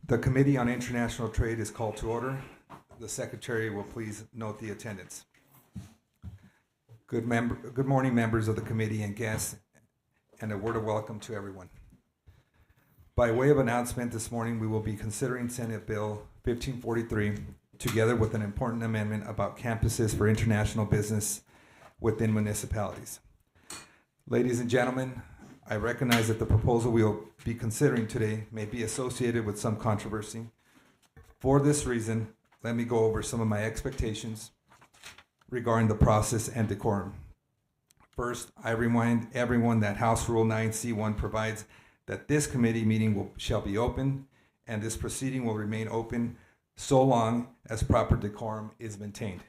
The Committee on International Trade is called to order. The Secretary will please note the attendance. Good morning, members of the committee and guests, and a word of welcome to everyone. By way of announcement, this morning we will be considering Senate Bill 1543 together with an important amendment about campuses for international business within municipalities. Ladies and gentlemen, I recognize that the proposal we will be considering today may be associated with some controversy. For this reason, let me go over some of my expectations regarding the process and decorum. First, I remind everyone that House Rule 9C1 provides that this committee meeting shall be open, and this proceeding will remain open so long as proper decorum is maintained.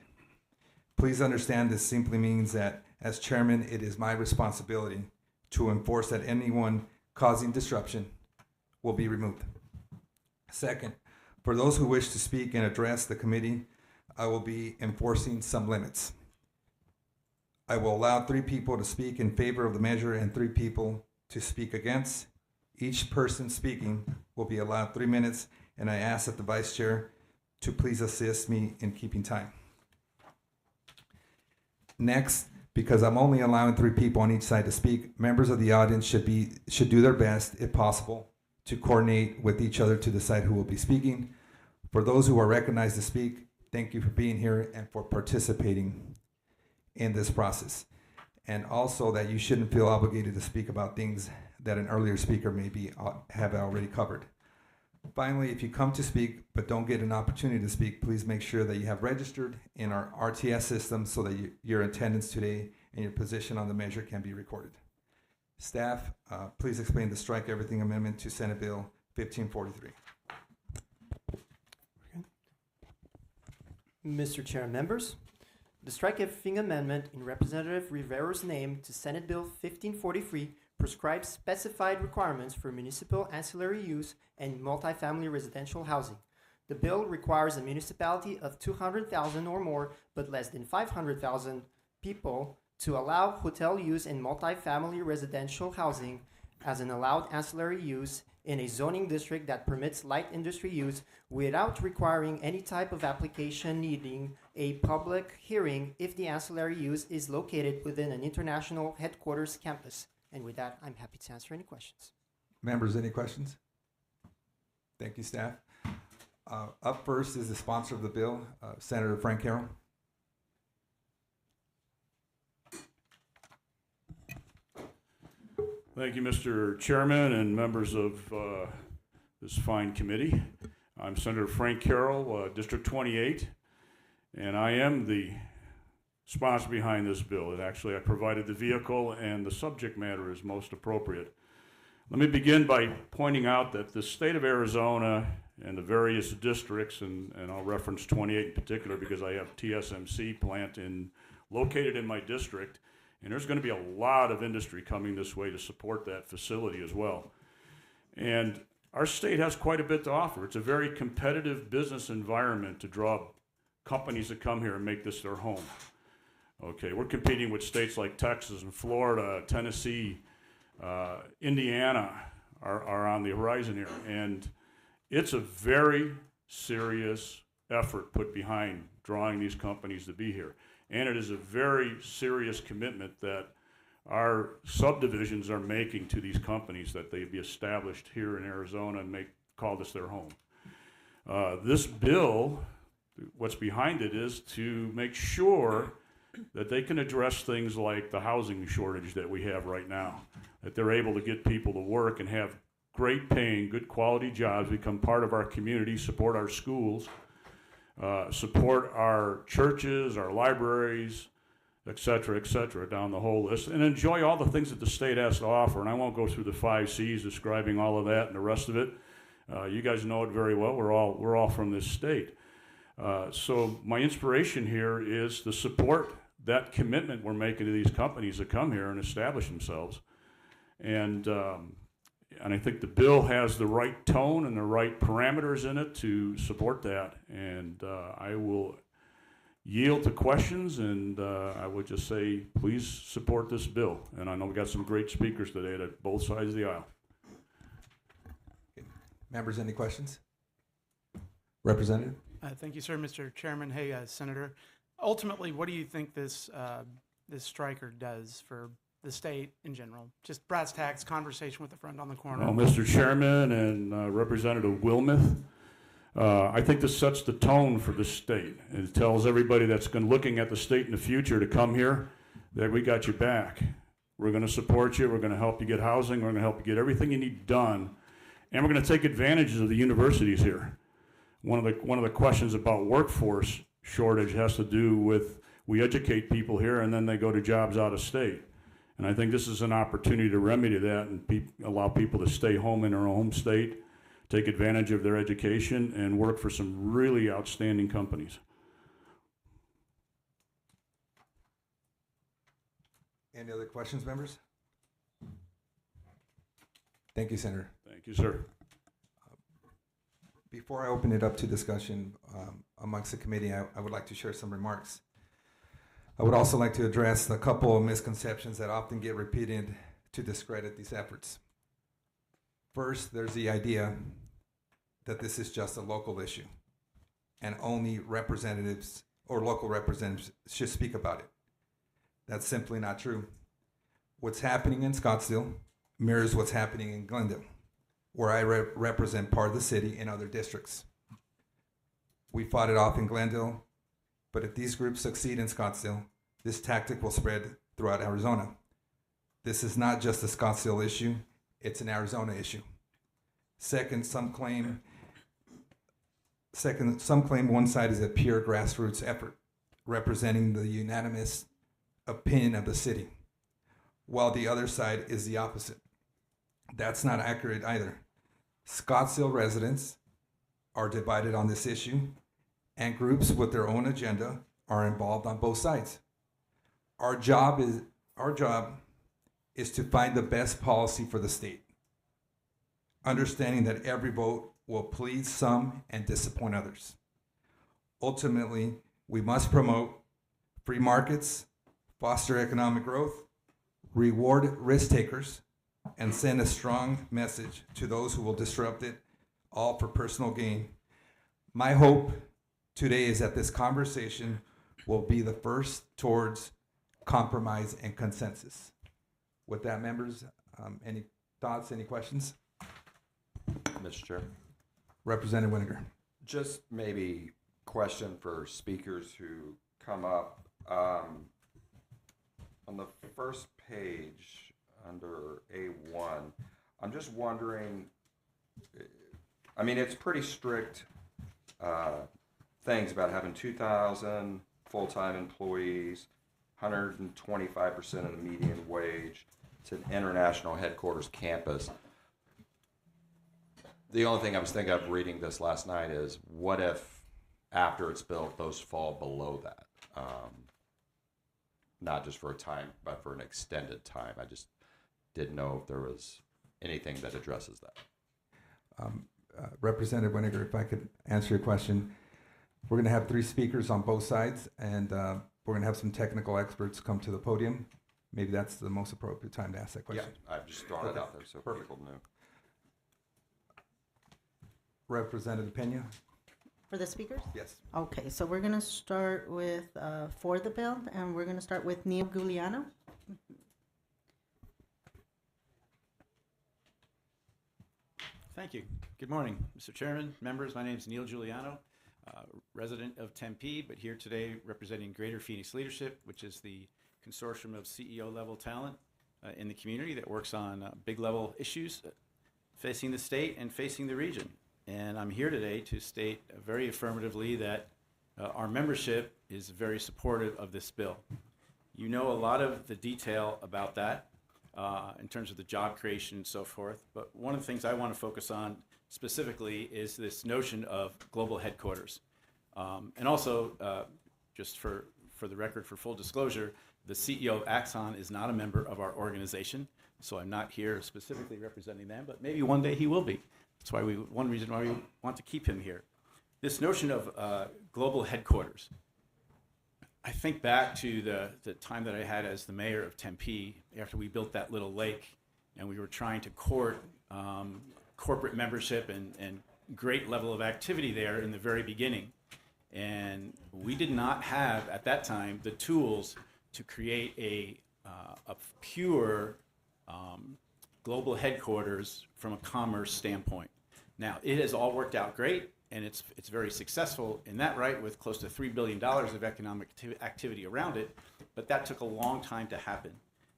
Please understand this simply means that as chairman, it is my responsibility to enforce that anyone causing disruption will be removed. Second, for those who wish to speak and address the committee, I will be enforcing some limits. I will allow 3 people to speak in favor of the measure and 3 people to speak against. Each person speaking will be allowed 3 minutes, and I ask that the vice chair to please assist me in keeping time. Next, because I'm only allowing 3 people on each side to speak, members of the audience should do their best, if possible, to coordinate with each other to decide who will be speaking. For those who are recognized to speak, thank you for being here and for participating in this process. And also that you shouldn't feel obligated to speak about things that an earlier speaker have already covered. Finally, if you come to speak but don't get an opportunity to speak, please make sure that you have registered in our RTS system so that your attendance today and your position on the measure can be recorded. Staff, please explain the strike everything amendment to Senate Bill 1543. Mr. Chair and members, the strike everything amendment in Representative Rivero's name to Senate Bill 1543 prescribes specified requirements for municipal ancillary use and multifamily residential housing. The bill requires a municipality of 200,000 or more, but less than 500,000 people to allow hotel use and multifamily residential housing as an allowed ancillary use in a zoning district that permits light industry use without requiring any type of application needing a public hearing if the ancillary use is located within an international headquarters campus. And with that, I'm happy to answer any questions. Members, any questions? Thank you, staff. Up first is the sponsor of the bill, Senator Frank Carroll. Thank you, Mr. Chairman and members of this fine committee. I'm Senator Frank Carroll, District 28, and I am the sponsor behind this bill. I provided the vehicle, and the subject matter is most appropriate. Let me begin by pointing out that the state of Arizona and the various districts, and I'll reference 28 in particular because I have TSMC plant located in my district, and there's going to be a lot of industry coming this way to support that facility as well. And our state has quite a bit to offer. It's a very competitive business environment to draw companies that come here and make this their home. Okay, we're competing with states like Texas and Florida, Tennessee, Indiana are on the horizon here. And it's a very serious effort put behind drawing these companies to be here. And it is a very serious commitment that our subdivisions are making to these companies that they be established here in Arizona and call this their home. This bill, what's behind it is to make sure that they can address things like the housing shortage that we have right now, that they're able to get people to work and have great paying, good quality jobs, become part of our community, support our schools, support our churches, our libraries, et cetera, down the whole list, and enjoy all the things that the state has to offer. And I won't go through the 5 C's describing all of that and the rest of it. You guys know it very well. We're all from this state. So my inspiration here is to support that commitment we're making to these companies that come here and establish themselves. And I think the bill has the right tone and the right parameters in it to support that. And I will yield to questions, and I would just say, please support this bill. And I know we got some great speakers today at both sides of the aisle. Members, any questions? Representative? Thank you, sir, Mr. Chairman. Hey, Senator. Ultimately, what do you think this striker does for the state in general? Just brass tacks, conversation with a friend on the corner. Well, Mr. Chairman and Representative Wilmoth, I think this sets the tone for the state. It tells everybody that's looking at the state in the future to come here that we got your back. We're going to support you. We're going to help you get housing. We're going to help you get everything you need done. And we're going to take advantage of the universities here. One of the questions about workforce shortage has to do with we educate people here and then they go to jobs out of state. And I think this is an opportunity to remedy that and allow people to stay home in their home state, take advantage of their education, and work for some really outstanding companies. Any other questions, members? Thank you, Senator. Thank you, sir. Before I open it up to discussion amongst the committee, I would like to share some remarks. I would also like to address a couple of misconceptions that often get repeated to discredit these efforts. First, there's the idea that this is just a local issue and only representatives or local representatives should speak about it. That's simply not true. What's happening in Scottsdale mirrors what's happening in Glendale, where I represent part of the city in other districts. We fought it off in Glendale, but if these groups succeed in Scottsdale, this tactic will spread throughout Arizona. This is not just a Scottsdale issue, it's an Arizona issue. Second, some claim one side is a pure grassroots effort, representing the unanimous opinion of the city, while the other side is the opposite. That's not accurate either. Scottsdale residents are divided on this issue, and groups with their own agenda are involved on both sides. Our job is to find the best policy for the state, understanding that every vote will please some and disappoint others. Ultimately, we must promote free markets, foster economic growth, reward risk takers, and send a strong message to those who will disrupt it, all for personal gain. My hope today is that this conversation will be the first towards compromise and consensus. With that, members, any thoughts, any questions? Mr. Chair. Representative Winiger. Just maybe question for speakers who come up. On the first page under A1, I'm just wondering, I mean, it's pretty strict things about having 2,000 full-time employees, 125% of the median wage. It's an international headquarters campus. The only thing I was thinking of reading this last night is, what if after it's built, those fall below that? Not just for a time, but for an extended time. I just didn't know if there was anything that addresses that. Representative Winiger, if I could answer your question. We're going to have 3 speakers on both sides, and we're going to have some technical experts come to the podium. Maybe that's the most appropriate time to ask that question. Yeah, I've just thrown it out there so Perfect. people knew. Representative Pena? For the speakers? Yes. Okay, so we're gonna start with, for the bill, and we're gonna start with Neil Giuliano. Thank you. Good morning, Mr. Chairman, members. My name is Neil Giuliano, resident of Tempe, but here today representing Greater Phoenix Leadership, which is the consortium of CEO-level talent in the community that works on big-level issues facing the state and facing the region. And I'm here today to state very affirmatively that our membership is very supportive of this bill. You know a lot of the detail about that in terms of the job creation and so forth, but one of the things I want to focus on specifically is this notion of global headquarters. And also, just for the record, for full disclosure, the CEO of Axon is not a member of our organization, so I'm not here specifically representing them, but maybe one day he will be. That's why one reason why we want to keep him here. This notion of global headquarters. I think back to the time that I had as the mayor of Tempe after we built that little lake and we were trying to court corporate membership and great level of activity there in the very beginning. And we did not have, at that time, the tools to create a pure global headquarters from a commerce standpoint. Now, it has all worked out great, and it's very successful in that right, with close to $3 billion of economic activity around it, but that took a long time to happen.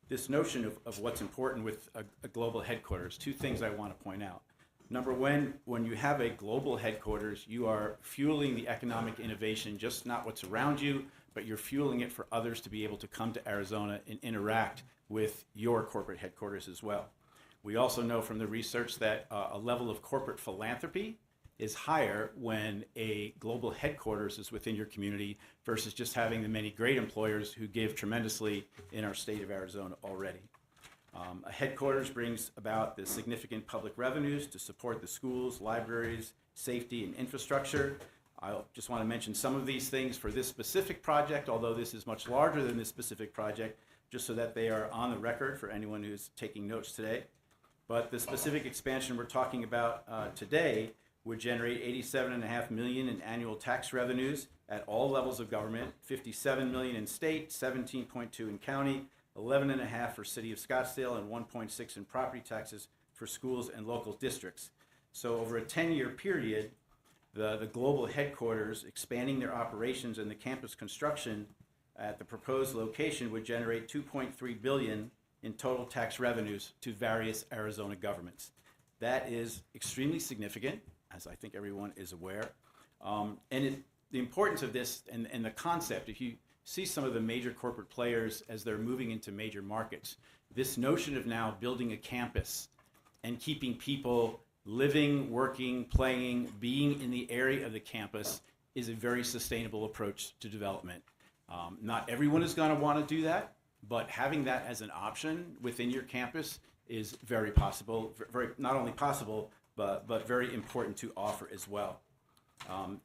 This notion of what's important with a global headquarters, two things I want to point out. Number one, when you have a global headquarters, you are fueling the economic innovation, just not what's around you, but you're fueling it for others to be able to come to Arizona and interact with your corporate headquarters as well. We also know from the research that a level of corporate philanthropy is higher when a global headquarters is within your community versus just having the many great employers who give tremendously in our state of Arizona already. A headquarters brings about the significant public revenues to support the schools, libraries, safety, and infrastructure. I just want to mention some of these things for this specific project, although this is much larger than this specific project, just so that they are on the record for anyone who's taking notes today. But the specific expansion we're talking about today would generate $87.5 million in annual tax revenues at all levels of government, $57 million in state, $17.2 in county, $11.5 for City of Scottsdale, and $1.6 in property taxes for schools and local districts. So over a 10-year period, the global headquarters expanding their operations and the campus construction at the proposed location would generate $2.3 billion in total tax revenues to various Arizona governments. That is extremely significant, as I think everyone is aware. The importance of this and the concept, if you see some of the major corporate players as they're moving into major markets, this notion of now building a campus and keeping people living, working, playing, being in the area of the campus is a very sustainable approach to development. Not everyone is going to want to do that, but having that as an option within your campus is very possible, very not only possible, but very important to offer as well.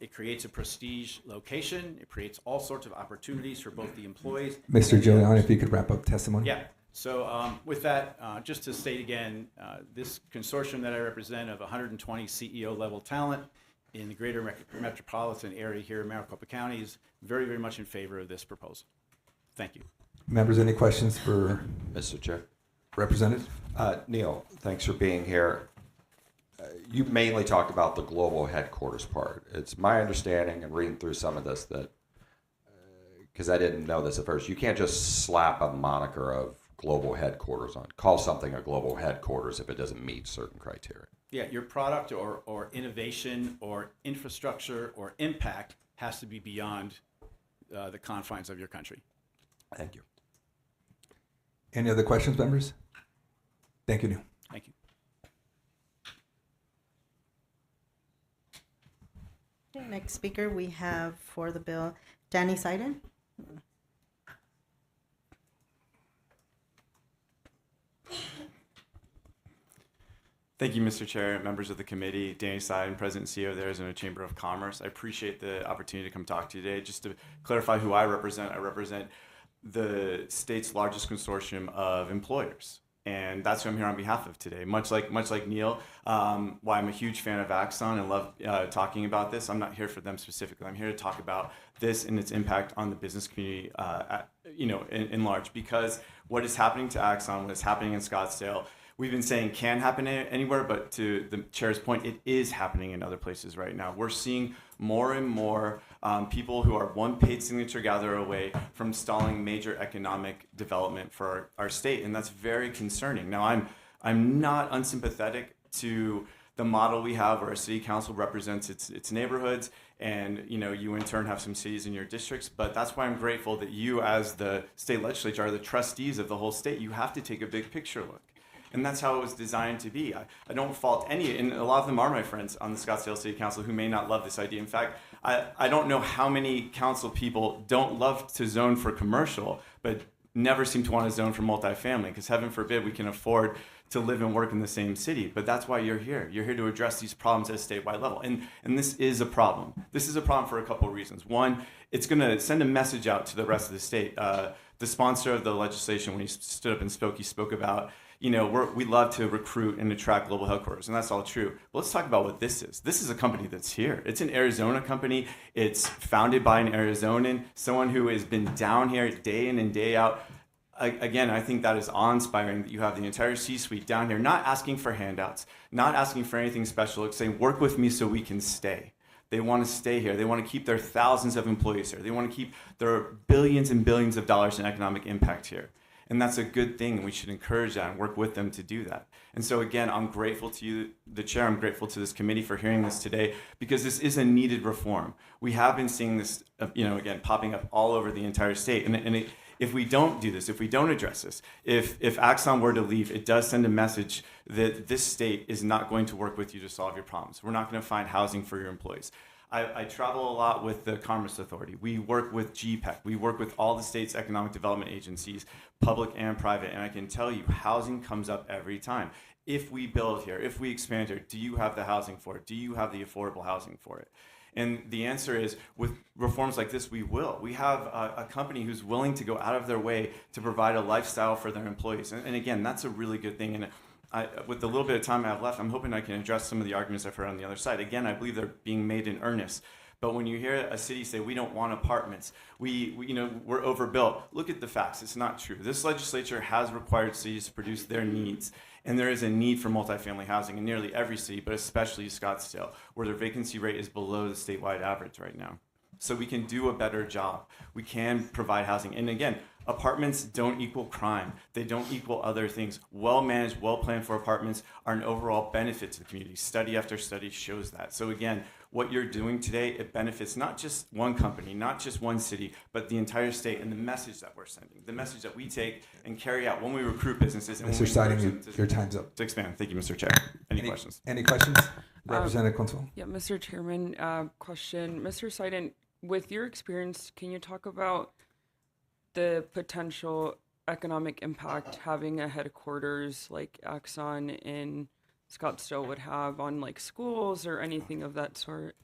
It creates a prestige location. It creates all sorts of opportunities for both the employees. Mr. Giuliani, if you could wrap up testimony. Yeah. So with that, just to state again, this consortium that I represent of 120 CEO level talent in the greater metropolitan area here in Maricopa County is very, very much in favor of this proposal. Thank you. Members, any questions for Mr. Chair. Representative? Neil, thanks for being here. You mainly talked about the global headquarters part. It's my understanding, and reading through some of this, that, because I didn't know this at first, you can't just slap a moniker of global headquarters on. Call something a global headquarters if it doesn't meet certain criteria. Yeah, your product or innovation or infrastructure or impact has to be beyond the confines of your country. Thank you. Any other questions, members? Thank you, Neil. Thank you. Okay, next speaker we have for the bill, Danny Seiden. Thank you, Mr. Chair, members of the committee, Danny Seiden, President and CEO of the Arizona Chamber of Commerce. I appreciate the opportunity to come talk to you today. Just to clarify who I represent the state's largest consortium of employers. And that's who I'm here on behalf of today. Much like Neil, why I'm a huge fan of Axon and love talking about this. I'm not here for them specifically. I'm here to talk about this and its impact on the business community, in large. Because what is happening to Axon, what is happening in Scottsdale, we've been saying can happen anywhere, but to the chair's point, it is happening in other places right now. We're seeing more and more people who are one paid signature gatherer away from stalling major economic development for our state, and that's very concerning. Now, I'm not unsympathetic to the model we have where our city council represents its neighborhoods, and you in turn have some cities in your districts, but that's why I'm grateful that you, as the state legislature, are the trustees of the whole state. You have to take a big picture look. And that's how it was designed to be. I don't fault any, and a lot of them are my friends on the Scottsdale City Council who may not love this idea. In fact, I don't know how many council people don't love to zone for commercial, but never seem to want to zone for multifamily, because heaven forbid we can afford to live and work in the same city. But that's why you're here. You're here to address these problems at a statewide level. And this is a problem. This is a problem for a couple of reasons. One, it's going to send a message out to the rest of the state. The sponsor of the legislation, when he stood up and spoke, he spoke about we love to recruit and attract global headquarters, and that's all true. But let's talk about what this is. This is a company that's here. It's an Arizona company. It's founded by an Arizonan, someone who has been down here day in and day out. Again, I think that is awe-inspiring that you have the entire C-suite down here, not asking for handouts, not asking for anything special, saying, work with me so we can stay. They want to stay here. They want to keep their thousands of employees here. They want to keep their billions and billions of dollars in economic impact here. And that's a good thing, and we should encourage that and work with them to do that. And so again, I'm grateful to you, the chair, I'm grateful to this committee for hearing this today, because this is a needed reform. We have been seeing this, again, popping up all over the entire state. If we don't do this, if we don't address this, if Axon were to leave, it does send a message that this state is not going to work with you to solve your problems. We're not going to find housing for your employees. I travel a lot with the Commerce Authority. We work with GPEC. We work with all the state's economic development agencies, public and private, and I can tell you, housing comes up every time. If we build here, if we expand here, do you have the housing for it? Do you have the affordable housing for it? And the answer is, with reforms like this, we will. We have a company who's willing to go out of their way to provide a lifestyle for their employees. And again, that's a really good thing. And with the little bit of time I have left, I'm hoping I can address some of the arguments I've heard on the other side. Again, I believe they're being made in earnest. But when you hear a city say, we don't want apartments, we're overbuilt, look at the facts. It's not true. This legislature has required cities to produce their needs. And there is a need for multifamily housing in nearly every city, but especially Scottsdale, where their vacancy rate is below the statewide average right now. So we can do a better job. We can provide housing. And again, apartments don't equal crime. They don't equal other things. Well-managed, well-planned for apartments are an overall benefit to the community. Study after study shows that. So again, what you're doing today, it benefits not just one company, not just one city, but the entire state, and the message that we're sending, the message that we take and carry out when we recruit businesses. And Mr. Siding, your time's up. To expand. Thank you, Mr. Chair. Any questions? Any questions? Representative Consul. Yeah, Mr. Chairman, question. Mr. Siding, with your experience, can you talk about the potential economic impact having a headquarters like Axon in Scottsdale would have on like schools or anything of that sort?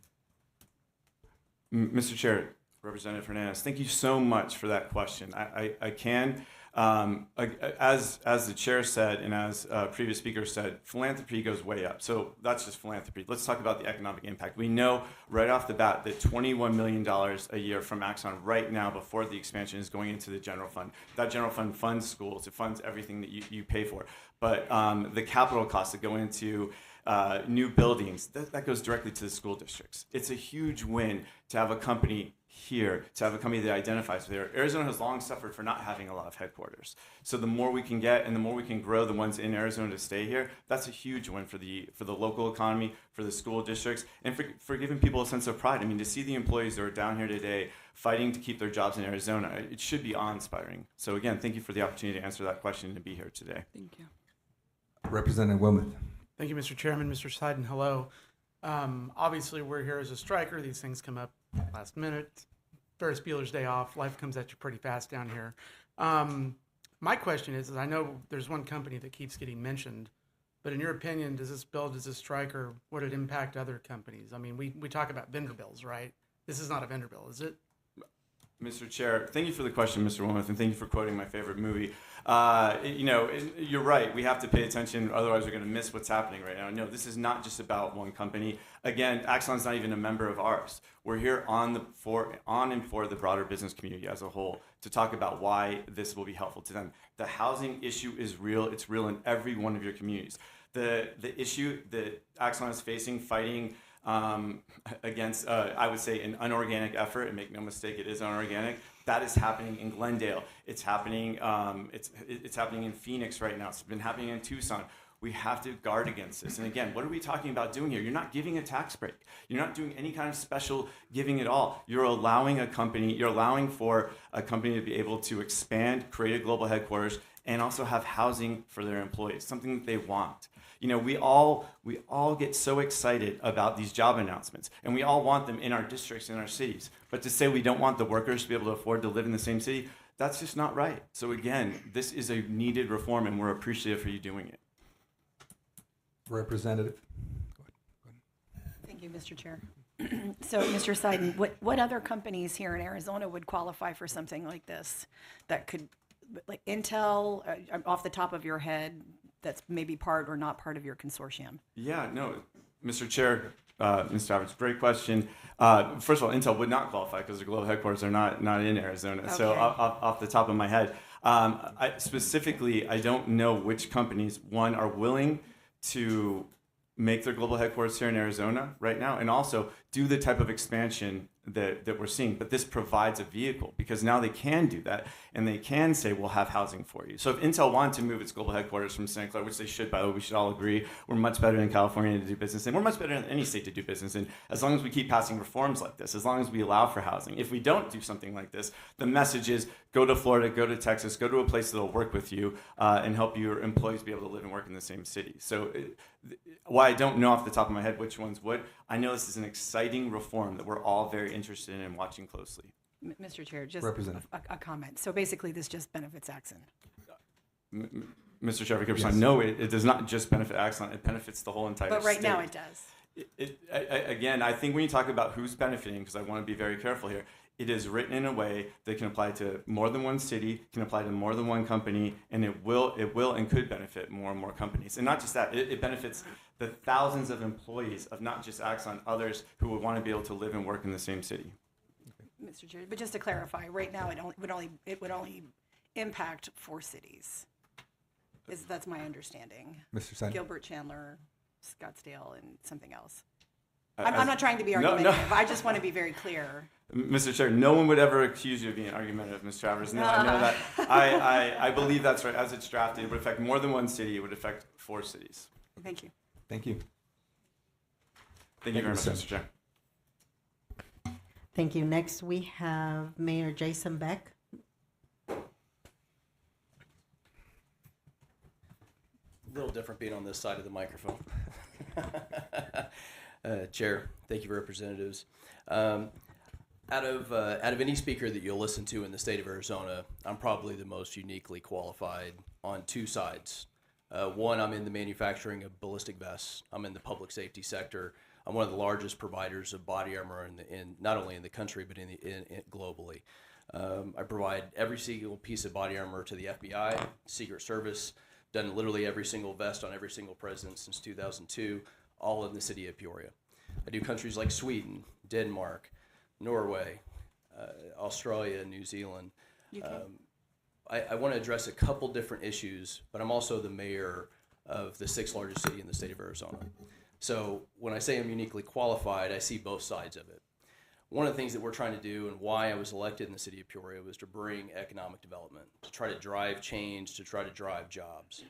Mr. Chair, Representative Hernandez, thank you so much for that question. I can. As the chair said, and as previous speaker said, philanthropy goes way up. So that's just philanthropy. Let's talk about the economic impact. We know right off the bat that $21 million a year from Axon right now before the expansion is going into the general fund. That general fund funds schools. It funds everything that you pay for. But the capital costs that go into new buildings, that goes directly to the school districts. It's a huge win to have a company here, to have a company that identifies with here. Arizona has long suffered for not having a lot of headquarters. So the more we can get and the more we can grow the ones in Arizona to stay here, that's a huge win for the local economy, for the school districts, and for giving people a sense of pride. I mean, to see the employees that are down here today fighting to keep their jobs in Arizona, it should be awe-inspiring. So again, thank you for the opportunity to answer that question and to be here today. Thank you. Representative Wilmoth. Thank you, Mr. Chairman. Mr. Sidon, hello. Obviously, we're here as a striker. These things come up last minute. Ferris Bueller's Day Off. Life comes at you pretty fast down here. My question is I know there's one company that keeps getting mentioned, but in your opinion, does this bill, does this striker, would it impact other companies? I mean, we talk about vendor bills, right? This is not a vendor bill, is it? Mr. Chair, thank you for the question, Mr. Wilmoth, and thank you for quoting my favorite movie. You're right. We have to pay attention, otherwise we're going to miss what's happening right now. No, this is not just about one company. Again, Axon's not even a member of ours. We're here on and for the broader business community as a whole to talk about why this will be helpful to them. The housing issue is real. It's real in every one of your communities. The issue that Axon is facing, fighting against, I would say, an unorganic effort, and make no mistake, it is unorganic. That is happening in Glendale. It's happening. It's happening in Phoenix right now. It's been happening in Tucson. We have to guard against this. And again, what are we talking about doing here? You're not giving a tax break. You're not doing any kind of special giving at all. You're allowing for a company to be able to expand, create a global headquarters, and also have housing for their employees, something that they want. We all get so excited about these job announcements, and we all want them in our districts, in our cities. But to say we don't want the workers to be able to afford to live in the same city, that's just not right. So again, this is a needed reform, and we're appreciative for you doing it. Representative. Thank you, Mr. Chair. So, Mr. Sidon, what other companies here in Arizona would qualify for something like this? That could, like Intel, off the top of your head, that's maybe part or not part of your consortium? Yeah, no, Mr. Chair, Mr. Roberts, great question. First of all, Intel would not qualify because the global headquarters are not in Arizona. So Okay. off the top of my head, I don't know which companies, one, are willing to make their global headquarters here in Arizona right now, and also do the type of expansion that we're seeing. But this provides a vehicle because now they can do that, and they can say, we'll have housing for you. So if Intel wanted to move its global headquarters from Santa Clara, which they should, by the way, we should all agree, we're much better in California to do business in. We're much better in any state to do business in, as long as we keep passing reforms like this, as long as we allow for housing. If we don't do something like this, the message is go to Florida, go to Texas, go to a place that will work with you and help your employees be able to live and work in the same city. So while I don't know off the top of my head which ones would, I know this is an exciting reform that we're all very interested in and watching closely. Mr. Chair, just Representative. a comment. So basically, this just benefits Axon. Mr. Chair, Yes. no, it does not just benefit Axon, it benefits the whole entire But right state. now, it does. Again, I think when you talk about who's benefiting, because I want to be very careful here, it is written in a way that can apply to more than one city, can apply to more than one company, and it will and could benefit more and more companies. And not just that, it benefits the thousands of employees of not just Axon, others who would want to be able to live and work in the same city. Mr. Chair, but just to clarify, right now, it would only impact 4 cities. That's my understanding. Mr. Seiden. Gilbert, Chandler, Scottsdale, and something else. Uh, I'm not trying to be no, no. argumentative. I just want to be very clear. Mr. Chair, no one would ever accuse you of being argumentative, Ms. Travers. No, I know that. I believe that's right. As it's drafted, it would affect more than one city. It would affect 4 cities. Thank you. Thank you. Thank you very much, Thank Mr. Chair. Thank you. Next, we have Mayor Jason Beck. A little different being on this side of the microphone. Chair, thank you, representatives. Out of any speaker that you'll listen to in the state of Arizona, I'm probably the most uniquely qualified on 2 sides. One, I'm in the manufacturing of ballistic vests. I'm in the public safety sector. I'm one of the largest providers of body armor in not only in the country but in globally. I provide every single piece of body armor to the FBI, Secret Service. Done literally every single vest on every single president since 2002, all in the city of Peoria. I do countries like Sweden, Denmark, Norway, Australia, New Zealand. I want to address a couple different issues, but I'm also the mayor of the 6th largest city in the state of Arizona. So when I say I'm uniquely qualified, I see both sides of it. One of the things that we're trying to do and why I was elected in the city of Peoria was to bring economic development, to try to drive change, to try to drive jobs.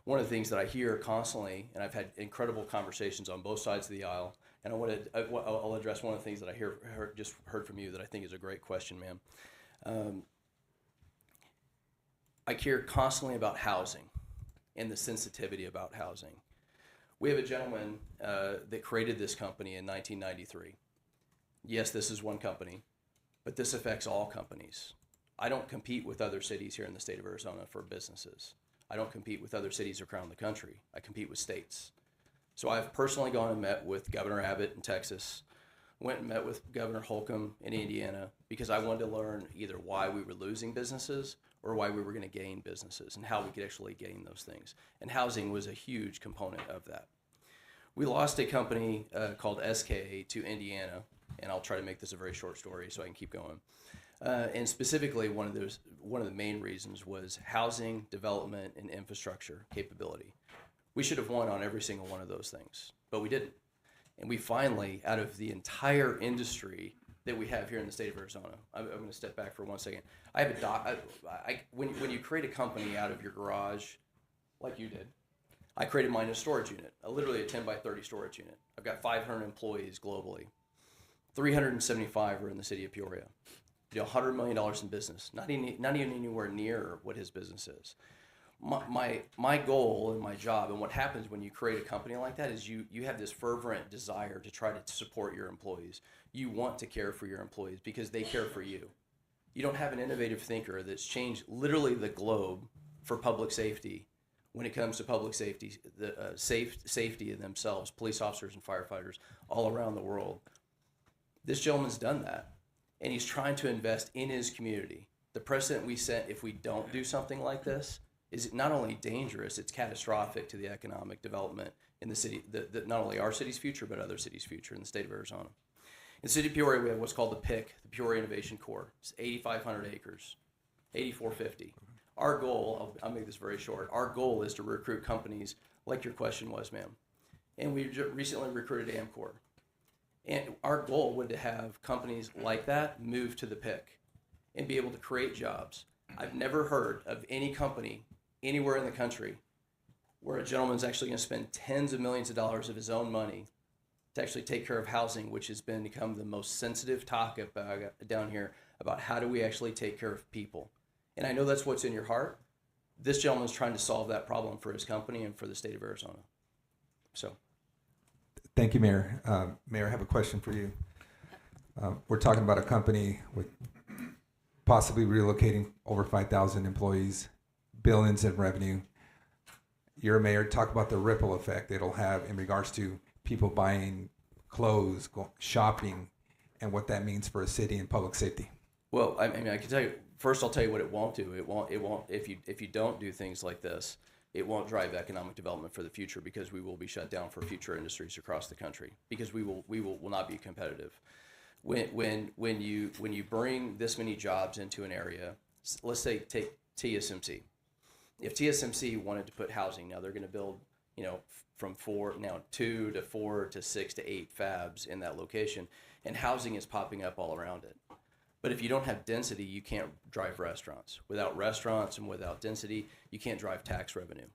One of the things that I hear constantly, and I've had incredible conversations on both sides of the aisle, and I'll address one of the things that I just heard from you that I think is a great question, ma'am. I hear constantly about housing and the sensitivity about housing. We have a gentleman that created this company in 1993. Yes, this is one company, but this affects all companies. I don't compete with other cities here in the state of Arizona for businesses. I don't compete with other cities around the country. I compete with states. So I've personally gone and met with Governor Abbott in Texas, went and met with Governor Holcomb in Indiana, because I wanted to learn either why we were losing businesses or why we were going to gain businesses and how we could actually gain those things. And housing was a huge component of that. We lost a company called SKA to Indiana, and I'll try to make this a very short story so I can keep going. And specifically, one of the main reasons was housing, development, and infrastructure capability. We should have won on every single one of those things, but we didn't. And we finally, out of the entire industry that we have here in the state of Arizona, I'm going to step back for 1 second. I have when you create a company out of your garage, like you did, I created mine as a storage unit, literally a 10 by 30 storage unit. I've got 500 employees globally. 375 are in the city of Peoria. We do $100 million in business, not even anywhere near what his business is. My goal and my job, and what happens when you create a company like that, is you have this fervent desire to try to support your employees. You want to care for your employees because they care for you. You don't have an innovative thinker that's changed literally the globe for public safety when it comes to public safety, the safety of themselves, police officers and firefighters all around the world. This gentleman's done that, and he's trying to invest in his community. The precedent we set, if we don't do something like this, is not only dangerous, it's catastrophic to the economic development in the city, not only our city's future, but other cities' future in the state of Arizona. In the city of Peoria, we have what's called the PIC, the Peoria Innovation Core. It's 8,500 acres, 8,450. Our goal, I'll make this very short, our goal is to recruit companies like your question was, ma'am. And we recently recruited Amcor. And our goal would to have companies like that move to the PIC and be able to create jobs. I've never heard of any company anywhere in the country where a gentleman's actually going to spend tens of millions of dollars of his own money to actually take care of housing, which has become the most sensitive topic down here about how do we actually take care of people. And I know that's what's in your heart. This gentleman's trying to solve that problem for his company and for the state of Arizona. So. Thank you, Mayor. Mayor, I have a question for you. We're talking about a company with possibly relocating over 5,000 employees, billions in revenue. You're a mayor. Talk about the ripple effect it'll have in regards to people buying clothes, shopping, and what that means for a city and public safety. Well, I mean, I can tell you. First, I'll tell you what it won't do. It won't. If you don't do things like this, it won't drive economic development for the future because we will be shut down for future industries across the country because we will not be competitive. When you bring this many jobs into an area, let's say take TSMC. If TSMC wanted to put housing, now they're going to build, from 2 to 4 to 6 to 8 fabs in that location, and housing is popping up all around it. But if you don't have density, you can't drive restaurants. Without restaurants and without density, you can't drive tax revenue.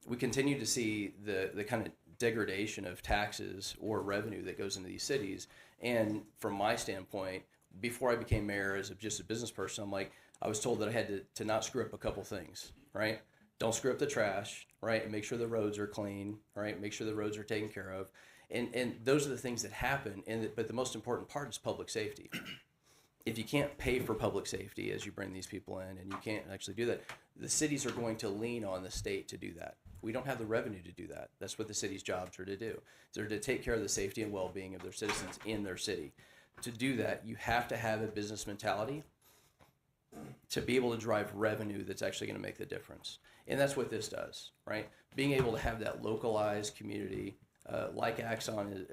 We continue to see the kind of degradation of taxes or revenue that goes into these cities. And from my standpoint, before I became mayor as just a business person, I was told that I had to not screw up a couple things, right? Don't screw up the trash, right? And make sure the roads are clean, right? Make sure the roads are taken care of. And those are the things that happen. But the most important part is public safety. If you can't pay for public safety as you bring these people in and you can't actually do that, the cities are going to lean on the state to do that. We don't have the revenue to do that. That's what the city's jobs are to do. They're to take care of the safety and well-being of their citizens in their city. To do that, you have to have a business mentality to be able to drive revenue that's actually going to make the difference. And that's what this does, right? Being able to have that localized community like Axon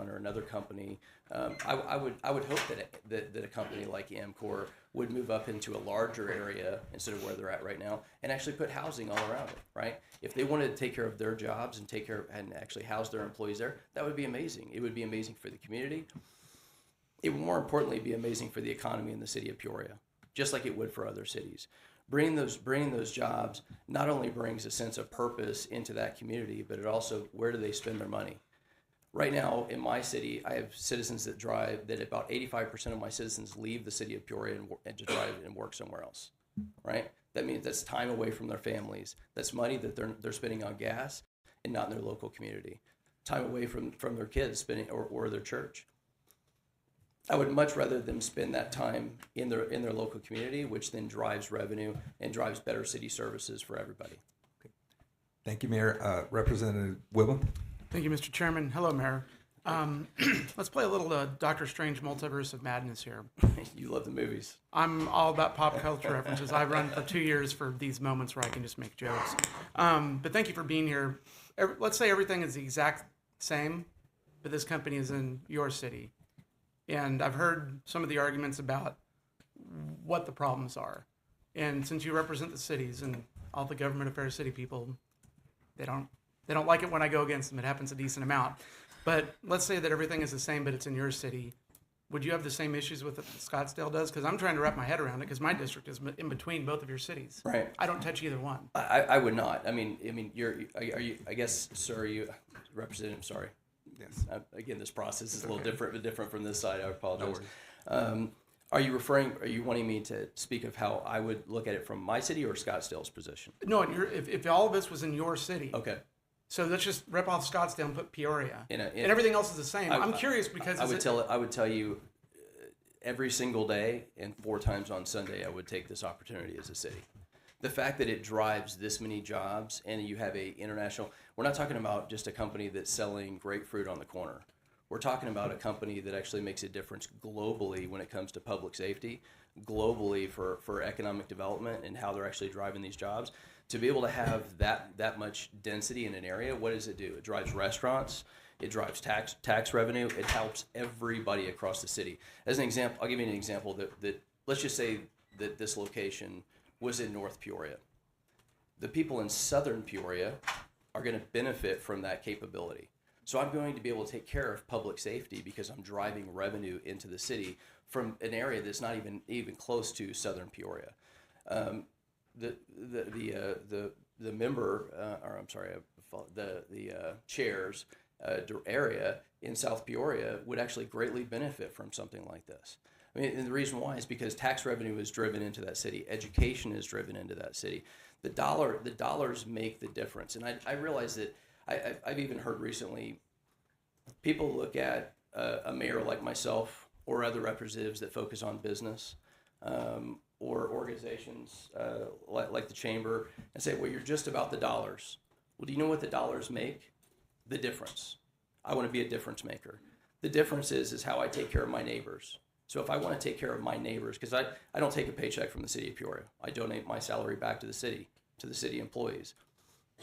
or another company. I would hope that a company like Amcor would move up into a larger area instead of where they're at right now, and actually put housing all around it. Right? If they wanted to take care of their jobs and and actually house their employees there, that would be amazing. It would be amazing for the community. It would more importantly be amazing for the economy in the city of Peoria, just like it would for other cities. Bringing those jobs not only brings a sense of purpose into that community, but it also, where do they spend their money? Right now in my city, I have citizens that about 85% of my citizens leave the city of Peoria and to drive and work somewhere else, right? That means that's time away from their families. That's money that they're spending on gas and not in their local community. Time away from their kids spending or their church. I would much rather them spend that time in their local community, which then drives revenue and drives better city services for everybody. Thank you, Mayor. Representative Whibble. Thank you, Mr. Chairman. Hello, Mayor. Let's play a little Doctor Strange Multiverse of Madness here. You love the movies. I'm all about pop culture references. I've run for 2 years for these moments where I can just make jokes. But thank you for being here. Let's say everything is the exact same, but this company is in your city. And I've heard some of the arguments about what the problems are. And since you represent the cities and all the government affairs city people, they don't like it when I go against them. It happens a decent amount. But let's say that everything is the same, but it's in your city. Would you have the same issues with it that Scottsdale does? Because I'm trying to wrap my head around it because my district is in between both of your cities. Right. I don't touch either one. I would not. I mean, are you? I guess, sir, are you representative? Sorry. Yes. Again, this process is a little different from this side. I apologize. Are you wanting me to speak of how I would look at it from my city or Scottsdale's position? No, if all of this was in your city. Okay. So let's just rip off Scottsdale and put Peoria, and and everything else is the same. I'm curious because I would tell you every single day and 4 times on Sunday I would take this opportunity as a city. The fact that it drives this many jobs and you have a international. We're not talking about just a company that's selling grapefruit on the corner. We're talking about a company that actually makes a difference globally when it comes to public safety, globally for economic development and how they're actually driving these jobs. To be able to have that much density in an area, what does it do? It drives restaurants, it drives tax revenue, it helps everybody across the city. As an example, I'll give you an example that let's just say that this location was in North Peoria. The people in Southern Peoria are going to benefit from that capability. So I'm going to be able to take care of public safety because I'm driving revenue into the city from an area that's not even close to Southern Peoria. The chairs area in South Peoria would actually greatly benefit from something like this. I mean, and the reason why is because tax revenue is driven into that city, education is driven into that city. The dollars make the difference, and I realize that I've even heard recently people look at a mayor like myself or other representatives that focus on business. Or organizations like the chamber and say, well, you're just about the dollars. Well, do you know what the dollars make? The difference. I want to be a difference maker. The difference is how I take care of my neighbors. So if I want to take care of my neighbors, because I don't take a paycheck from the city of Peoria. I donate my salary back to the city employees.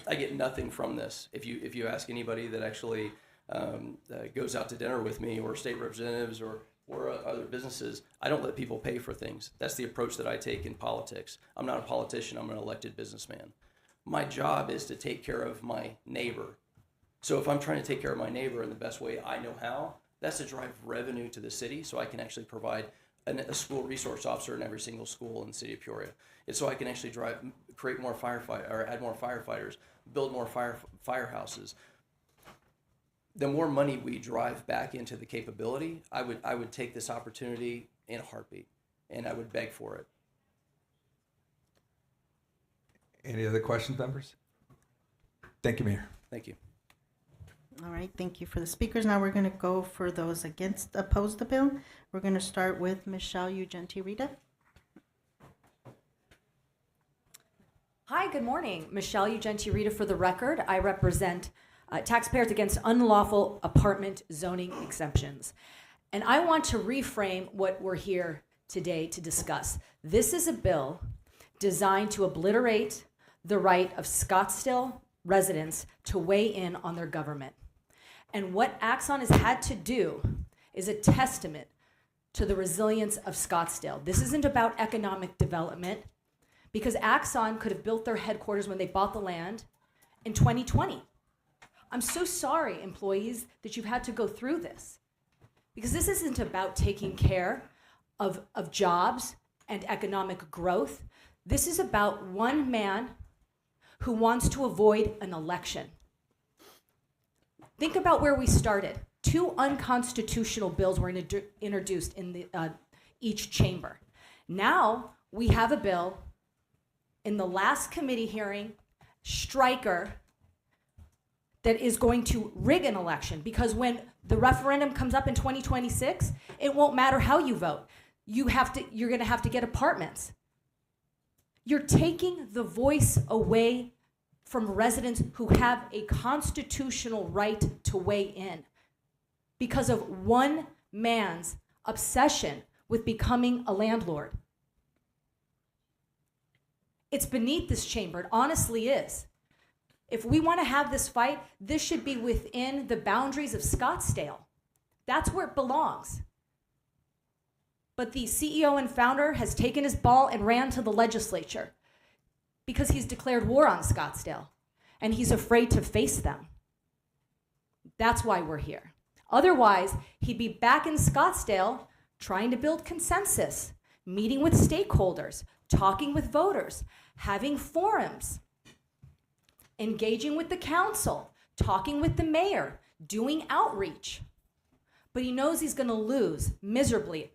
I get nothing from this. If you ask anybody that actually goes out to dinner with me or state representatives or other businesses, I don't let people pay for things. That's the approach that I take in politics. I'm not a politician, I'm an elected businessman. My job is to take care of my neighbor. So if I'm trying to take care of my neighbor in the best way I know how, that's to drive revenue to the city so I can actually provide a school resource officer in every single school in the city of Peoria. It's so I can actually create more add more firefighters, build more firehouses. The more money we drive back into the capability, I would take this opportunity in a heartbeat, and I would beg for it. Any other questions, members? Thank you, Mayor. Thank you. All right, thank you for the speakers. Now we're going to go for those opposed the bill. We're going to start with Michelle Ugenti-Rita. Hi, good morning. Michelle Ugenti-Rita for the record. I represent taxpayers against unlawful apartment zoning exemptions. And I want to reframe what we're here today to discuss. This is a bill designed to obliterate the right of Scottsdale residents to weigh in on their government. And what Axon has had to do is a testament to the resilience of Scottsdale. This isn't about economic development, because Axon could have built their headquarters when they bought the land in 2020. I'm so sorry, employees, that you've had to go through this, because this isn't about taking care of jobs and economic growth. This is about one man who wants to avoid an election. Think about where we started. 2 unconstitutional bills were introduced in each chamber. Now we have a bill in the last committee hearing, striker, that is going to rig an election, because when the referendum comes up in 2026, it won't matter how you vote. You're going to have to get apartments. You're taking the voice away from residents who have a constitutional right to weigh in because of one man's obsession with becoming a landlord. It's beneath this chamber. It honestly is. If we want to have this fight, this should be within the boundaries of Scottsdale. That's where it belongs. But the CEO and founder has taken his ball and ran to the legislature because he's declared war on Scottsdale and he's afraid to face them. That's why we're here. Otherwise, he'd be back in Scottsdale trying to build consensus, meeting with stakeholders, talking with voters, having forums, engaging with the council, talking with the mayor, doing outreach. But he knows he's going to lose miserably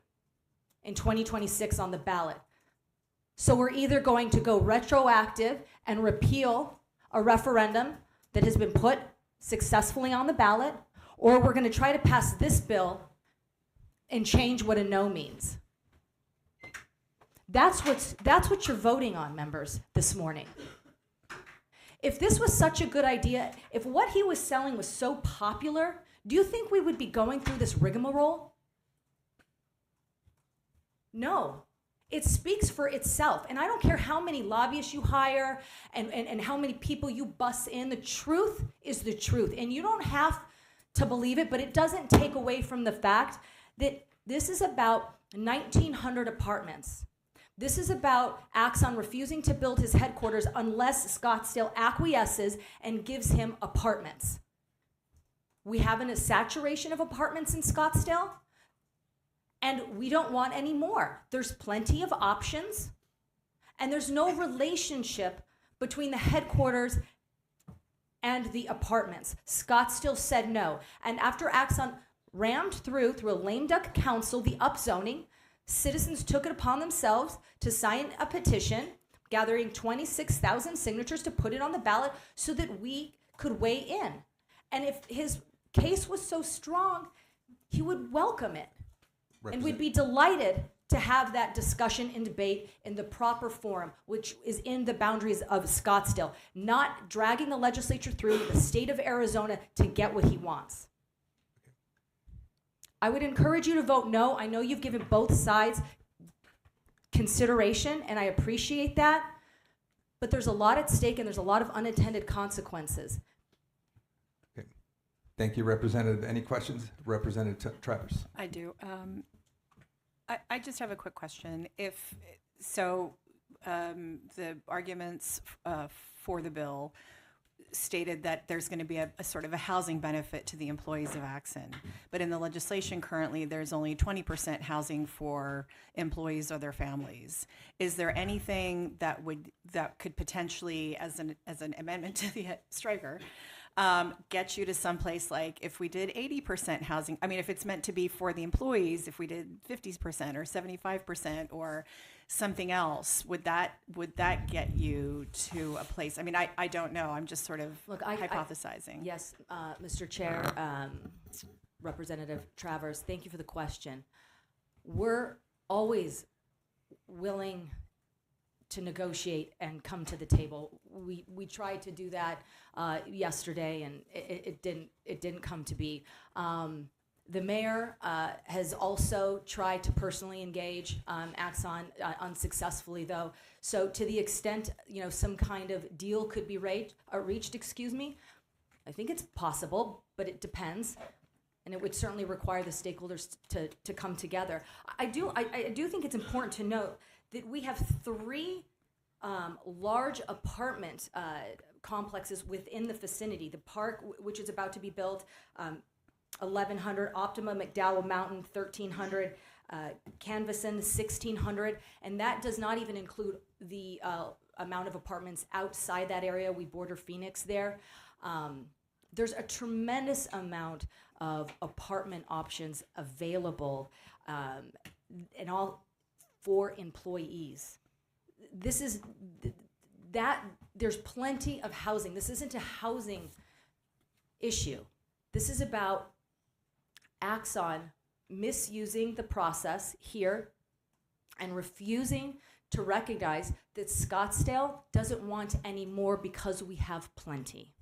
in 2026 on the ballot. So we're either going to go retroactive and repeal a referendum that has been put successfully on the ballot, or we're going to try to pass this bill and change what a no means. That's what you're voting on, members, this morning. If this was such a good idea, if what he was selling was so popular Do you think we would be going through this rigmarole? No. It speaks for itself. And I don't care how many lobbyists you hire and how many people you bus in. The truth is the truth. And you don't have to believe it, but it doesn't take away from the fact that this is about 1,900 apartments. This is about Axon refusing to build his headquarters unless Scottsdale acquiesces and gives him apartments. We have a saturation of apartments in Scottsdale, and we don't want any more. There's plenty of options, and there's no relationship between the headquarters and the apartments. Scottsdale said no. And after Axon rammed through a lame duck council, the upzoning, citizens took it upon themselves to sign a petition, gathering 26,000 signatures to put it on the ballot so that we could weigh in. And if his case was so strong, he would welcome it. And we'd be delighted to have that discussion and debate in the proper forum, which is in the boundaries of Scottsdale, not dragging the legislature through the state of Arizona to get what he wants. I would encourage you to vote no. I know you've given both sides consideration, and I appreciate that, but there's a lot at stake and there's a lot of unintended consequences. Okay. Thank you, Representative. Any questions? Representative Travers. I do. I just have a quick question. If so, the arguments for the bill stated that there's going to be a sort of a housing benefit to the employees of Axon, but in the legislation currently, there's only 20% housing for employees or their families. Is there anything that could potentially, as an amendment to the striker, get you to someplace like if we did 80% housing? I mean, if it's meant to be for the employees, if we did 50% or 75% or something else, would that get you to a place? I mean, I don't know. I'm just sort of hypothesizing. Yes, Mr. Chair, Representative Travers, thank you for the question. We're always willing to negotiate and come to the table. We tried to do that yesterday, and it didn't come to be. The mayor has also tried to personally engage Axon, unsuccessfully though. So to the extent some kind of deal could be reached, I think it's possible, but it depends, and it would certainly require the stakeholders to come together. I do think it's important to note that we have 3 large apartment complexes within the vicinity. The park, which is about to be built, 1,100, Optima, McDowell Mountain, 1,300, Canvason, 1,600, and that does not even include the amount of apartments outside that area. We border Phoenix there. There's a tremendous amount of apartment options available, and all for employees. This is that there's plenty of housing. This isn't a housing issue. This is about Axon misusing the process here and refusing to recognize that Scottsdale doesn't want any more because we have plenty.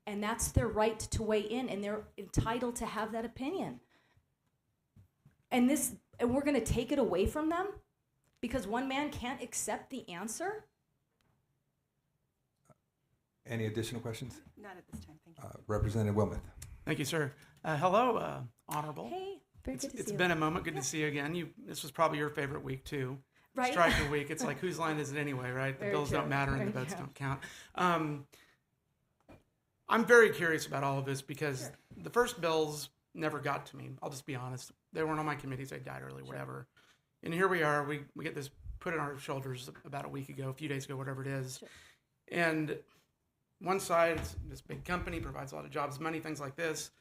And that's their right to weigh in, and they're entitled to have that opinion. And we're going to take it away from them because one man can't accept the answer? Any additional questions? Not at this time, thank you. Representative Wilmoth. Thank you, sir. Hello, Honorable. Hey, very good to see you. It's been a moment. Good to see you again. This was probably your favorite week, too. Right. Striker week. It's like, whose line is it anyway, right? The Very bills true. don't matter and the Very votes true. don't count. I'm very curious about all of this because the first bills never got to me. I'll just be honest. They weren't on my committees. They died early, whatever. And here we are. We get this put on our shoulders about a week ago, a few days ago, whatever it is. Sure. And one side, it's this big company, provides a lot of jobs, money, things like this.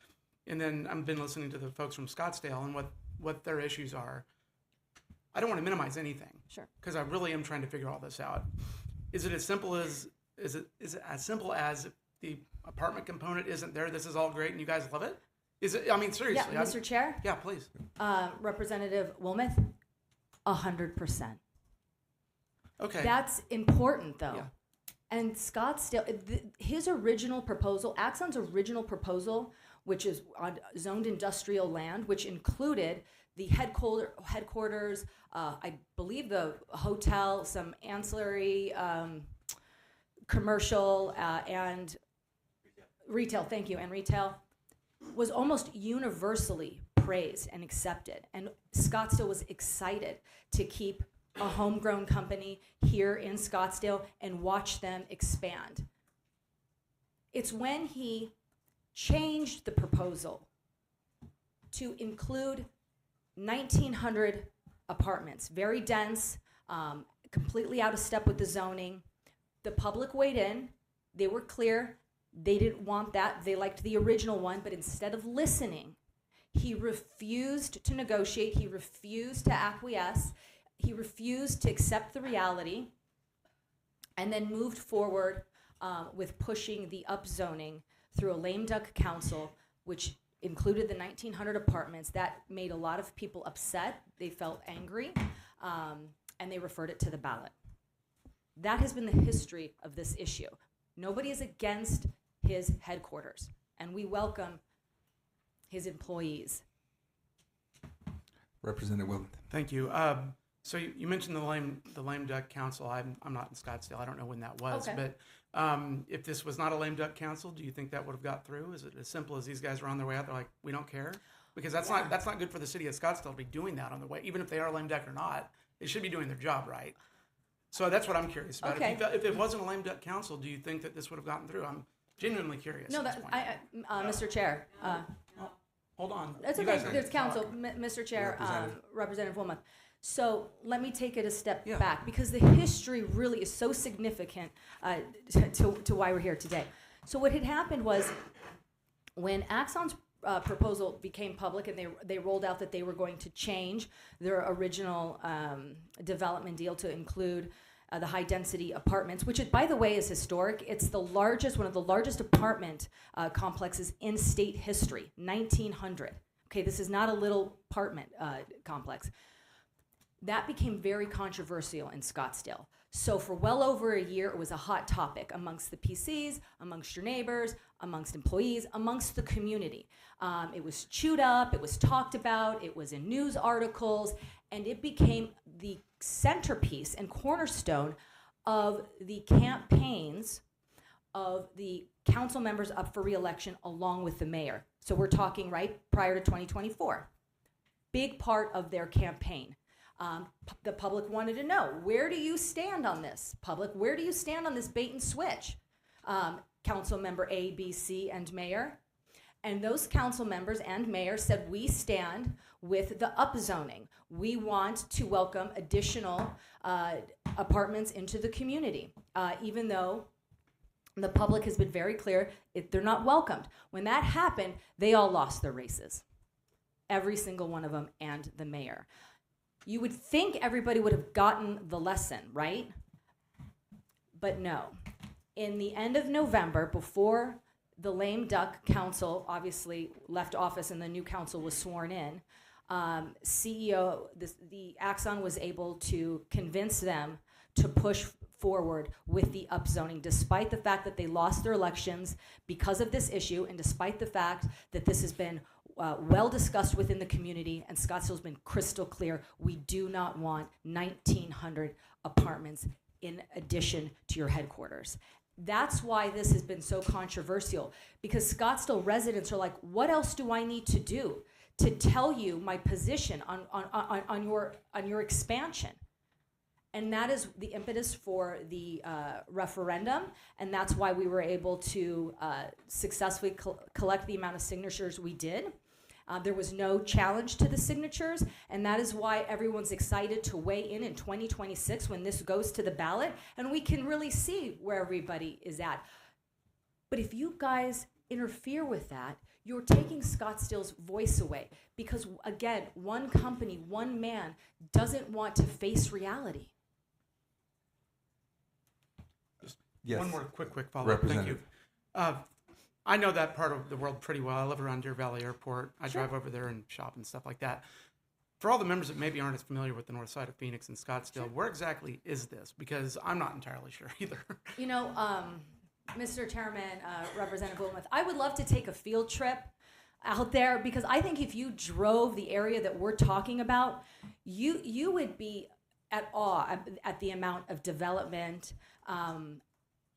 And then I've been listening to the folks from Scottsdale and what their issues are. I don't want to minimize anything. Sure. Because I really am trying to figure all this out. Is it as simple as if the apartment component isn't there, this is all great and you guys love it? Is it? I mean, seriously. Yeah, Mr. Chair? Yeah, please. Representative Wilmoth, 100%. Okay. That's important, though. Yeah. And Scottsdale, his original proposal, Axon's original proposal which is on zoned industrial land, which included the headquarters, I believe the hotel, some ancillary commercial and retail, thank you, and retail, was almost universally praised and accepted. And Scottsdale was excited to keep a homegrown company here in Scottsdale and watch them expand. It's when he changed the proposal to include 1,900 apartments, very dense, completely out of step with the zoning. The public weighed in. They were clear. They didn't want that. They liked the original one, but instead of listening, he refused to negotiate. He refused to acquiesce. He refused to accept the reality, and then moved forward with pushing the upzoning through a lame duck council, which included the 1,900 apartments. That made a lot of people upset. They felt angry, and they referred it to the ballot. That has been the history of this issue. Nobody is against his headquarters, and we welcome his employees. Representative Wilson. Thank you. So you mentioned the lame duck council. I'm not in Scottsdale. I don't know when that was. Okay. But if this was not a lame duck council, do you think that would have got through? Is it as simple as these guys are on their way out? They're like, we don't care, because that's not good for the city of Scottsdale to be doing that on their way. Even if they are lame duck or not, they should be doing their job right. So that's what I'm curious about. Okay. If it wasn't a lame duck council, do you think that this would have gotten through? I'm genuinely curious. No, at this that, point. Mr. Chair. Hold on. That's You okay. guys are There's council, talking. Mr. Chair, Representative. Representative Wilmoth. So let me take it a step Yeah. back, because the history really is so significant to why we're here today. So what had happened was, when Axon's proposal became public and they rolled out that they were going to change their original development deal to include the high-density apartments, which, by the way, is historic. It's one of the largest apartment complexes in state history, 1,900. Okay, this is not a little apartment complex. That became very controversial in Scottsdale. So for well over a year, it was a hot topic amongst the PCs, amongst your neighbors, amongst employees, amongst the community. It was chewed up, it was talked about, it was in news articles, and it became the centerpiece and cornerstone of the campaigns of the council members up for re-election along with the mayor. So we're talking right prior to 2024. Big part of their campaign. The public wanted to know, where do you stand on this? Public, where do you stand on this bait and switch? Council member A, B, C, and mayor. And those council members and mayor said, we stand with the upzoning. We want to welcome additional apartments into the community, even though the public has been very clear they're not welcomed. When that happened, they all lost their races. Every single one of them, and the mayor. You would think everybody would have gotten the lesson, right? But no. In the end of November, before the lame duck council obviously left office and the new council was sworn in, the Axon was able to convince them to push forward with the upzoning, despite the fact that they lost their elections because of this issue, and despite the fact that this has been well discussed within the community, and Scottsdale's been crystal clear, we do not want 1,900 apartments in addition to your headquarters. That's why this has been so controversial, because Scottsdale residents are like, what else do I need to do to tell you my position on your expansion? And that is the impetus for the referendum, and that's why we were able to successfully collect the amount of signatures we did. There was no challenge to the signatures, and that is why everyone's excited to weigh in 2026 when this goes to the ballot, and we can really see where everybody is at. But if you guys interfere with that, you're taking Scottsdale's voice away, because, again, one company, one man doesn't want to face reality. Yes. One more quick follow-up. Thank you. Representative. I know that part of the world pretty well. I live around Deer Valley Airport. I Sure. drive over there and shop and stuff like that. For all the members that maybe aren't as familiar with the north side of Phoenix and Scottsdale, where exactly is this? Because I'm not entirely sure either. You know, Mr. Chairman, Representative Wilmoth, I would love to take a field trip out there, because I think if you drove the area that we're talking about, you would be at awe at the amount of development,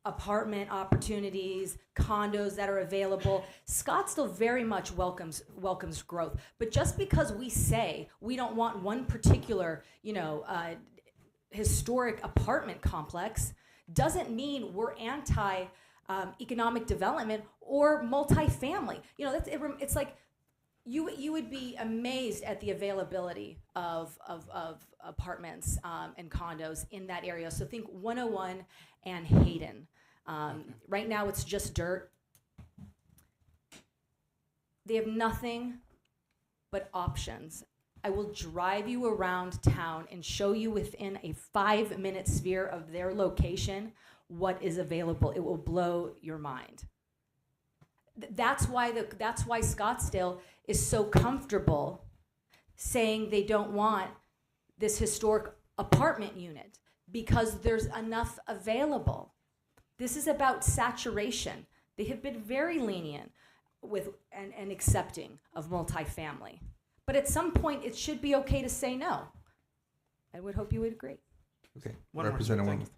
apartment opportunities, condos that are available. Scottsdale very much welcomes growth. But just because we say we don't want one particular, historic apartment complex, doesn't mean we're anti economic development or multifamily. It's like you would be amazed at the availability of apartments and condos in that area. So think 101 and Hayden. Right now it's just dirt. They have nothing but options. I will drive you around town and show you within a 5-minute sphere of their location what is available. It will blow your mind. That's why Scottsdale is so comfortable saying they don't want this historic apartment unit, because there's enough available. This is about saturation. They have been very lenient with and accepting of multifamily. But at some point, it should be okay to say no. I would hope you would agree. Okay. One more Representative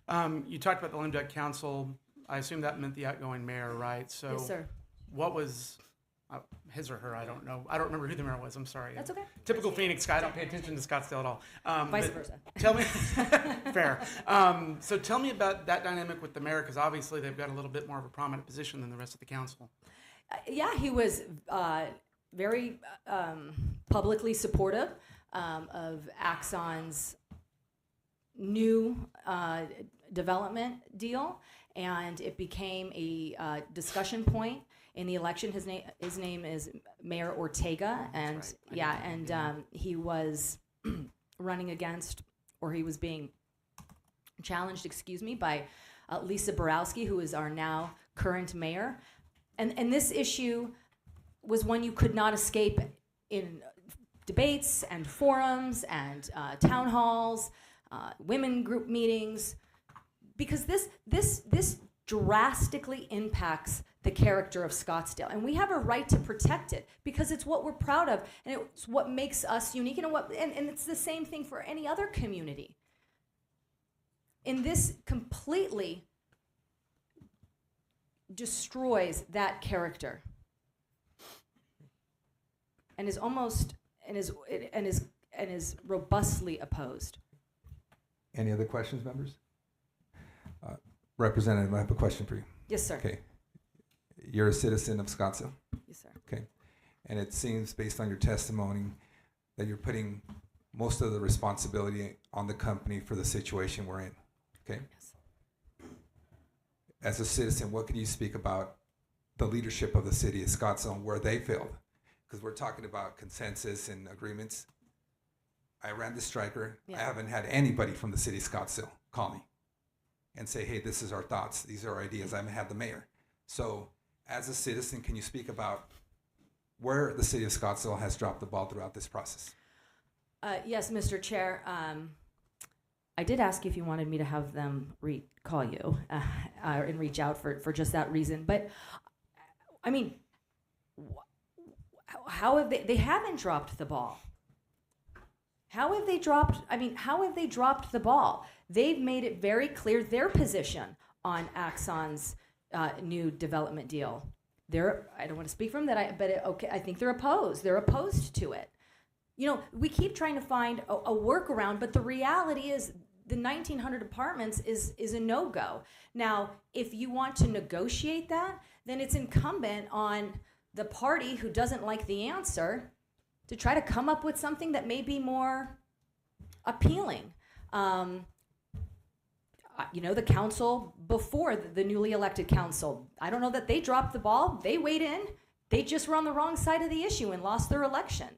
thing. You talked about the Lame Duck Council. I assume that meant the outgoing mayor, right? So Yes, sir. what was his or her? I don't know. I don't remember who the mayor was. I'm sorry. That's okay. Typical Phoenix guy. I don't pay attention to Scottsdale at all. Vice but versa. Tell me, fair. So tell me about that dynamic with the mayor, because obviously they've got a little bit more of a prominent position than the rest of the council. Yeah, he was very publicly supportive of Axon's new development deal, and it became a discussion point in the election. His name is Mayor Ortega, and right. He was running against, or he was being challenged, by Lisa Borowski, who is our now current mayor. And this issue was one you could not escape in debates and forums and town halls, women group meetings, because this drastically impacts the character of Scottsdale, and we have a right to protect it because it's what we're proud of and it's what makes us unique, and it's the same thing for any other community. And this completely destroys that character and is robustly opposed. Any other questions, members? Representative, I have a question for you. Yes, sir. Okay. You're a citizen of Scottsdale? Yes, sir. Okay. And it seems, based on your testimony, that you're putting most of the responsibility on the company for the situation we're in. Okay? Yes. As a citizen, what can you speak about the leadership of the city of Scottsdale and where they failed? Because we're talking about consensus and agreements. I ran the striker. Yeah. I haven't had anybody from the city of Scottsdale call me and say, hey, this is our thoughts. These are our ideas. I haven't had the mayor. So as a citizen, can you speak about where the city of Scottsdale has dropped the ball throughout this process? Yes, Mr. Chair. I did ask if you wanted me to have them call you and reach out for just that reason. But, I mean, how have they haven't dropped the ball. How have they dropped the ball? They've made it very clear their position on Axon's new development deal. I don't want to speak for them, I think they're opposed. They're opposed to it. We keep trying to find a workaround, but the reality is the 1,900 apartments is a no-go. Now, if you want to negotiate that, then it's incumbent on the party who doesn't like the answer to try to come up with something that may be more appealing. The council before the newly elected council, I don't know that they dropped the ball. They weighed in. They just were on the wrong side of the issue and lost their election.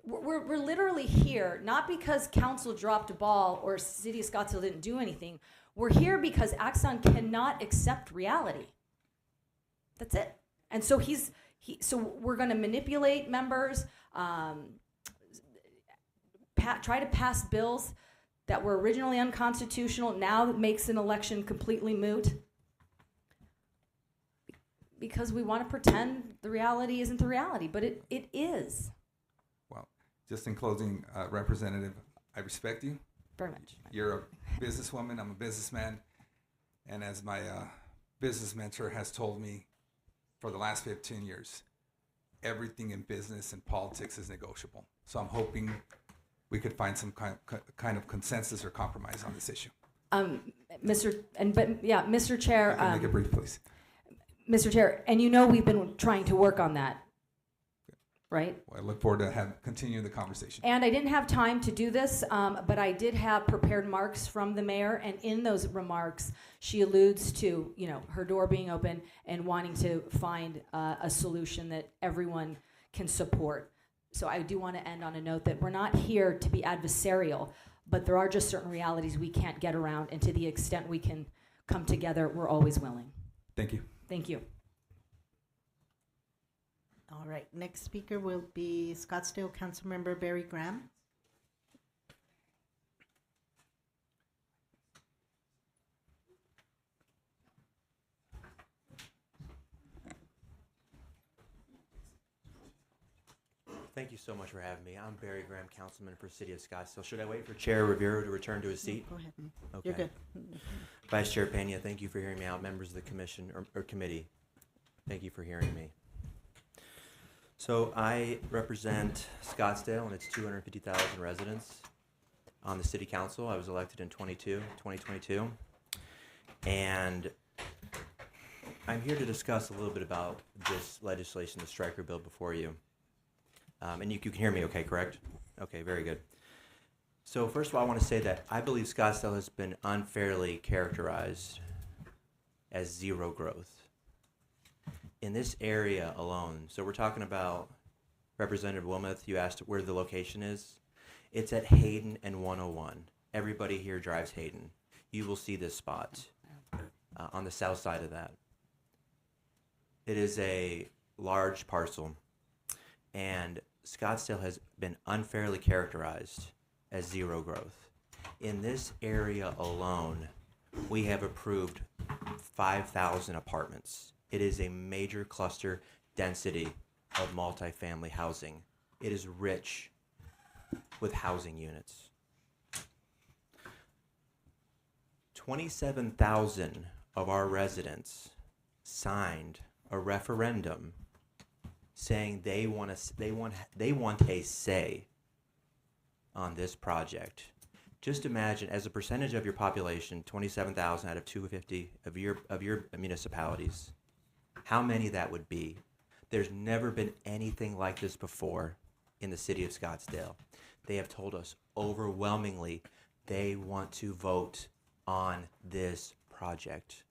We're literally here, not because council dropped a ball or City of Scottsdale didn't do anything. We're here because Axon cannot accept reality. That's it. And so so we're going to manipulate members, try to pass bills that were originally unconstitutional, now makes an election completely moot. because we want to pretend the reality isn't the reality, but it is. Well, just in closing, Representative, I respect you. Very much. You're a businesswoman, I'm a businessman, and as my business mentor has told me for the last 15 years, everything in business and politics is negotiable. So I'm hoping we could find some kind of consensus or compromise on this issue. Mr. Chair. You can make it brief, please. Mr. Chair, and you know we've been trying to work on that, right? Well, I look forward to continuing the conversation. And I didn't have time to do this, but I did have prepared remarks from the mayor, and in those remarks, she alludes to, her door being open and wanting to find a solution that everyone can support. So I do want to end on a note that we're not here to be adversarial, but there are just certain realities we can't get around, and to the extent we can come together, we're always willing. Thank you. Thank you. All right, next speaker will be Scottsdale Councilmember Barry Graham. Thank you so much for having me. I'm Barry Graham, Councilman for City of Scottsdale. Should I wait for Chair Rivera to return to his seat? Go ahead. Okay. You're good. Vice Chair Pena, thank you for hearing me out. Members of the commission or committee, thank you for hearing me. So I represent Scottsdale and its 250,000 residents on the city council. I was elected in 2022. And I'm here to discuss a little bit about this legislation, the striker bill before you. And you can hear me okay, correct? Okay, very good. So first of all, I want to say that I believe Scottsdale has been unfairly characterized as zero growth. In this area alone, so we're talking about Representative Wilmoth, you asked where the location is. It's at Hayden and 101. Everybody here drives Hayden. You will see this spot on the south side of that. It is a large parcel, and Scottsdale has been unfairly characterized as zero growth. In this area alone, we have approved 5,000 apartments. It is a major cluster density of multifamily housing. It is rich with housing units. 27,000 of our residents signed a referendum saying they want a say on this project. Just imagine, as a percentage of your population, 27,000 out of 250 of your municipalities, how many that would be. There's never been anything like this before in the city of Scottsdale. They have told us overwhelmingly they want to vote on this project.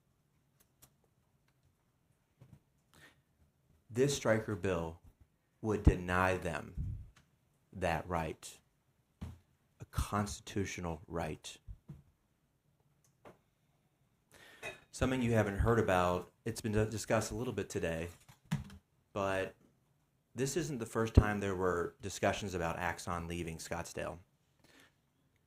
This striker bill would deny them that right, a constitutional right. Something you haven't heard about, it's been discussed a little bit today, but this isn't the first time there were discussions about Axon leaving Scottsdale.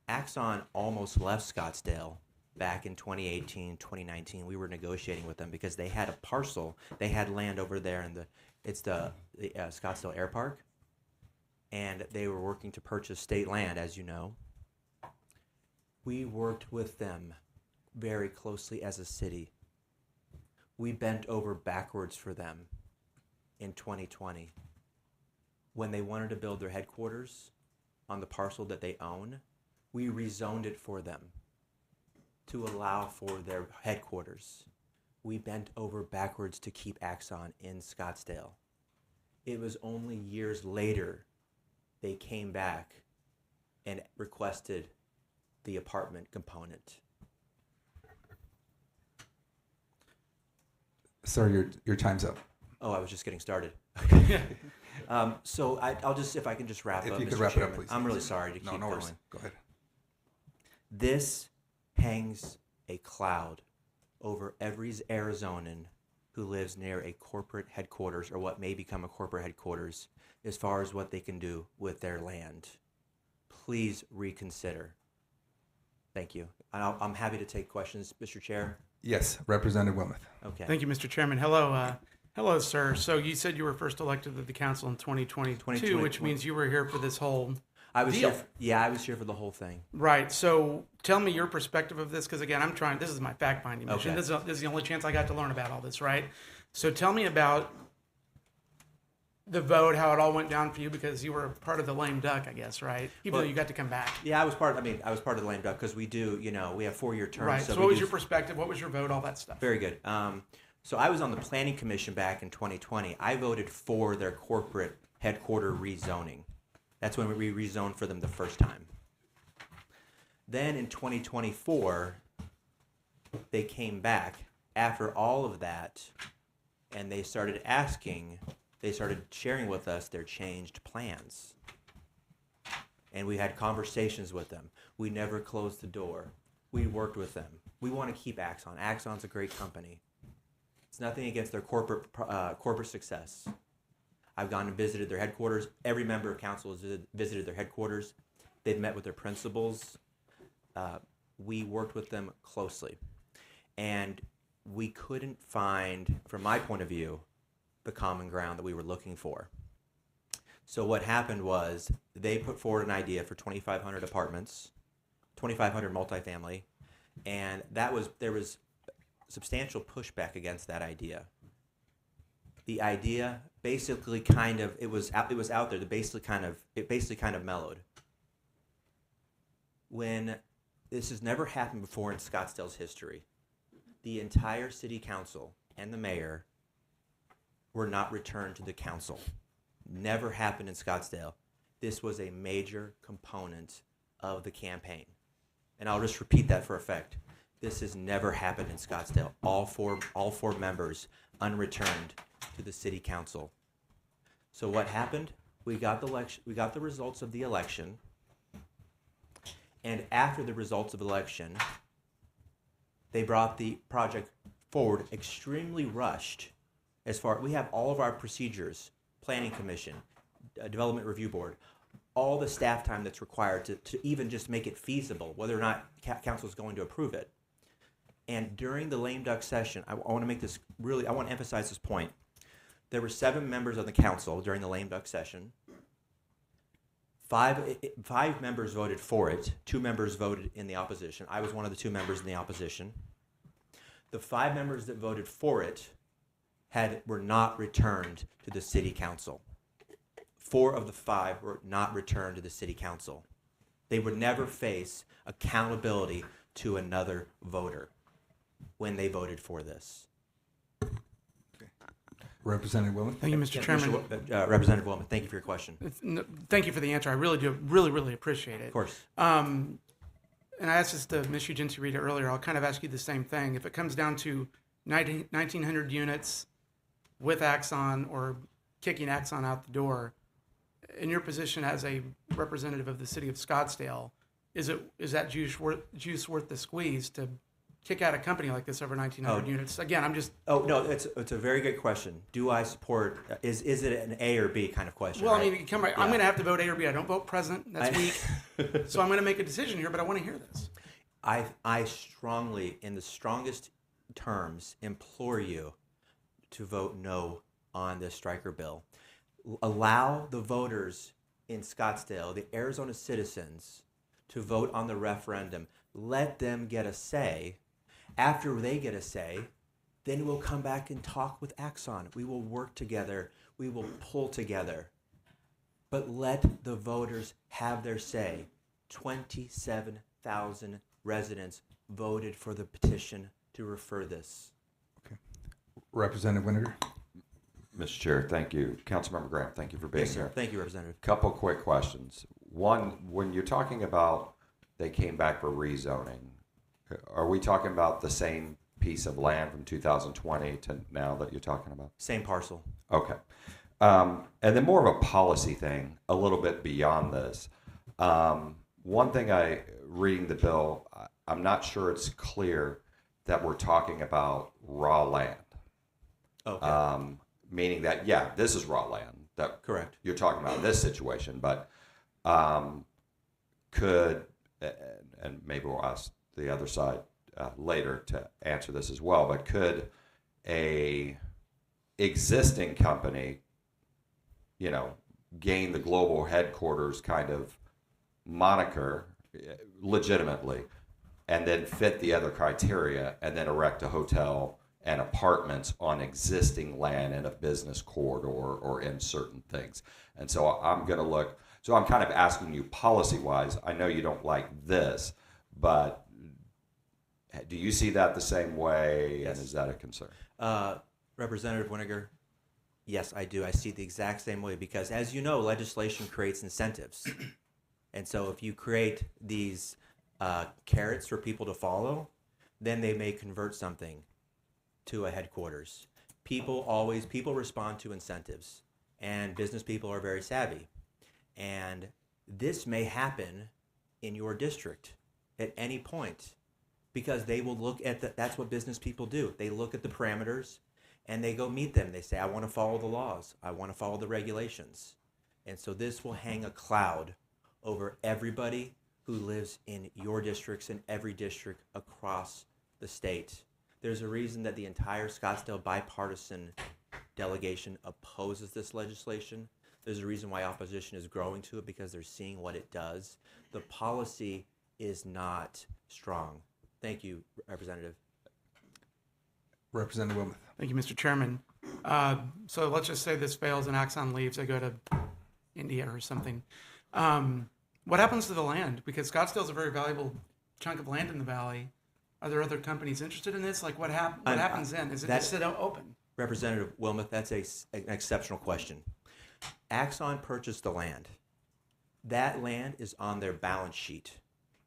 Axon almost left Scottsdale back in 2018, 2019. We were negotiating with them because they had a parcel. They had land over there in the Scottsdale Air Park, and they were working to purchase state land, as you know. We worked with them very closely as a city. We bent over backwards for them in 2020. When they wanted to build their headquarters on the parcel that they own, we rezoned it for them to allow for their headquarters. We bent over backwards to keep Axon in Scottsdale. It was only years later they came back and requested the apartment component. Sir, your time's up. Oh, I was just getting started. So I'll just, if I can just wrap up. If you could Mr. wrap it Chairman. up, please. I'm really sorry to keep No going. worries. Go ahead. This hangs a cloud over every Arizonan who lives near a corporate headquarters or what may become a corporate headquarters as far as what they can do with their land. Please reconsider. Thank you. I'm happy to take questions, Mr. Chair. Yes, Representative Wilmoth. Okay. Thank you, Mr. Chairman. Hello, Hello, sir. So you said you were first elected to the council in 2022, 2020. which means you were here for this whole I was deal. I was here for the whole thing. Right. So tell me your perspective of this, because again, this is my fact-finding mission. Okay. This is the only chance I got to learn about all this, right? So tell me about the vote, how it all went down for you, because you were part of the lame duck, I guess, right? Even Well, though you got to come back. Yeah, I was part of the lame duck because we do, we have 4-year terms. Right. So So we what was do- your perspective? What was your vote? All that stuff. Very good. So I was on the planning commission back in 2020. I voted for their corporate headquarter rezoning. That's when we rezoned for them the first time. Then in 2024, they came back after all of that, and they started sharing with us their changed plans. And we had conversations with them. We never closed the door. We worked with them. We want to keep Axon. Axon's a great company. It's nothing against their corporate success. I've gone and visited their headquarters. Every member of council has visited their headquarters. They've met with their principals. We worked with them closely. And we couldn't find, from my point of view, the common ground that we were looking for. So what happened was they put forward an idea for 2,500 apartments, 2,500 multifamily, and there was substantial pushback against that idea. The idea basically it was out there. It basically kind of mellowed. When this has never happened before in Scottsdale's history, the entire city council and the mayor were not returned to the council. Never happened in Scottsdale. This was a major component of the campaign. And I'll just repeat that for effect. This has never happened in Scottsdale. All four members unreturned to the city council. So what happened? We got the results of the election. And after the results of the election, they brought the project forward extremely rushed. We have all of our procedures, planning commission, development review board, all the staff time that's required to even just make it feasible, whether or not council is going to approve it. And during the lame duck session, I want to emphasize this point. There were 7 members of the council during the lame duck session. 5 members voted for it. 2 members voted in the opposition. I was one of the 2 members in the opposition. The 5 members that voted for it were not returned to the city council. 4 of the 5 were not returned to the city council. They would never face accountability to another voter when they voted for this. Representative Wilman. Thank you, Mr. Chairman. Representative Wilman, thank you for your question. Thank you for the answer. I really do, really appreciate it. Of course. And I asked this to Ms. Uginci Rita earlier. I'll kind of ask you the same thing. If it comes down to 1,900 units with Axon or kicking Axon out the door, in your position as a representative of the city of Scottsdale, is that juice worth the squeeze to kick out a company like this over 1,900 units? Again, I'm just... Oh, no, it's a very good question. Do I support... Is it an A or B kind of question? Well, right? I mean, I'm going to have to vote A or B. I don't vote present. That's weak. So I'm going to make a decision here, but I want to hear this. I strongly, in the strongest terms, implore you to vote no on this striker bill. Allow the voters in Scottsdale, the Arizona citizens, to vote on the referendum. Let them get a say. After they get a say, then we'll come back and talk with Axon. We will work together. We will pull together. But let the voters have their say. 27,000 residents voted for the petition to refer this. Okay. Representative Winiger. Mr. Chair, thank you. Councilmember Graham, thank you for being Yes, sir. here. Thank you, Representative. Couple quick questions. One, when you're talking about they came back for rezoning, are we talking about the same piece of land from 2020 to now that you're talking about? Same parcel. Okay. And then more of a policy thing, a little bit beyond this. One thing reading the bill, I'm not sure it's clear that we're talking about raw land. Okay. Meaning that, yeah, this is raw land. That Correct. You're talking about in this situation, but could, and maybe we'll ask the other side later to answer this as well, but could a existing company, gain the global headquarters kind of moniker legitimately, and then fit the other criteria, and then erect a hotel and apartments on existing land in a business corridor or in certain things. And so I'm going to look, so I'm kind of asking you policy-wise, I know you don't like this, but do you see that the same way, Yes. and is that a concern? Representative Winiger, yes, I do. I see it the exact same way because, as you know, legislation creates incentives. And so if you create these carrots for people to follow, then they may convert something to a headquarters. People respond to incentives, and business people are very savvy. And this may happen in your district at any point because they will look at that's what business people do. They look at the parameters and they go meet them. They say, I want to follow the laws. I want to follow the regulations. And so this will hang a cloud over everybody who lives in your districts and every district across the state. There's a reason that the entire Scottsdale bipartisan delegation opposes this legislation. There's a reason why opposition is growing to it because they're seeing what it does. The policy is not strong. Thank you, Representative. Representative Wilmoth. Thank you, Mr. Chairman. So let's just say this fails and Axon leaves. I go to India or something. What happens to the land? Because Scottsdale's a very valuable chunk of land in the valley. Are there other companies interested in this? Like what happens then? Is it just sit open? Representative Wilmoth, that's an exceptional question. Axon purchased the land. That land is on their balance sheet.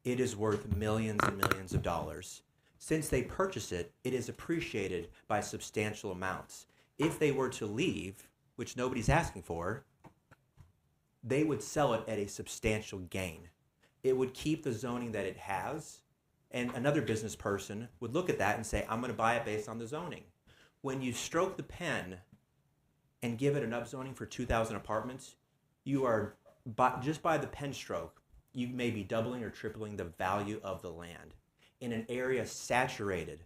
It is worth millions and millions of dollars. Since they purchased it, it is appreciated by substantial amounts. If they were to leave, which nobody's asking for, they would sell it at a substantial gain. It would keep the zoning that it has, and another business person would look at that and say, I'm going to buy it based on the zoning. When you stroke the pen and give it an upzoning for 2,000 apartments, you are, just by the pen stroke, you may be doubling or tripling the value of the land in an area saturated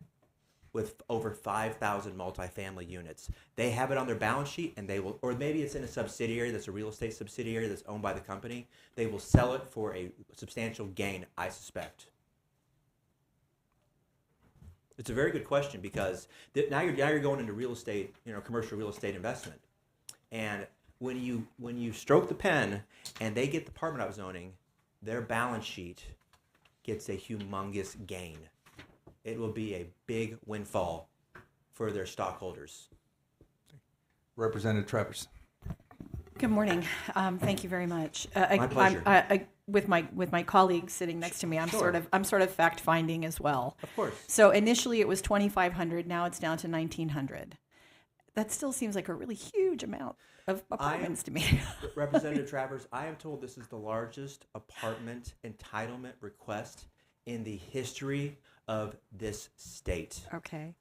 with over 5,000 multifamily units. They have it on their balance sheet, and they will, or maybe it's in a subsidiary that's a real estate subsidiary that's owned by the company. They will sell it for a substantial gain, I suspect. It's a very good question because now you're going into real estate, commercial real estate investment, and when you stroke the pen and they get the apartment upzoning, their balance sheet gets a humongous gain. It will be a big windfall for their stockholders. Representative Travers. Good morning. Thank you very much. My pleasure. With my colleague sitting next to me, I'm Sure. sort of fact finding as well. Of course. So initially it was 2,500. Now it's down to 1,900. That still seems like a really huge amount of apartments to me. Representative Travers, I am told this is the largest apartment entitlement request in the history of this state. Okay.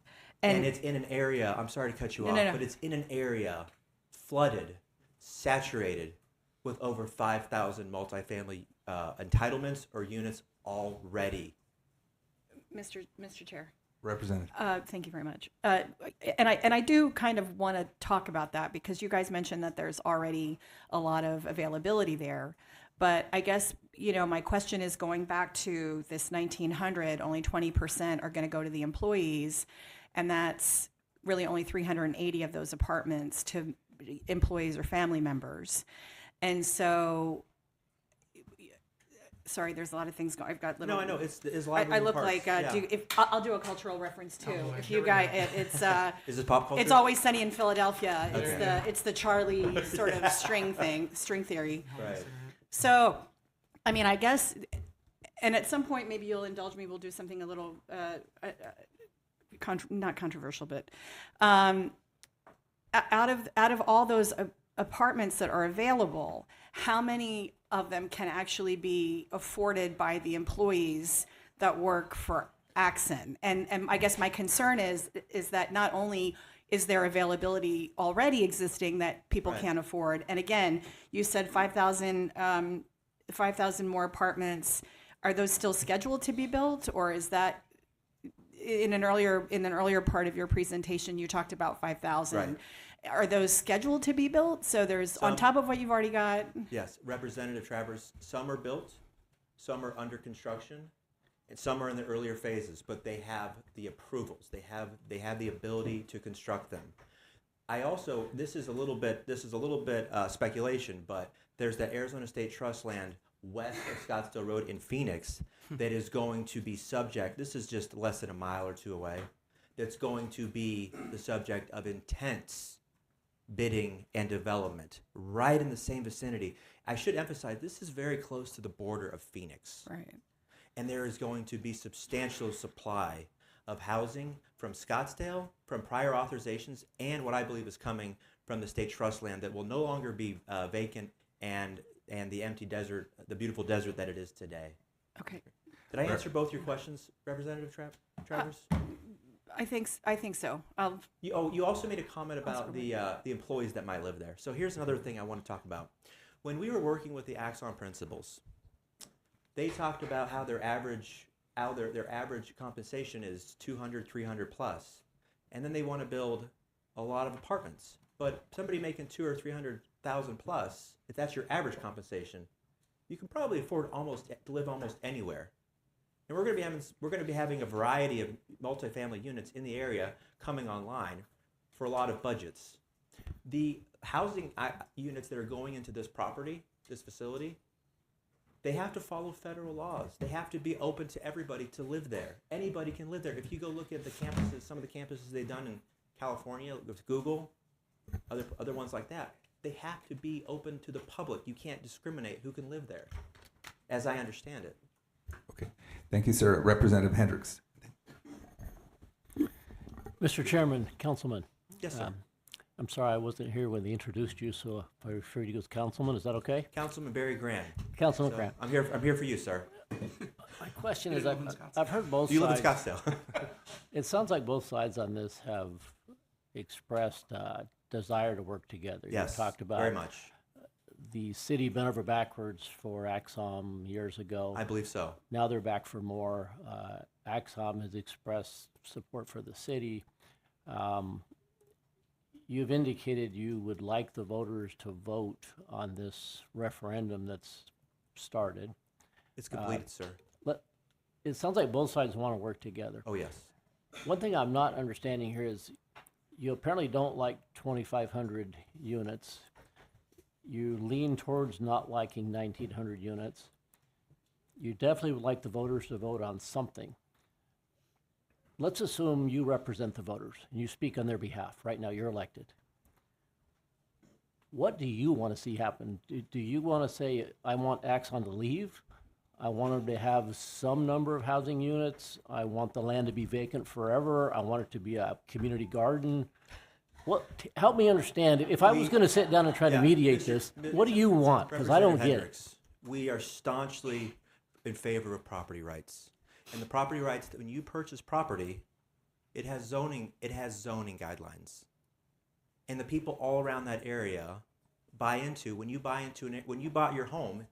And it's in an area, I'm sorry to cut you off, but it's in an area flooded, saturated with over 5,000 multifamily entitlements or units already. Mr. Chair. Representative. Thank you very much. And I do kind of want to talk about that because you guys mentioned that there's already a lot of availability there. But I guess, my question is going back to this 1,900, only 20% are going to go to the employees. And that's really only 380 of those apartments to employees or family members. And so, sorry, there's a lot of things going. I've got little. No, I know it's live. I look parts. like Yeah. I'll do a cultural reference too. Oh, if you guys, it's Is this pop culture? It's Always Sunny in Philadelphia. Okay. It's the Charlie sort of string theory. Right. So, I mean, I guess, and at some point maybe you'll indulge me. We'll do something a little not controversial, but out of all those apartments that are available, how many of them can actually be afforded by the employees that work for Axon? And I guess my concern is that not only is there availability already existing that people Right. can't afford, and again, you said 5,000 more apartments. Are those still scheduled to be built, or is that in an earlier part of your presentation you talked about 5,000? Right. Are those scheduled to be built? So there's on Some- top of what you've already got? Yes, Representative Travers, some are built, some are under construction, and some are in the earlier phases, but they have the approvals. They have the ability to construct them. I also, this is a little bit speculation, but there's the Arizona State Trust land west of Scottsdale Road in Phoenix that is going to be subject, this is just less than a mile or two away, that's going to be the subject of intense bidding and development right in the same vicinity. I should emphasize, this is very close to the border of Phoenix. Right. And there is going to be substantial supply of housing from Scottsdale, from prior authorizations, and what I believe is coming from the state trust land that will no longer be vacant and the empty desert, the beautiful desert that it is today. Okay. Did I answer both your questions, Representative Travers? I think so. You also made a comment about the employees that might live there. So here's another thing I want to talk about. When we were working with the Axon principals, they talked about how their average compensation is 200, 300 plus, and then they want to build a lot of apartments. But somebody making 200 or 300,000 plus, if that's your average compensation, you can probably afford to live almost anywhere. And we're going to be having a variety of multifamily units in the area coming online for a lot of budgets. The housing units that are going into this property, this facility, they have to follow federal laws. They have to be open to everybody to live there. Anybody can live there. If you go look at the campuses, some of the campuses they've done in California with Google, other ones like that, they have to be open to the public. You can't discriminate who can live there, as I understand it. Okay. Thank you, sir. Representative Hendricks. Mr. Chairman, Councilman. Yes, sir. I'm sorry I wasn't here when they introduced you, so if I refer to you as Councilman, is that okay? Councilman Barry Grant. Councilman Grant. I'm here for you, sir. My question is, I've heard both You sides. live in Scottsdale. It sounds like both sides on this have expressed desire to work together. Yes, You talked about very much. The city bent over backwards for Axon years ago. I believe so. Now they're back for more. Axon has expressed support for the city. You've indicated you would like the voters to vote on this referendum that's started. It's completed, sir. It sounds like both sides want to work together. Oh, yes. One thing I'm not understanding here is you apparently don't like 2,500 units. You lean towards not liking 1,900 units. You definitely would like the voters to vote on something. Let's assume you represent the voters and you speak on their behalf. Right now, you're elected. What do you want to see happen? Do you want to say, I want Axon to leave? I want them to have some number of housing units. I want the land to be vacant forever. I want it to be a community garden. Help me understand. If I was going to sit down and try to mediate this, what do you want? Because I don't get it. We are staunchly in favor of property rights. And the property rights, when you purchase property, it has zoning guidelines. And the people all around that area buy into, when you bought your home,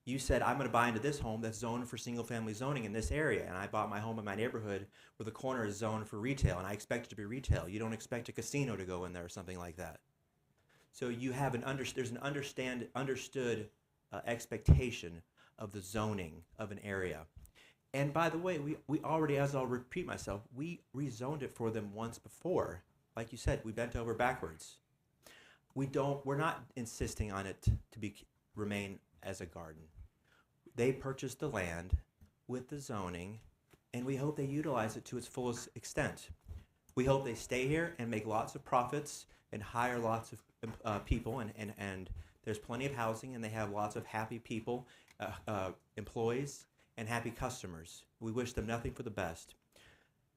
you said, I'm going to buy into this home that's zoned for single family zoning in this area. And I bought my home in my neighborhood where the corner is zoned for retail, and I expect it to be retail. You don't expect a casino to go in there or something like that. So you have there's an understood expectation of the zoning of an area. And by the way, we already, as I'll repeat myself, we rezoned it for them once before. Like you said, we bent over backwards. We're not insisting on it to remain as a garden. They purchased the land with the zoning, and we hope they utilize it to its fullest extent. We hope they stay here and make lots of profits and hire lots of people, and there's plenty of housing, and they have lots of happy people, employees, and happy customers. We wish them nothing for the best.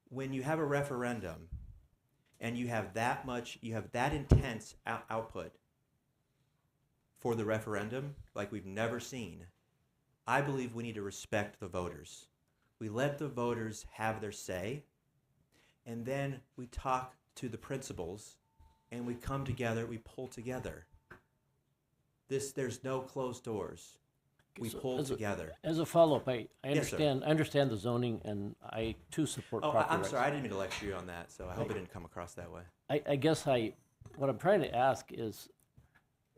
When you have a referendum and you have that intense output for the referendum like we've never seen, I believe we need to respect the voters. We let the voters have their say, and then we talk to the principals, and we come together, we pull together. There's no closed doors. We pull together. As a follow-up, I Yes, understand the zoning, and I too support property rights. I'm sorry, I didn't mean to lecture you on that, so I hope it didn't come across that way. I guess I what I'm trying to ask is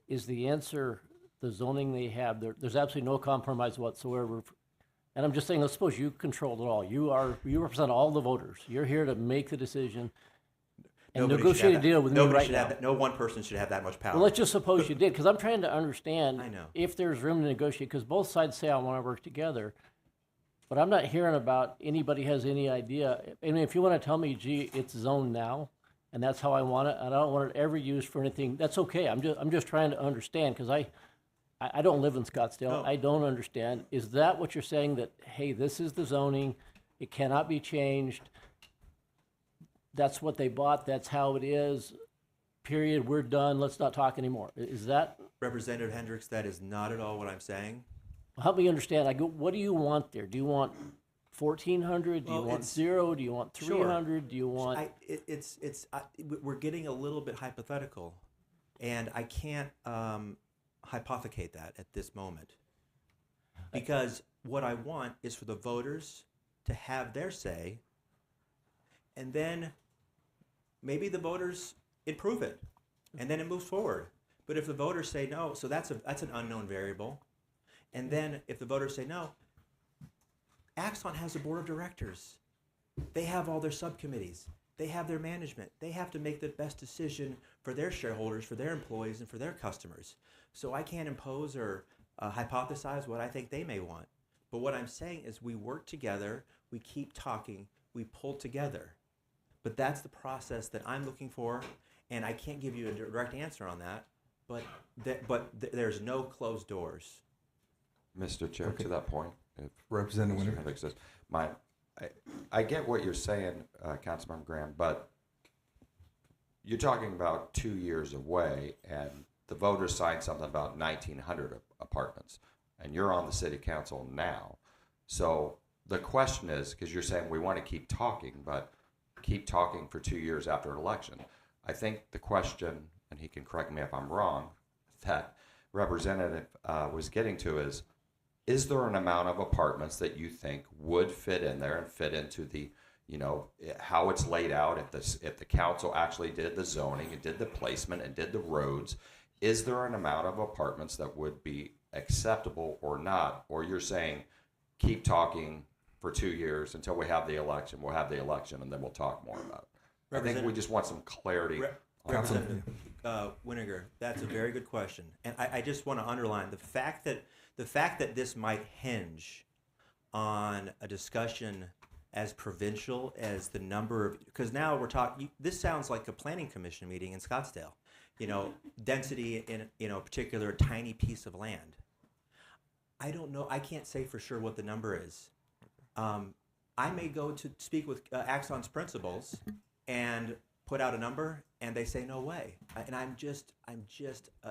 the answer the zoning they have? There's absolutely no compromise whatsoever. And I'm just saying, let's suppose you control it all. You represent all the voters. You're here to make the decision and Nobody should negotiate a have deal that. with me Nobody right should now. have that. No one person should have that much power. Well, let's just suppose you did, because I'm trying to understand I know. if there's room to negotiate, because both sides say I want to work together, but I'm not hearing about anybody has any idea. I mean, if you want to tell me, gee, it's zoned now, and that's how I want it, and I don't want it ever used for anything, that's okay. I'm just trying to understand, because I don't live in Scottsdale. No. I don't understand. Is that what you're saying, that, hey, this is the zoning, it cannot be changed, that's what they bought, that's how it is, period, we're done, let's not talk anymore? Is that, Representative Hendricks, that is not at all what I'm saying. help me understand, I go, what do you want there? Do you want 1,400? Do you Well, want it's- 0? Do you want Sure. 300? Do you want? We're getting a little bit hypothetical, and I can't hypothecate that at this moment, because what I want is for the voters to have their say, and then maybe the voters improve it, and then it moves forward. But if the voters say no, so that's an unknown variable, and then if the voters say no, Axon has a board of directors. They have all their subcommittees. They have their management. They have to make the best decision for their shareholders, for their employees, and for their customers. So I can't impose or hypothesize what I think they may want. But what I'm saying is we work together, we keep talking, we pull together. But that's the process that I'm looking for, and I can't give you a direct answer on that. But there's no closed doors. Mr. Chair, Okay. to that point, if Representative Mr. Winter. Hendricks says, I get what you're saying, Councilmember Graham, but you're talking about 2 years away, and the voters signed something about 1,900 apartments, and you're on the city council now. So the question is, because you're saying we want to keep talking, but keep talking for 2 years after an election. I think the question, and he can correct me if I'm wrong, that Representative was getting to is there an amount of apartments that you think would fit in there and fit into the, how it's laid out, if the council actually did the zoning and did the placement and did the roads, is there an amount of apartments that would be acceptable or not? Or you're saying keep talking for 2 years until we have the election, we'll have the election, and then we'll talk more about it. I think we just want some clarity. Representative Winiger, that's a very good question, and I just want to underline the fact that this might hinge on a discussion as provincial as the number of, because now we're talking. This sounds like a planning commission meeting in Scottsdale. Density in a particular tiny piece of land. I don't know. I can't say for sure what the number is. I may go to speak with Axon's principals and put out a number, and they say no way. And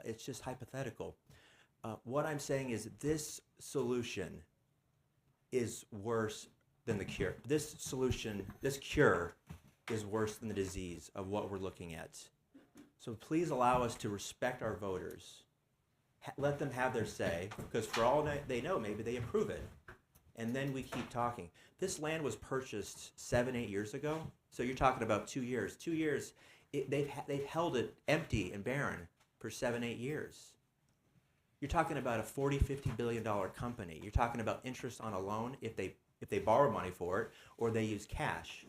it's just hypothetical. What I'm saying is this solution is worse than the cure. This cure is worse than the disease of what we're looking at. So please allow us to respect our voters. Let them have their say, because for all they know, maybe they approve it. And then we keep talking. This land was purchased 7-8 years ago. So you're talking about 2 years. 2 years, they've held it empty and barren for 7-8 years. You're talking about a $40-50 billion company. You're talking about interest on a loan if they borrow money for it or they use cash.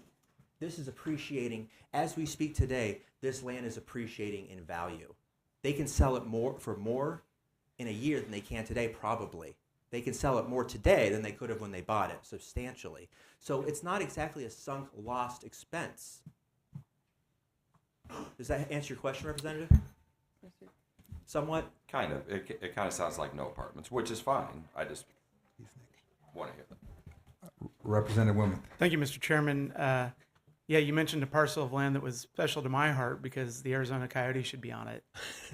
This is appreciating. As we speak today, this land is appreciating in value. They can sell it for more in a year than they can today, probably. They can sell it more today than they could have when they bought it, substantially. So it's not exactly a sunk, lost expense. Does that answer your question, Representative? Somewhat? Kind of. It kind of sounds like no apartments, which is fine. I just want to hear that. Representative Wilmot. Thank you, Mr. Chairman. Yeah, you mentioned a parcel of land that was special to my heart because the Arizona Coyote should be on it.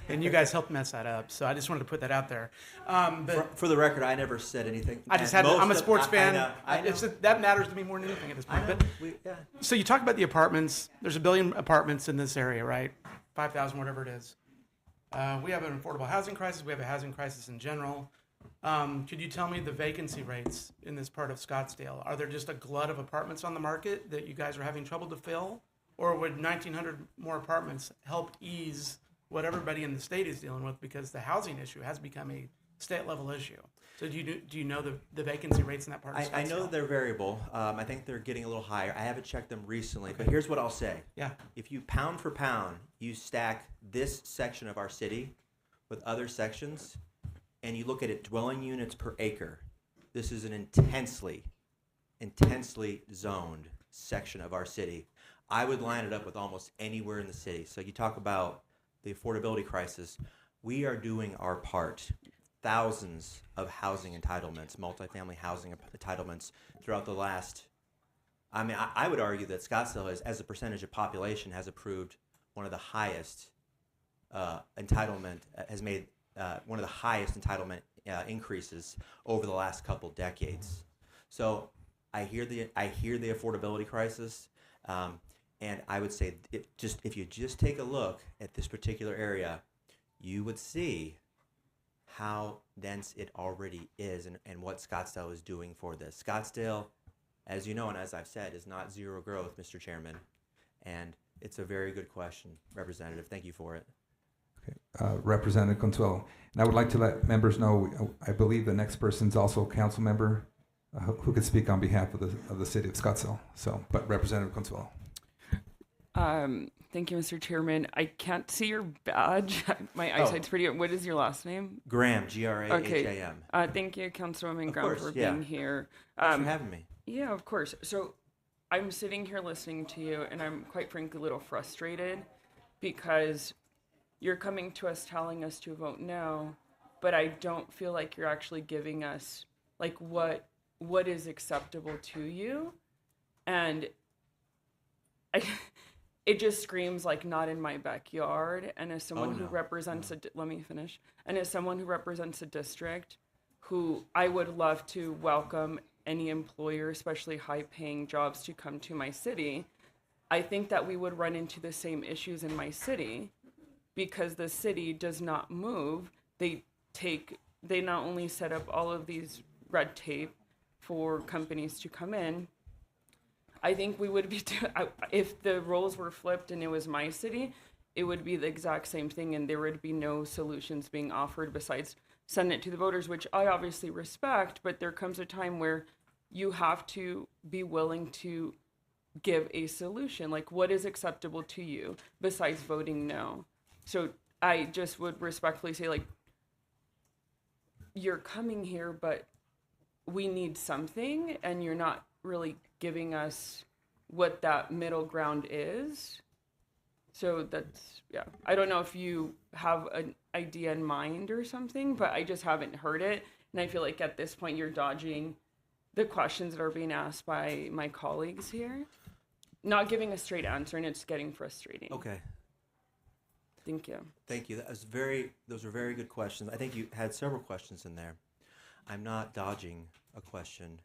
And you guys helped mess that up. So I just wanted to put that out there. But for the record, I never said anything. I'm a sports fan. I know. That matters to me more than anything at this point. So you talk about the apartments. There's 1 billion apartments in this area, right? 5,000, whatever it is. We have an affordable housing crisis. We have a housing crisis in general. Could you tell me the vacancy rates in this part of Scottsdale? Are there just a glut of apartments on the market that you guys are having trouble to fill? Or would 1,900 more apartments help ease what everybody in the state is dealing with, because the housing issue has become a state level issue? So do you know the vacancy rates in that part of I know Scottsdale? they're variable. I think they're getting a little higher. I haven't checked them recently, but here's what I'll say. Yeah. If you pound for pound, you stack this section of our city with other sections, and you look at it dwelling units per acre, this is an intensely zoned section of our city. I would line it up with almost anywhere in the city. So you talk about the affordability crisis. We are doing our part. Thousands of housing entitlements, multifamily housing entitlements throughout the last, I would argue that Scottsdale as a percentage of population has approved one of the highest entitlement, has made one of the highest entitlement increases over the last couple decades. So I hear the affordability crisis, and I would say if you just take a look at this particular area, you would see how dense it already is and what Scottsdale is doing for this. Scottsdale, as you know and as I've said, is not zero growth, Mr. Chairman, and it's a very good question, Representative. Thank you for it. Representative Consuelo. And I would like to let members know, I believe the next person's also a council member who could speak on behalf of the city of Scottsdale. So, but Representative Consuelo. Thank you, Mr. Chairman. I can't see your badge. My eyesight's pretty good. What is your last name? Graham, Graham. Okay. Thank you, Councilwoman Graham, for being here. Thanks for having me. Yeah, of course. So I'm sitting here listening to you, and I'm quite frankly a little frustrated because you're coming to us telling us to vote no, but I don't feel like you're actually giving us like what is acceptable to you. And it just screams like not in my backyard. And as someone who represents let me finish. And as someone who represents a district who I would love to welcome any employer, especially high paying jobs, to come to my city, I think that we would run into the same issues in my city because the city does not move. They not only set up all of these red tape for companies to come in, I think we would be, if the roles were flipped and it was my city, it would be the exact same thing and there would be no solutions being offered besides send it to the voters, which I obviously respect, but there comes a time where you have to be willing to give a solution. Like, what is acceptable to you besides voting no? So I just would respectfully say, like, you're coming here, but we need something, and you're not really giving us what that middle ground is. So that's, yeah. I don't know if you have an idea in mind or something, but I just haven't heard it. And I feel like at this point you're dodging the questions that are being asked by my colleagues here. Not giving a straight answer, and it's getting frustrating. Okay. Thank you. Those were very good questions. I think you had several questions in there. I'm not dodging a question.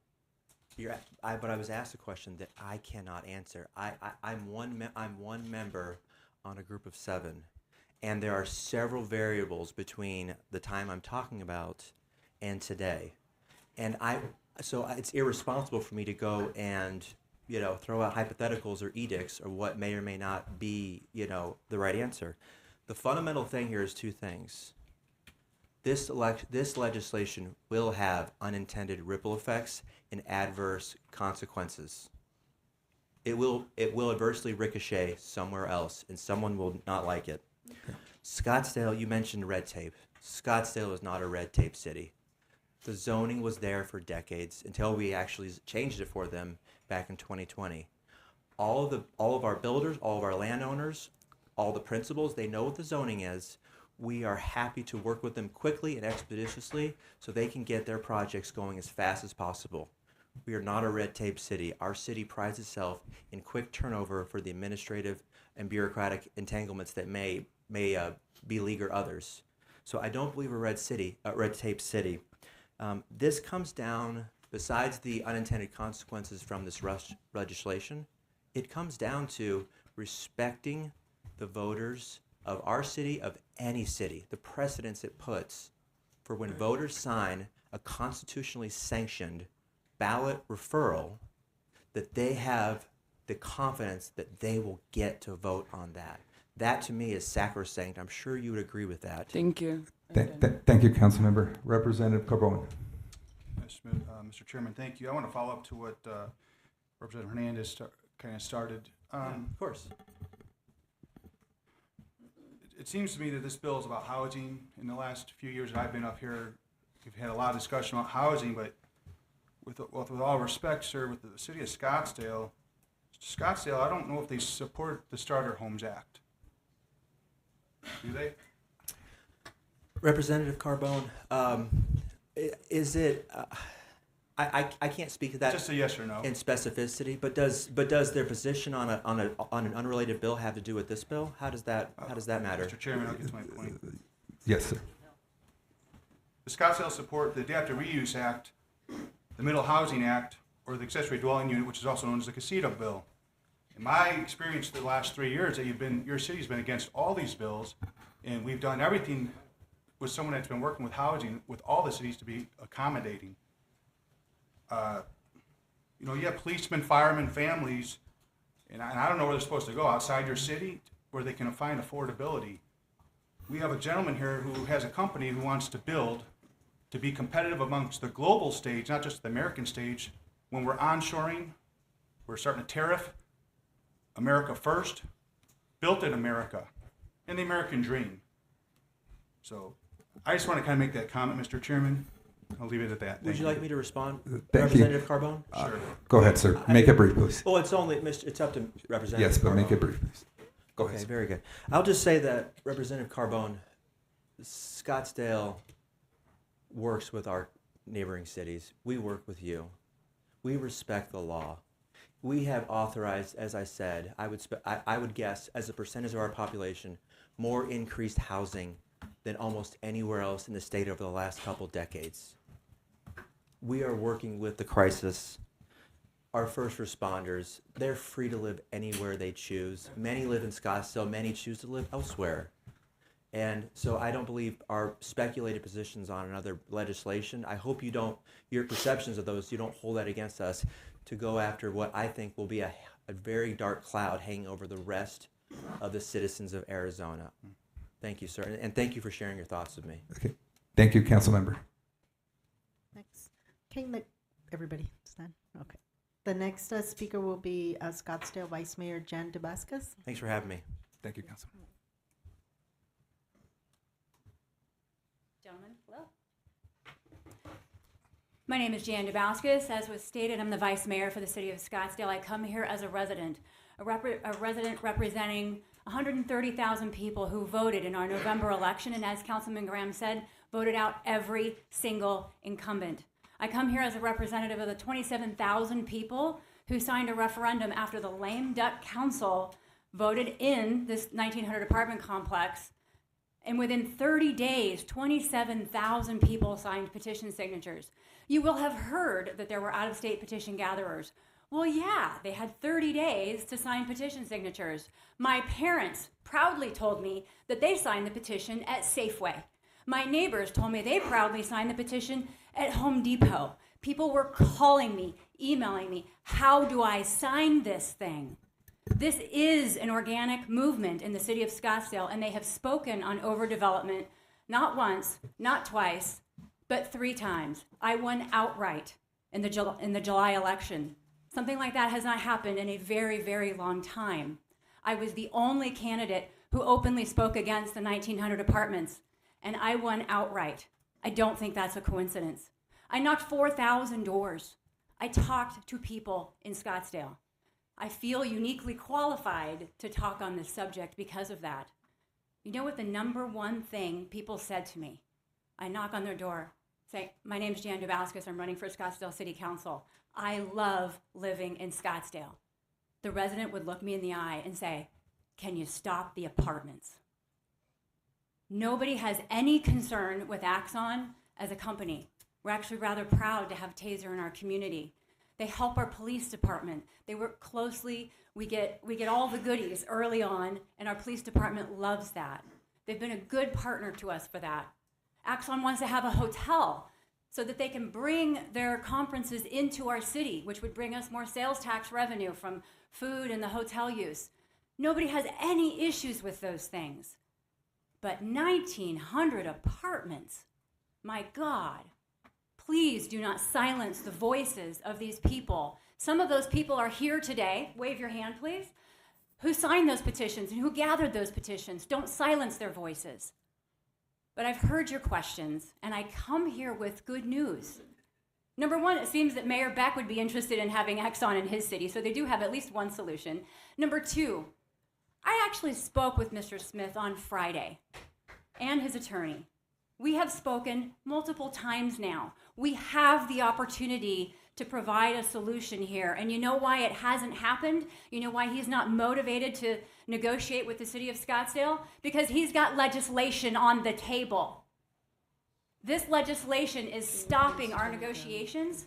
But I was asked a question that I cannot answer. I'm one member on a group of 7, and there are several variables between the time I'm talking about and today, and so it's irresponsible for me to go and throw out hypotheticals or edicts or what may or may not be the right answer. The fundamental thing here is two things. This legislation will have unintended ripple effects and adverse consequences. It will adversely ricochet somewhere else, and someone will not like it. Okay. Scottsdale, you mentioned red tape. Scottsdale is not a red tape city. The zoning was there for decades until we actually changed it for them back in 2020. All of our builders, all of our landowners, all the principals, they know what the zoning is. We are happy to work with them quickly and expeditiously so they can get their projects going as fast as possible. We are not a red tape city. Our city prides itself in quick turnover for the administrative and bureaucratic entanglements that may beleaguer others. So I don't believe we're a red tape city. This comes down, besides the unintended consequences from this legislation, it comes down to respecting the voters of our city, of any city, the precedence it puts for when voters sign a constitutionally sanctioned ballot referral, that they have the confidence that they will get to vote on that. That to me is sacrosanct. I'm sure you would agree with that. Thank you. Thank you, Councilmember. Representative Carbone. Yes, Mr. Chairman, thank you. I want to follow up to what Representative Hernandez kind of started. Of course. It seems to me that this bill is about housing. In the last few years that I've been up here, we've had a lot of discussion about housing, but with all respect, sir, with the city of Scottsdale, I don't know if they support the Starter Homes Act. Do they? Representative Carbone, is it? I can't speak to that. Just a yes or no. In specificity, but does their position on an unrelated bill have to do with this bill? How does that matter? Mr. Chairman, I'll get to my point. Yes, sir. The Scottsdale support the Adaptive Reuse Act, the Middle Housing Act, or the Accessory Dwelling Unit, which is also known as the Casita Bill. In my experience the last 3 years, that your city's been against all these bills, and we've done everything with someone that's been working with housing with all the cities to be accommodating. You have policemen, firemen, families, and I don't know where they're supposed to go outside your city where they can find affordability. We have a gentleman here who has a company who wants to build to be competitive amongst the global stage, not just the American stage. When we're onshoring, we're starting a tariff, America first, built in America, and the American dream. So I just want to kind of make that comment, Mr. Chairman. I'll leave it at that. Would you like me to respond, Thank Representative you. Carbone? Sure. Go ahead, sir. Make it brief, please. Well, it's up to Representative. Yes, but Carbone. make it brief, please. Go Okay, ahead. very good. I'll just say that Representative Carbone, Scottsdale works with our neighboring cities. We work with you. We respect the law. We have authorized, as I said, I would guess, as a percentage of our population, more increased housing than almost anywhere else in the state over the last couple decades. We are working with the crisis. Our first responders, they're free to live anywhere they choose. Many live in Scottsdale, many choose to live elsewhere. And so I don't believe our speculated positions on another legislation, I hope your perceptions of those, you don't hold that against us to go after what I think will be a very dark cloud hanging over the rest of the citizens of Arizona. Thank you, sir, and thank you for sharing your thoughts with me. Okay. Thank you, Councilmember. Next. Okay, everybody stand. Okay. The next speaker will be Scottsdale Vice Mayor Jan Dubascus. Thanks for having me. Thank you, Councilmember. Gentlemen, hello. My name is Jan Dubascus. As was stated, I'm the Vice Mayor for the City of Scottsdale. I come here as a resident representing 130,000 people who voted in our November election, and as Councilman Graham said, voted out every single incumbent. I come here as a representative of the 27,000 people who signed a referendum after the lame duck council voted in this 1,900 apartment complex. And within 30 days, 27,000 people signed petition signatures. You will have heard that there were out-of-state petition gatherers. Well, yeah, they had 30 days to sign petition signatures. My parents proudly told me that they signed the petition at Safeway. My neighbors told me they proudly signed the petition at Home Depot. People were calling me, emailing me, how do I sign this thing? This is an organic movement in the city of Scottsdale, and they have spoken on overdevelopment not once, not twice, but 3 times. I won outright in the July election. Something like that has not happened in a very, very long time. I was the only candidate who openly spoke against the 1,900 apartments, and I won outright. I don't think that's a coincidence. I knocked 4,000 doors. I talked to people in Scottsdale. I feel uniquely qualified to talk on this subject because of that. You know what the number one thing people said to me? I knock on their door, say, my name's Jan Dubascus, I'm running for Scottsdale City Council. I love living in Scottsdale. The resident would look me in the eye and say, can you stop the apartments? Nobody has any concern with Axon as a company. We're actually rather proud to have Taser in our community. They help our police department. They work closely. We get all the goodies early on, and our police department loves that. They've been a good partner to us for that. Axon wants to have a hotel so that they can bring their conferences into our city, which would bring us more sales tax revenue from food and the hotel use. Nobody has any issues with those things. But 1,900 apartments, my God, please do not silence the voices of these people. Some of those people are here today, wave your hand please, who signed those petitions and who gathered those petitions. Don't silence their voices. But I've heard your questions, and I come here with good news. Number one, it seems that Mayor Beck would be interested in having Axon in his city, so they do have at least one solution. Number two, I actually spoke with Mr. Smith on Friday and his attorney. We have spoken multiple times now. We have the opportunity to provide a solution here. And you know why it hasn't happened? You know why he's not motivated to negotiate with the city of Scottsdale? Because he's got legislation on the table. This legislation is stopping our negotiations.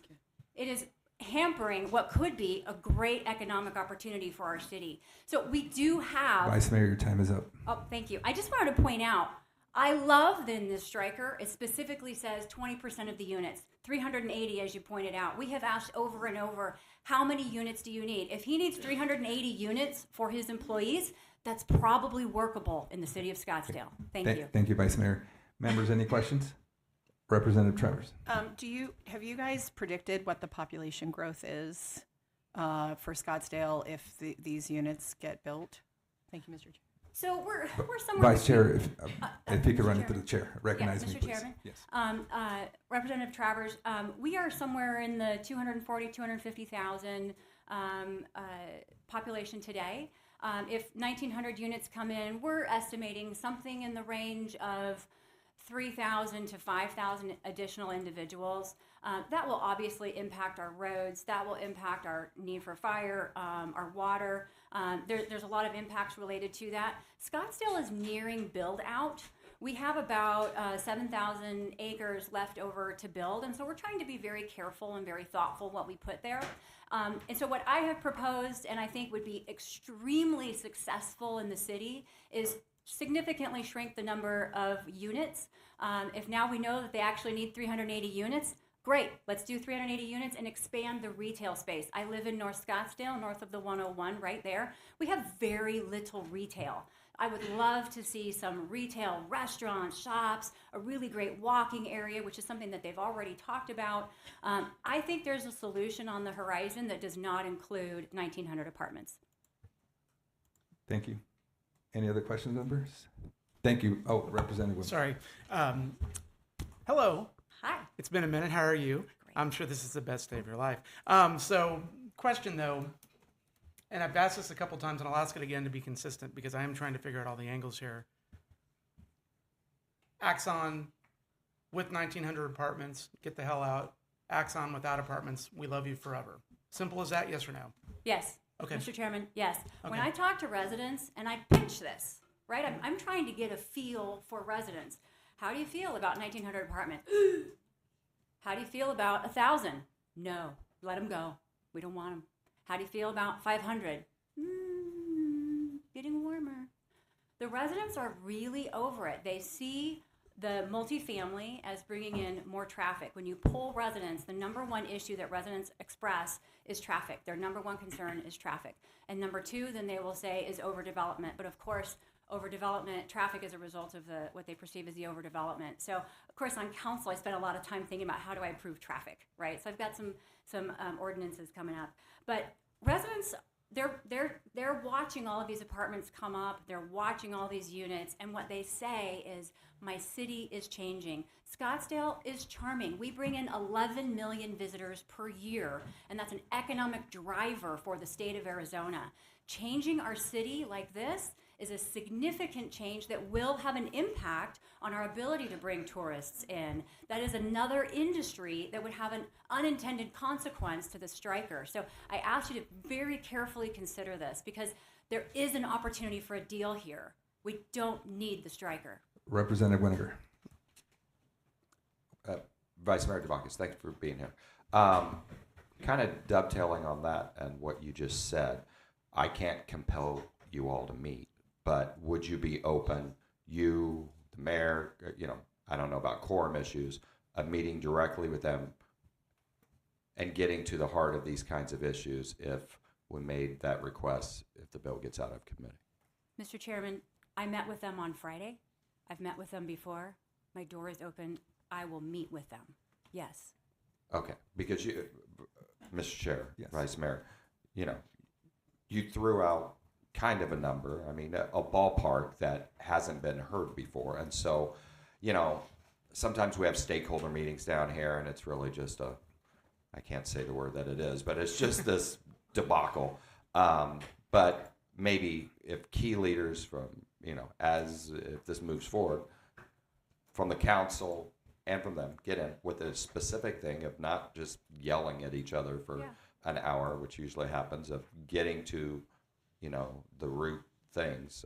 It is hampering what could be a great economic opportunity for our city. So we do have... Vice Mayor, your time is up. Oh, thank you. I just wanted to point out, I love that in this striker, it specifically says 20% of the units, 380 as you pointed out. We have asked over and over, how many units do you need? If he needs 380 units for his employees, that's probably workable in the city of Scottsdale. Thank you. Thank you, Vice Mayor. Members, any questions? Representative Travers. Have you guys predicted what the population growth is for Scottsdale if these units get built? Thank you, Mr. Chair. So we're somewhere... Vice Chair, if you could Mr. run it to Chairman. the chair, recognize Mr. me, please. Chairman. Yes. Representative Travers, we are somewhere in the 240, 250,000 population today. If 1,900 units come in, we're estimating something in the range of 3,000 to 5,000 additional individuals. That will obviously impact our roads. That will impact our need for fire, our water. There's a lot of impacts related to that. Scottsdale is nearing build out. We have about 7,000 acres left over to build, and so we're trying to be very careful and very thoughtful what we put there. And so what I have proposed, and I think would be extremely successful in the city, is significantly shrink the number of units. If now we know that they actually need 380 units, great, let's do 380 units and expand the retail space. I live in North Scottsdale, north of the 101, right there. We have very little retail. I would love to see some retail, restaurants, shops, a really great walking area, which is something that they've already talked about. I think there's a solution on the horizon that does not include 1,900 apartments. Thank you. Any other questions, members? Thank you. Oh, Representative Wood. Sorry. Hello. Hi. It's been a minute. How are you? Great. I'm sure this is the best day of your life. So, question though, and I've asked this a couple times, and I'll ask it again to be consistent because I am trying to figure out all the angles here. Axon with 1,900 apartments, get the hell out. Axon without apartments, we love you forever. Simple as that, yes or no? Yes. Okay. Mr. Chairman, yes. Okay. When I talk to residents and I pitch this, right, I'm trying to get a feel for residents. How do you feel about 1,900 apartments? How do you feel about 1,000? No, let them go. We don't want them. How do you feel about 500? Getting warmer. The residents are really over it. They see the multifamily as bringing in more traffic. When you poll residents, the number one issue that residents express is traffic. Their number one concern is traffic. And number two, then they will say, is overdevelopment. But of course, overdevelopment, traffic is a result of what they perceive as the overdevelopment. So, of course, on council, I spent a lot of time thinking about how do I improve traffic, right? So I've got some ordinances coming up. But residents, they're watching all of these apartments come up. They're watching all these units, and what they say is, my city is changing. Scottsdale is charming. We bring in 11 million visitors per year, and that's an economic driver for the state of Arizona. Changing our city like this is a significant change that will have an impact on our ability to bring tourists in. That is another industry that would have an unintended consequence to the striker. So I ask you to very carefully consider this because there is an opportunity for a deal here. We don't need the striker. Representative Winiger. Vice Mayor DeBakis, thank you for being here. Kind of dovetailing on that and what you just said, I can't compel you all to meet, but would you be open, you, the mayor, I don't know about quorum issues, a meeting directly with them and getting to the heart of these kinds of issues if we made that request, if the bill gets out of committee. Mr. Chairman, I met with them on Friday. I've met with them before. My door is open. I will meet with them. Yes. Okay, because you, Mr. Chair, Yes. Vice Mayor, you threw out kind of a number, I mean, a ballpark that hasn't been heard before. And so, sometimes we have stakeholder meetings down here and it's really just I can't say the word that it is, but it's just this debacle. But maybe if key leaders from, if this moves forward, from the council and from them, get in with a specific thing of not just yelling at each other for an hour, which usually happens, of getting to, the root things.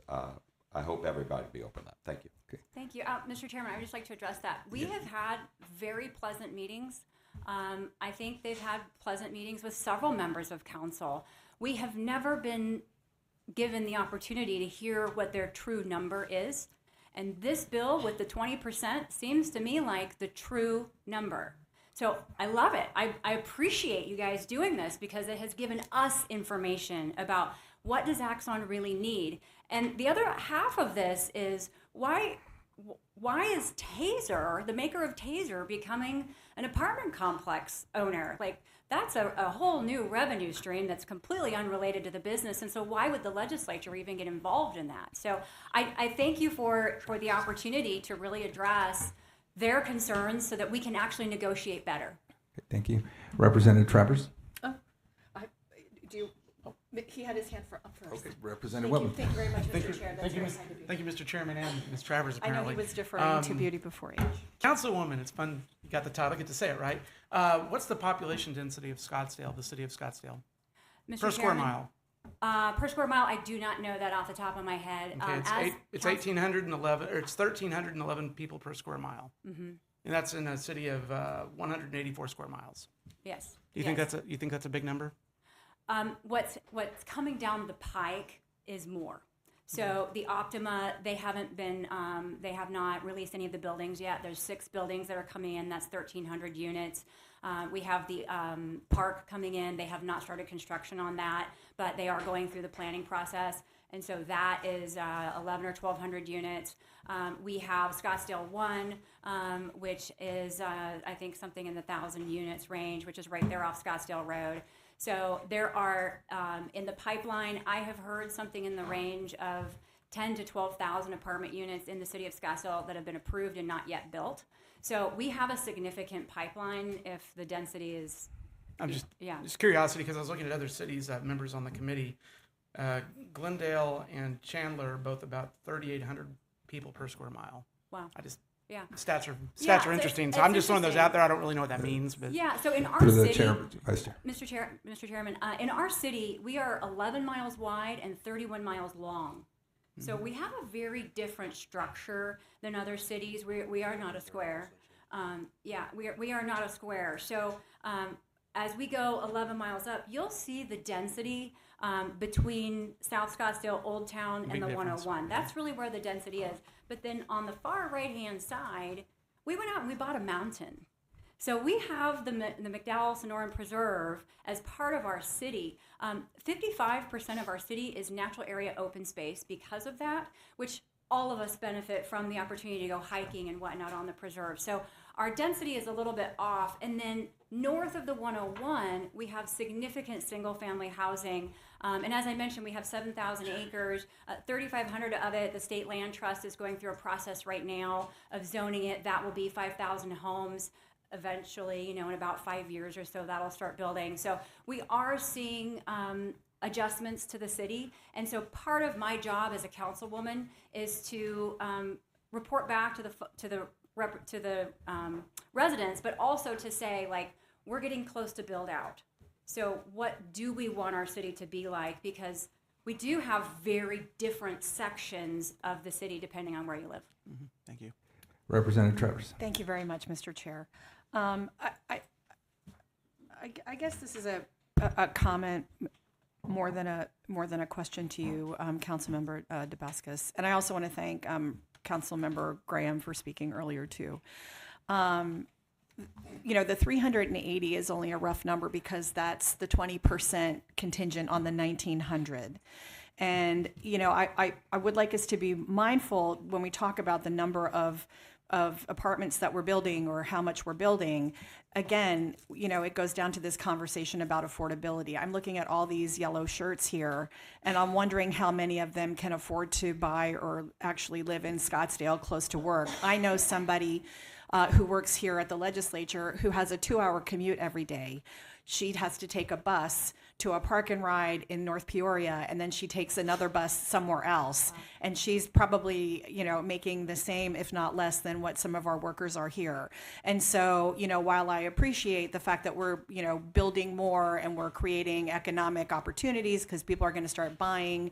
I hope everybody be open to that. Thank you. Okay. Thank you. Mr. Chairman, I would just like to address that. We have had very pleasant meetings. I think they've had pleasant meetings with several members of council. We have never been given the opportunity to hear what their true number is. And this bill with the 20% seems to me like the true number. So I love it. I appreciate you guys doing this because it has given us information about what does Axon really need. And the other half of this is why is Taser, the maker of Taser, becoming an apartment complex owner? Like, that's a whole new revenue stream that's completely unrelated to the business. And so why would the legislature even get involved in that? So I thank you for the opportunity to really address their concerns so that we can actually negotiate better. Okay, thank you. Representative Travers? He had his hand up first. Okay, Representative Whitman. Thank you very much, Mr. Chair. That's very kind of you. Thank you, Mr. Chairman, and Ms. Travers, I know apparently. he was deferring to beauty before age. Councilwoman, it's fun. You got the title. I get to say it, right? What's the population density of Scottsdale, the city of Scottsdale? Mr. Per square Chairman, mile. Per square mile, I do not know that off the top of my head. Okay, it's 1,811, or it's 1,311 people per square mile. Mm-hmm. And that's in a city of 184 square miles. Yes. Do you think that's a big number? What's coming down the pike is more. So the Optima, they have not released any of the buildings yet. There's 6 buildings that are coming in. That's 1,300 units. We have the park coming in. They have not started construction on that, but they are going through the planning process. And so that is 1,100 or 1,200 units. We have Scottsdale 1, which is, I think, something in the 1,000 units range, which is right there off Scottsdale Road. So there are, in the pipeline, I have heard something in the range of 10 to 12,000 apartment units in the city of Scottsdale that have been approved and not yet built. So we have a significant pipeline if the density is, just curiosity, because I was looking at other cities, members on the committee. Glendale and Chandler are both about 3,800 people per square mile. Wow. Stats are interesting. So I'm just throwing those out there. I don't really know what that means, but so in our Through the city, Vice Chair. Mr. Chairman, in our city, we are 11 miles wide and 31 miles long. So we have a very different structure than other cities. We are not a square. We are not a square. So as we go 11 miles up, you'll see the density between South Scottsdale, Old Town, and the 101. That's really where the density is. But then on the far right-hand side, we went out and we bought a mountain. So we have the McDowell-Sonoran Preserve as part of our city. 55% of our city is natural area open space because of that, which all of us benefit from the opportunity to go hiking and whatnot on the preserve. So our density is a little bit off. And then north of the 101, we have significant single-family housing. And as I mentioned, we have 7,000 acres, 3,500 of it. The State Land Trust is going through a process right now of zoning it. That will be 5,000 homes. Eventually, in about 5 years or so, that'll start building. So we are seeing adjustments to the city. And so part of my job as a councilwoman is to report back to the residents, but also to say, like, we're getting close to build out. So what do we want our city to be like? Because we do have very different sections of the city depending on where you live. Mm-hmm. Thank you. Representative Travers. Thank you very much, Mr. Chair. I guess this is a comment more than a question to you, Councilmember DeBascus. And I also want to thank Councilmember Graham for speaking earlier too. the 380 is only a rough number because that's the 20% contingent on the 1900. And, I would like us to be mindful when we talk about the number of apartments that we're building or how much we're building. Again, it goes down to this conversation about affordability. I'm looking at all these yellow shirts here, and I'm wondering how many of them can afford to buy or actually live in Scottsdale close to work. I know somebody who works here at the legislature who has a 2-hour commute every day. She has to take a bus to a park and ride in North Peoria, and then she takes another bus somewhere else. And she's probably, making the same, if not less, than what some of our workers are here. And so, while I appreciate the fact that we're, building more and we're creating economic opportunities because people are going to start buying,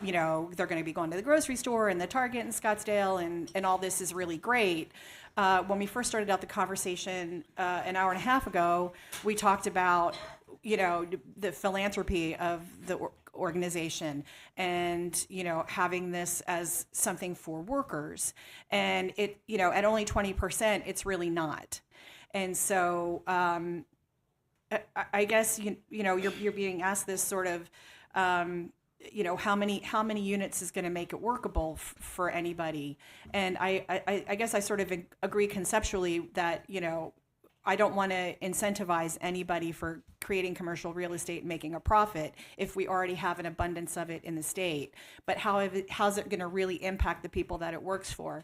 they're going to be going to the grocery store and the Target in Scottsdale, and all this is really great. When we first started out the conversation an hour and a half ago, we talked about, the philanthropy of the organization and, having this as something for workers. And it, at only 20%, it's really not. And so I guess, you're being asked this sort of, how many units is going to make it workable for anybody? And I guess I sort of agree conceptually that, I don't want to incentivize anybody for creating commercial real estate and making a profit if we already have an abundance of it in the state. But how's it going to really impact the people that it works for?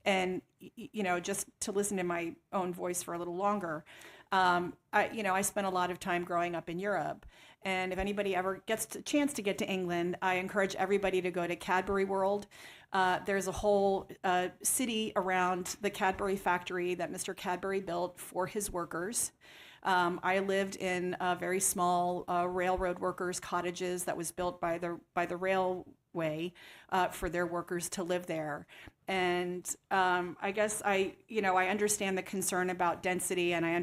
And, just to listen to my own voice for a little longer, I spent a lot of time growing up in Europe. And if anybody ever gets a chance to get to England, I encourage everybody to go to Cadbury World. There's a whole city around the Cadbury factory that Mr. Cadbury built for his workers. I lived in very small railroad workers' cottages that was built by the railway for their workers to live there. And I guess I understand the concern about density, and I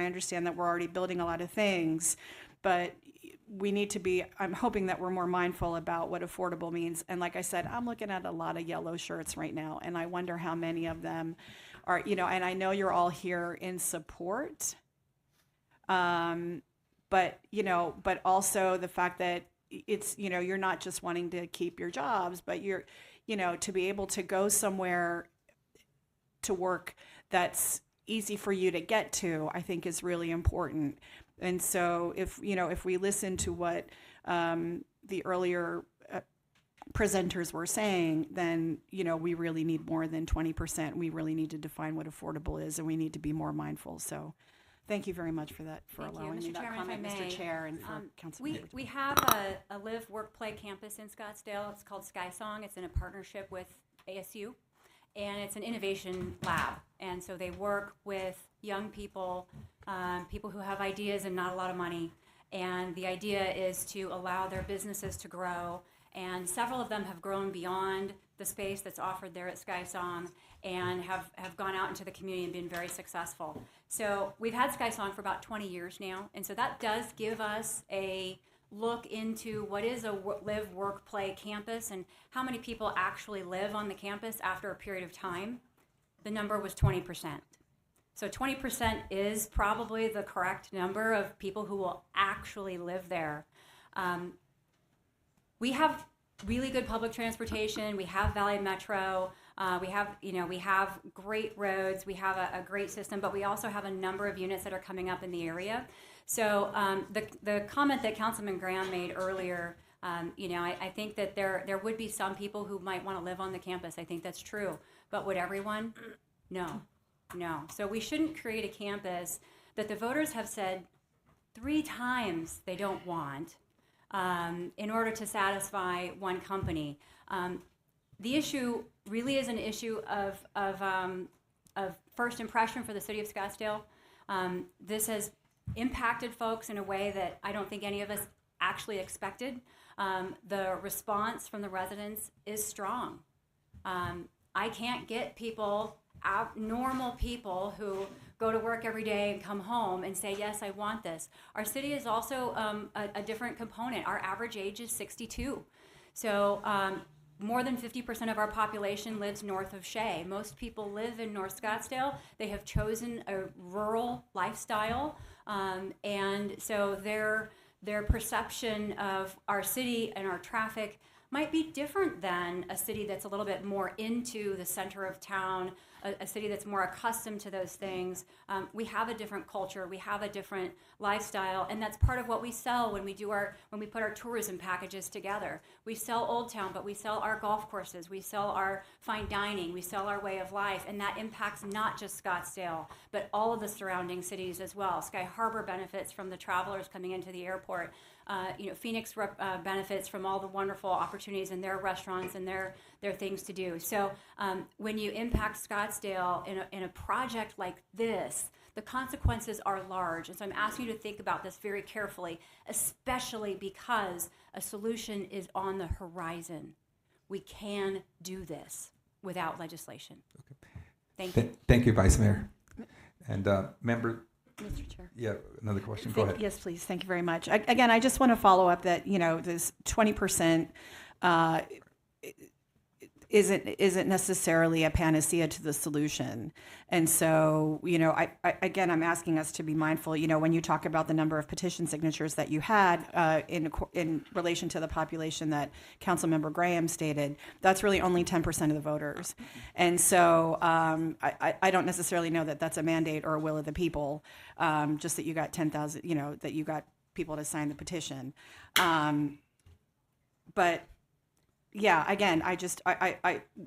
understand that we're already building a lot of things, but we need to be, I'm hoping that we're more mindful about what affordable means. And like I said, I'm looking at a lot of yellow shirts right now, and I wonder how many of them are, and I know you're all here in support, but also the fact that it's, you're not just wanting to keep your jobs, but you're, to be able to go somewhere to work that's easy for you to get to, I think is really important. And so if we listen to what the earlier presenters were saying, then, we really need more than 20%. We really need to define what affordable is, and we need to be more mindful. So thank you very much for that, for allowing me that comment, Mr. Chair, and for Councilman. We have a live, work, play campus in Scottsdale. It's called SkySong. It's in a partnership with ASU, and it's an innovation lab. And so they work with young people, people who have ideas and not a lot of money. And the idea is to allow their businesses to grow. And several of them have grown beyond the space that's offered there at SkySong and have gone out into the community and been very successful. So we've had SkySong for about 20 years now. And so that does give us a look into what is a live, work, play campus and how many people actually live on the campus after a period of time. The number was 20%. So 20% is probably the correct number of people who will actually live there. We have really good public transportation. We have Valley Metro. We have great roads. We have a great system, but we also have a number of units that are coming up in the area. So the comment that Councilman Graham made earlier, I think that there would be some people who might want to live on the campus. I think that's true. But would everyone? No. So we shouldn't create a campus that the voters have said 3 times they don't want in order to satisfy one company. The issue really is an issue of first impression for the city of Scottsdale. This has impacted folks in a way that I don't think any of us actually expected. The response from the residents is strong. I can't get people normal people who go to work every day and come home and say, yes, I want this. Our city is also a different component. Our average age is 62. So more than 50% of our population lives north of Shea. Most people live in North Scottsdale. They have chosen a rural lifestyle, and so their perception of our city and our traffic might be different than a city that's a little bit more into the center of town, a city that's more accustomed to those things. We have a different culture, we have a different lifestyle, and that's part of what we sell when we put our tourism packages together. We sell Old Town, but we sell our golf courses, we sell our fine dining, we sell our way of life, and that impacts not just Scottsdale, but all of the surrounding cities as well. Sky Harbor benefits from the travelers coming into the airport. Phoenix benefits from all the wonderful opportunities in their restaurants and their things to do. So when you impact Scottsdale in a project like this, the consequences are large. And so I'm asking you to think about this very carefully, especially because a solution is on the horizon. We can do this without legislation. Okay. Thank you. Thank you, Vice Mayor. And member. Mr. Chair. Yeah, another question. Go ahead. Yes, please. Thank you very much. Again, I just want to follow up that, this 20% isn't necessarily a panacea to the solution. And so, I'm asking us to be mindful, when you talk about the number of petition signatures that you had in relation to the population that Councilmember Graham stated, that's really only 10% of the voters. And so I don't necessarily know that that's a mandate or a will of the people, just that you got 10,000, that you got people to sign the petition. But yeah, again,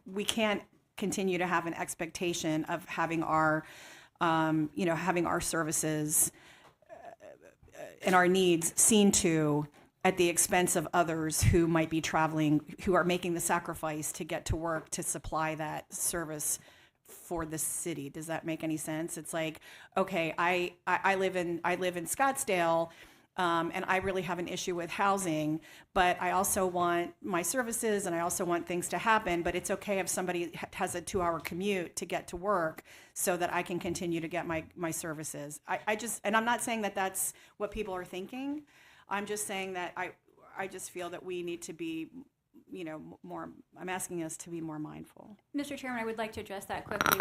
we can't continue to have an expectation of having our, having our services and our needs seen to at the expense of others who might be traveling, who are making the sacrifice to get to work to supply that service for the city. Does that make any sense? It's like, okay, I live in Scottsdale. And I really have an issue with housing, but I also want my services and I also want things to happen, but it's okay if somebody has a 2-hour commute to get to work so that I can continue to get my services. And I'm not saying that that's what people are thinking. I'm just saying that I just feel that we need to be, more, I'm asking us to be more mindful. Mr. Chairman, I would like to address that quickly.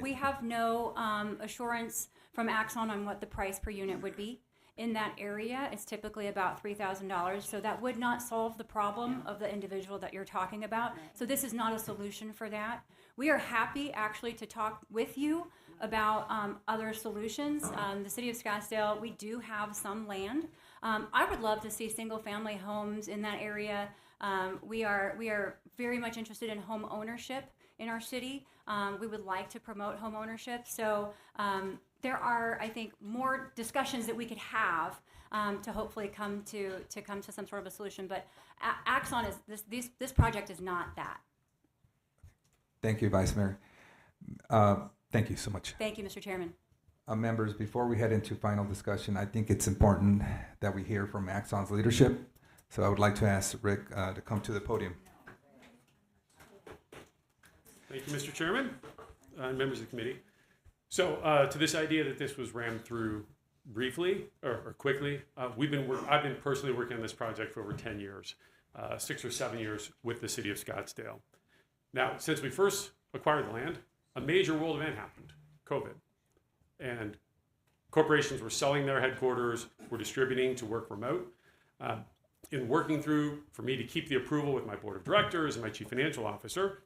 We have no assurance from Axon on what the price per unit would be. In that area, it's typically about $3,000, so that would not solve the problem of the individual that you're talking about. So this is not a solution for that. We are happy actually to talk with you about other solutions. The city of Scottsdale, we do have some land. I would love to see single-family homes in that area. We are very much interested in home ownership in our city. We would like to promote home ownership. So there are, I think, more discussions that we could have to hopefully come to some sort of a solution. But Axon is this project is not that. Thank you, Vice Mayor. Thank you so much. Thank you, Mr. Chairman. Members, before we head into final discussion, I think it's important that we hear from Axon's leadership. So I would like to ask Rick to come to the podium. Thank you, Mr. Chairman, and members of the committee. So to this idea that this was rammed through briefly or quickly, I've been personally working on this project for over 10 years, 6 or 7 years with the city of Scottsdale. Now, since we first acquired the land, a major world event happened, COVID. And corporations were selling their headquarters, were distributing to work remote. In working through, for me to keep the approval with my board of directors and my chief financial officer,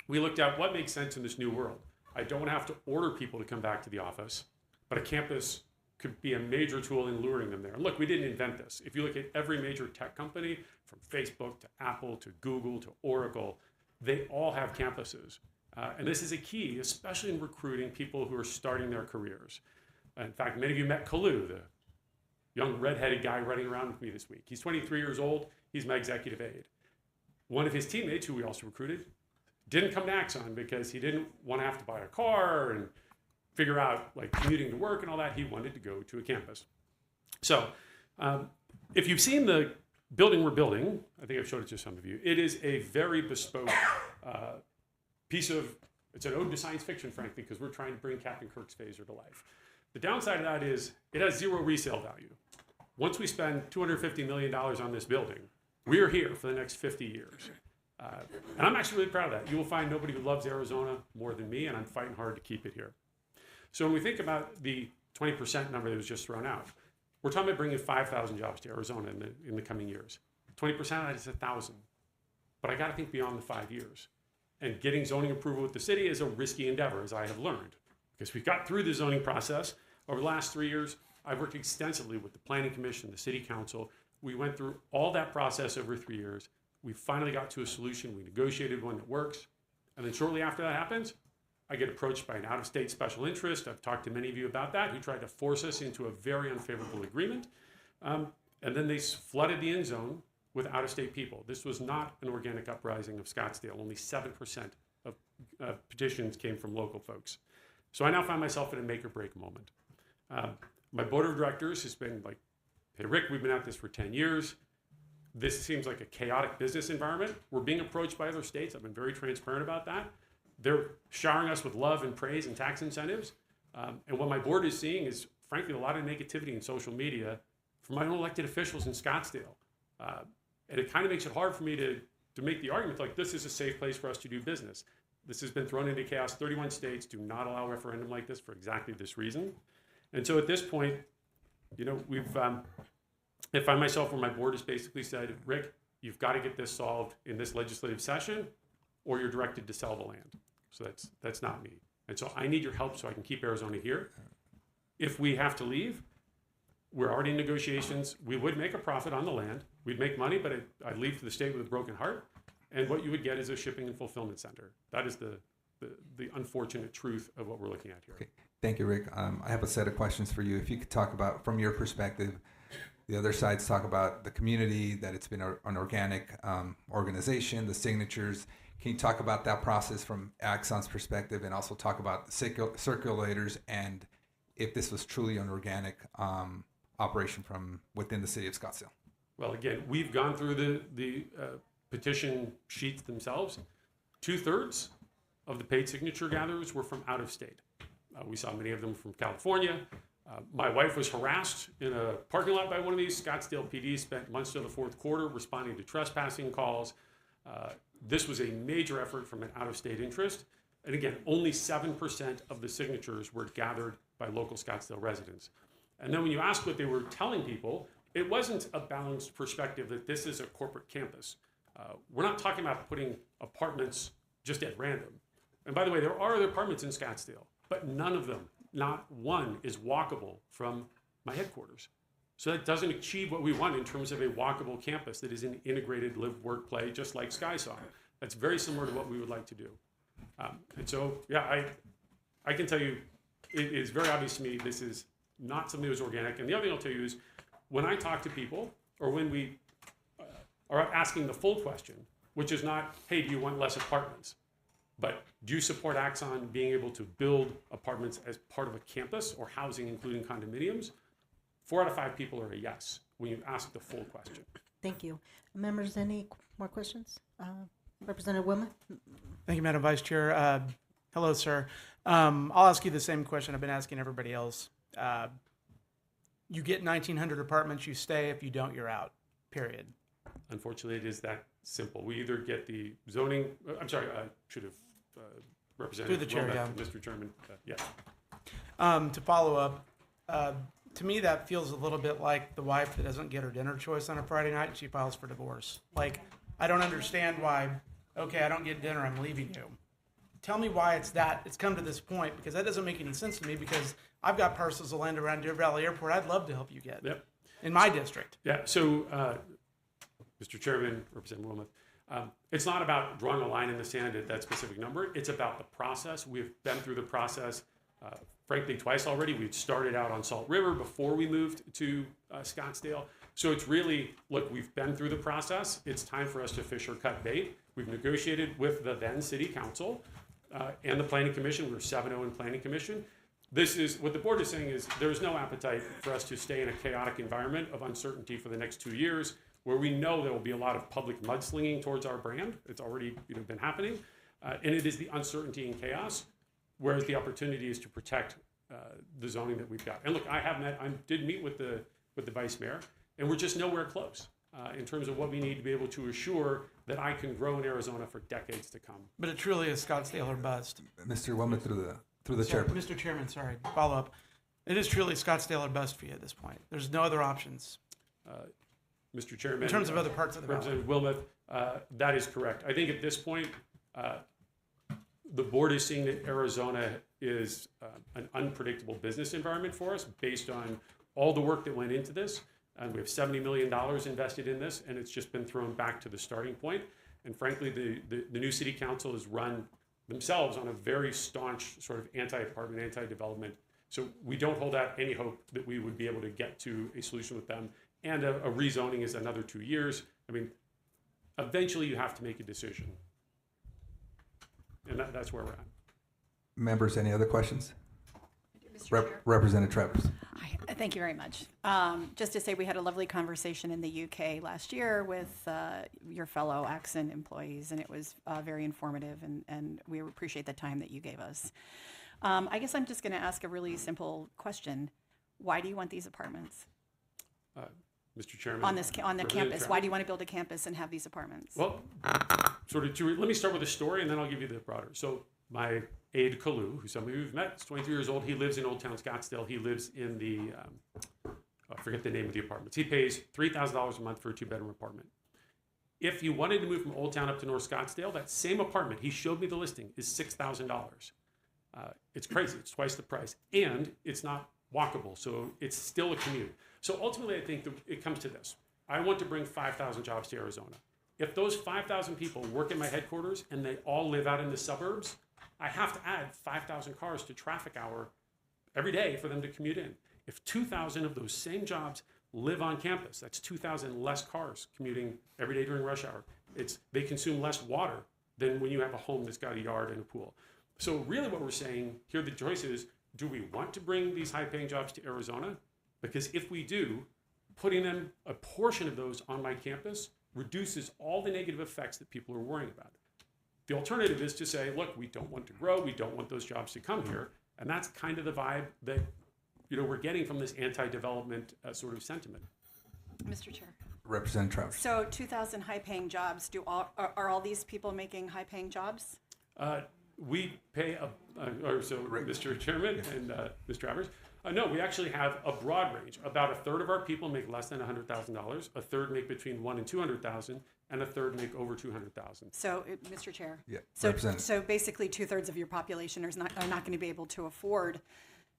we looked at what makes sense in this new world. I don't have to order people to come back to the office, but a campus could be a major tool in luring them there. And look, we didn't invent this. If you look at every major tech company, from Facebook to Apple to Google to Oracle, they all have campuses. And this is a key, especially in recruiting people who are starting their careers. In fact, many of you met Kalu, the young redheaded guy running around with me this week. He's 23 years old. He's my executive aide. One of his teammates, who we also recruited, didn't come to Axon because he didn't want to have to buy a car and figure out like commuting to work and all that. He wanted to go to a campus. So if you've seen the building we're building, I think I've showed it to some of you, it is a very bespoke it's an ode to science fiction, frankly, because we're trying to bring Captain Kirk's phaser to life. The downside of that is it has zero resale value. Once we spend $250 million on this building, we are here for the next 50 years. And I'm actually really proud of that. You will find nobody who loves Arizona more than me, and I'm fighting hard to keep it here. So when we think about the 20% number that was just thrown out, we're talking about bringing 5,000 jobs to Arizona in the coming years. 20% of that is 1,000. But I got to think beyond the 5 years. And getting zoning approval with the city is a risky endeavor, as I have learned. Because we got through the zoning process over the last 3 years. I've worked extensively with the Planning Commission, the City Council. We went through all that process over 3 years. We finally got to a solution. We negotiated one that works. And then shortly after that happens, I get approached by an out-of-state special interest. I've talked to many of you about that, who tried to force us into a very unfavorable agreement. And then they flooded the end zone with out-of-state people. This was not an organic uprising of Scottsdale. Only 7% of petitions came from local folks. So I now find myself in a make-or-break moment. My board of directors has been like, hey, Rick, we've been at this for 10 years. This seems like a chaotic business environment. We're being approached by other states. I've been very transparent about that. They're showering us with love and praise and tax incentives. And what my board is seeing is, frankly, a lot of negativity in social media from my own elected officials in Scottsdale. And it kind of makes it hard for me to make the argument like this is a safe place for us to do business. This has been thrown into chaos. 31 states do not allow a referendum like this for exactly this reason. And so at this point, you know, I find myself where my board has basically said, Rick, you've got to get this solved in this legislative session or you're directed to sell the land. So that's not me. And so I need your help so I can keep Arizona here. If we have to leave, we're already in negotiations. We would make a profit on the land. We'd make money, but I'd leave for the state with a broken heart. And what you would get is a shipping and fulfillment center. That is the unfortunate truth of what we're looking at here. Okay. Thank you, Rick. I have a set of questions for you. If you could talk about, from your perspective, the other sides talk about the community, that it's been an organic organization, the signatures. Can you talk about that process from Axon's perspective, and also talk about the circulators and if this was truly an organic operation from within the city of Scottsdale? Well, again, we've gone through the petition sheets themselves. 2/3 of the paid signature gatherers were from out of state. We saw many of them from California. My wife was harassed in a parking lot by one of these. Scottsdale PD spent months of the fourth quarter responding to trespassing calls. This was a major effort from an out-of-state interest. And again, only 7% of the signatures were gathered by local Scottsdale residents. And then when you ask what they were telling people, it wasn't a balanced perspective that this is a corporate campus. We're not talking about putting apartments just at random. And by the way, there are other apartments in Scottsdale, but none of them, not one, is walkable from my headquarters. So that doesn't achieve what we want in terms of a walkable campus that is an integrated live, work, play, just like Sky saw. That's very similar to what we would like to do. And so, yeah, I can tell you, it is very obvious to me this is not something that was organic. And the other thing I'll tell you is, when I talk to people, or when we are asking the full question, which is not, hey, do you want less apartments? But do you support Axon being able to build apartments as part of a campus or housing, including condominiums? 4 out of 5 people are a yes when you ask the full question. Thank you. Members, any more questions? Representative Wilma? Thank you, Madam Vice Chair. Hello, sir. I'll ask you the same question I've been asking everybody else. You get 1,900 apartments, you stay. If you don't, you're out, period. Unfortunately, it is that simple. We either get the zoning, I'm sorry, I should have represented Through the chair, yeah. Mr. Chairman. Yes. To follow up, to me, that feels a little bit like the wife that doesn't get her dinner choice on a Friday night and she files for divorce. Like, I don't understand why, okay, I don't get dinner, I'm leaving you. Tell me why it's come to this point, because that doesn't make any sense to me, because I've got parcels of land around Deer Valley Airport I'd love to help you get in my district. Yeah, so Mr. Chairman, Representative Wilmoth, it's not about drawing a line in the sand at that specific number. It's about the process. We've been through the process, frankly, twice already. We'd started out on Salt River before we moved to Scottsdale. So it's really, look, we've been through the process. It's time for us to fish or cut bait. We've negotiated with the then City Council and the Planning Commission. We were 7-0 in Planning Commission. This is, what the board is saying is there's no appetite for us to stay in a chaotic environment of uncertainty for the next 2 years, where we know there will be a lot of public mudslinging towards our brand. It's already been happening. And it is the uncertainty and chaos, whereas the opportunity is to protect the zoning that we've got. And look, I did meet with the vice mayor, and we're just nowhere close. in terms of what we need to be able to assure that I can grow in Arizona for decades to come. But it truly is Scottsdale or bust. Mr. Wilman, through the chair. Mr. Chairman, sorry, follow up. It is truly Scottsdale or bust for you at this point. There's no other options. Mr. Chairman. In terms of other parts of the valley. Representative Wilmoth, that is correct. I think at this point, the board is seeing that Arizona is an unpredictable business environment for us based on all the work that went into this. And we have $70 million invested in this, and it's just been thrown back to the starting point. And frankly, the new city council has run themselves on a very staunch sort of anti-apartment, anti-development. So we don't hold out any hope that we would be able to get to a solution with them. And a rezoning is another 2 years. I mean, eventually you have to make a decision. And that's where we're at. Members, any other questions? Mr. Chair. Representative Travers. Hi, thank you very much. Just to say, we had a lovely conversation in the UK last year with your fellow Axon employees, and it was very informative, and we appreciate the time that you gave us. I guess I'm just going to ask a really simple question. Why do you want these apartments? Mr. Chairman. On the campus. Why do you want to build a campus and have these apartments? Well, let me start with a story, and then I'll give you the broader. So my aide, Kalu, who some of you have met, is 23 years old. He lives in Old Town Scottsdale. He lives in the, I forget the name of the apartments. He pays $3,000 a month for a 2-bedroom apartment. If you wanted to move from Old Town up to North Scottsdale, that same apartment, he showed me the listing, is $6,000. It's crazy. It's twice the price. And it's not walkable, so it's still a commute. So ultimately, I think it comes to this. I want to bring 5,000 jobs to Arizona. If those 5,000 people work at my headquarters and they all live out in the suburbs, I have to add 5,000 cars to traffic hour every day for them to commute in. If 2,000 of those same jobs live on campus, that's 2,000 less cars commuting every day during rush hour. They consume less water than when you have a home that's got a yard and a pool. So really what we're saying here, the choice is, do we want to bring these high-paying jobs to Arizona? Because if we do, putting them, a portion of those on my campus reduces all the negative effects that people are worrying about. The alternative is to say, look, we don't want to grow, we don't want those jobs to come here, and that's kind of the vibe that we're getting from this anti-development sort of sentiment. Mr. Chair. Representative Travers. So 2,000 high-paying jobs. Are all these people making high-paying jobs? We pay Mr. Chairman and Ms. Travers. No, we actually have a broad range. About a third of our people make less than $100,000. A third make between $100,000 and $200,000, and a third make over $200,000. So, Mr. Chair. Yeah. So basically, 2/3 of your population are not going to be able to afford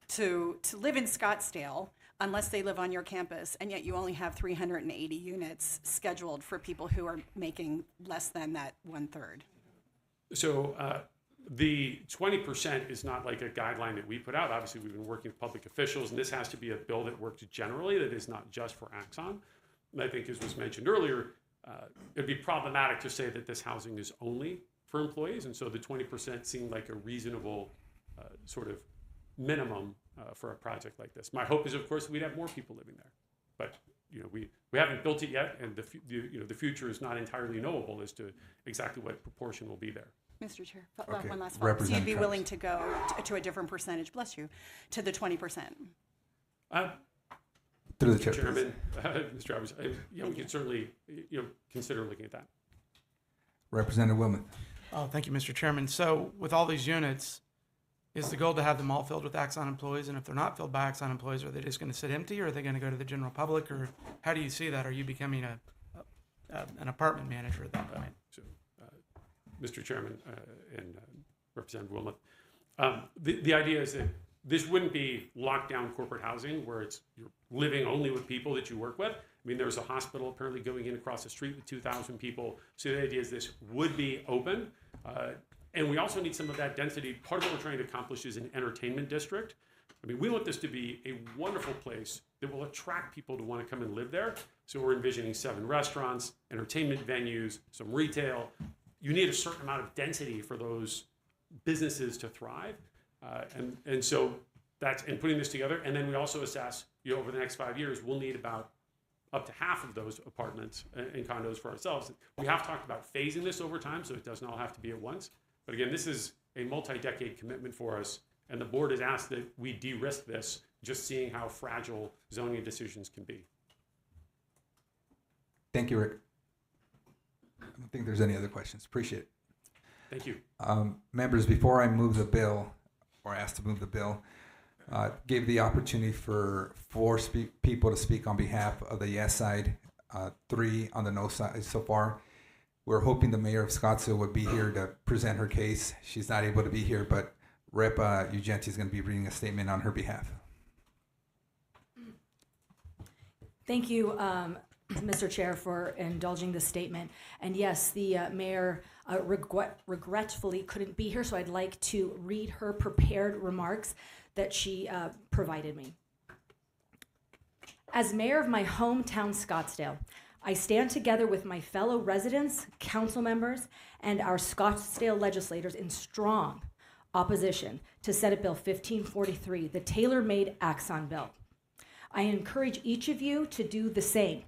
to live in Scottsdale unless they live on your campus, and yet you only have 380 units scheduled for people who are making less than that 1/3. So the 20% is not like a guideline that we put out. Obviously, we've been working with public officials, and this has to be a bill that works generally, that is not just for Axon. And I think, as was mentioned earlier, it'd be problematic to say that this housing is only for employees, and so the 20% seemed like a reasonable sort of minimum for a project like this. My hope is, of course, we'd have more people living there, but we haven't built it yet, and the future is not entirely knowable as to exactly what proportion will be there. Mr. Chair, Okay. one last follow-up. So you'd be willing to go to a different percentage, bless you, to the 20%? Through the chair, Chairman, Mr. Travers, we can certainly consider looking at that. Representative Wilman. Oh, thank you, Mr. Chairman. So with all these units, is the goal to have them all filled with Axon employees? And if they're not filled by Axon employees, are they just going to sit empty, or are they going to go to the general public? Or how do you see that? Are you becoming an apartment manager at that point? So, Mr. Chairman and Representative Wilmoth, the idea is that this wouldn't be lockdown corporate housing where you're living only with people that you work with. I mean, there's a hospital apparently going in across the street with 2,000 people. So the idea is this would be open. And we also need some of that density. Part of what we're trying to accomplish is an entertainment district. I mean, we want this to be a wonderful place that will attract people to want to come and live there. So we're envisioning 7 restaurants, entertainment venues, some retail. You need a certain amount of density for those businesses to thrive. And so and putting this together. And then we also assess, over the next 5 years, we'll need about up to half of those apartments and condos for ourselves. We have talked about phasing this over time, so it doesn't all have to be at once. But again, this is a multi-decade commitment for us, and the board has asked that we de-risk this, just seeing how fragile zoning decisions can be. Thank you, Rick. I don't think there's any other questions. Appreciate it. Thank you. Members, before I move the bill, or ask to move the bill, gave the opportunity for four people to speak on behalf of the yes side, 3 on the no side so far. We're hoping the mayor of Scottsdale would be here to present her case. She's not able to be here, but Rep. Ugenti is going to be reading a statement on her behalf. Thank you, Mr. Chair, for indulging this statement. And yes, the mayor regretfully couldn't be here, so I'd like to read her prepared remarks that she provided me. As mayor of my hometown, Scottsdale, I stand together with my fellow residents, council members, and our Scottsdale legislators in strong opposition to Senate Bill 1543, the tailor-made Axon Bill. I encourage each of you to do the same.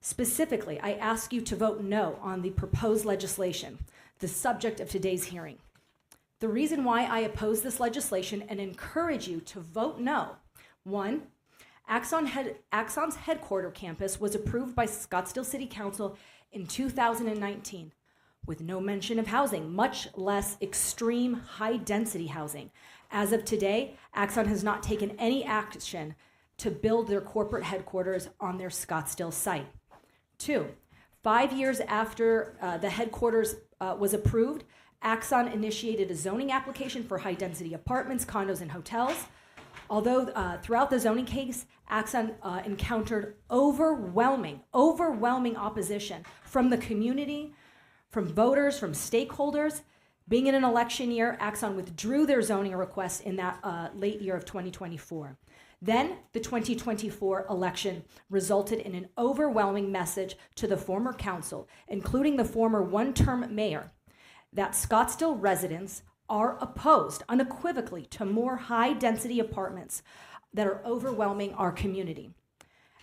Specifically, I ask you to vote no on the proposed legislation, the subject of today's hearing. The reason why I oppose this legislation and encourage you to vote no: 1, Axon's headquarter campus was approved by Scottsdale City Council in 2019 with no mention of housing, much less extreme high-density housing. As of today, Axon has not taken any action to build their corporate headquarters on their Scottsdale site. 2, 5 years after the headquarters was approved, Axon initiated a zoning application for high-density apartments, condos, and hotels. Although throughout the zoning case, Axon encountered overwhelming opposition from the community, from voters, from stakeholders. Being in an election year, Axon withdrew their zoning request in that late year of 2024. Then the 2024 election resulted in an overwhelming message to the former council, including the former one-term mayor, that Scottsdale residents are opposed unequivocally to more high-density apartments that are overwhelming our community.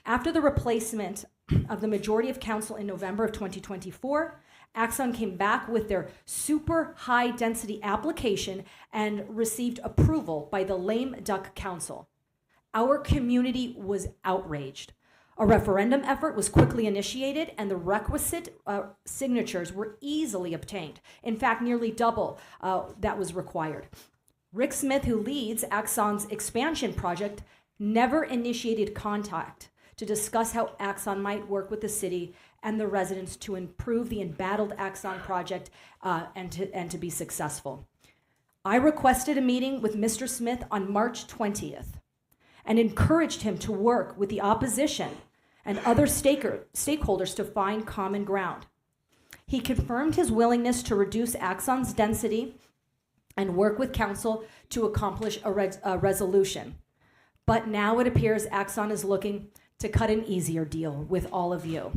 After the replacement of the majority of council in November of 2024, Axon came back with their super high-density application and received approval by the Lame Duck Council. Our community was outraged. A referendum effort was quickly initiated, and the requisite signatures were easily obtained. In fact, nearly double that was required. Rick Smith, who leads Axon's expansion project, never initiated contact to discuss how Axon might work with the city and the residents to improve the embattled Axon project and to be successful. I requested a meeting with Mr. Smith on March 20th. And encouraged him to work with the opposition and other stakeholders to find common ground. He confirmed his willingness to reduce Axon's density and work with council to accomplish a resolution. But now it appears Axon is looking to cut an easier deal with all of you,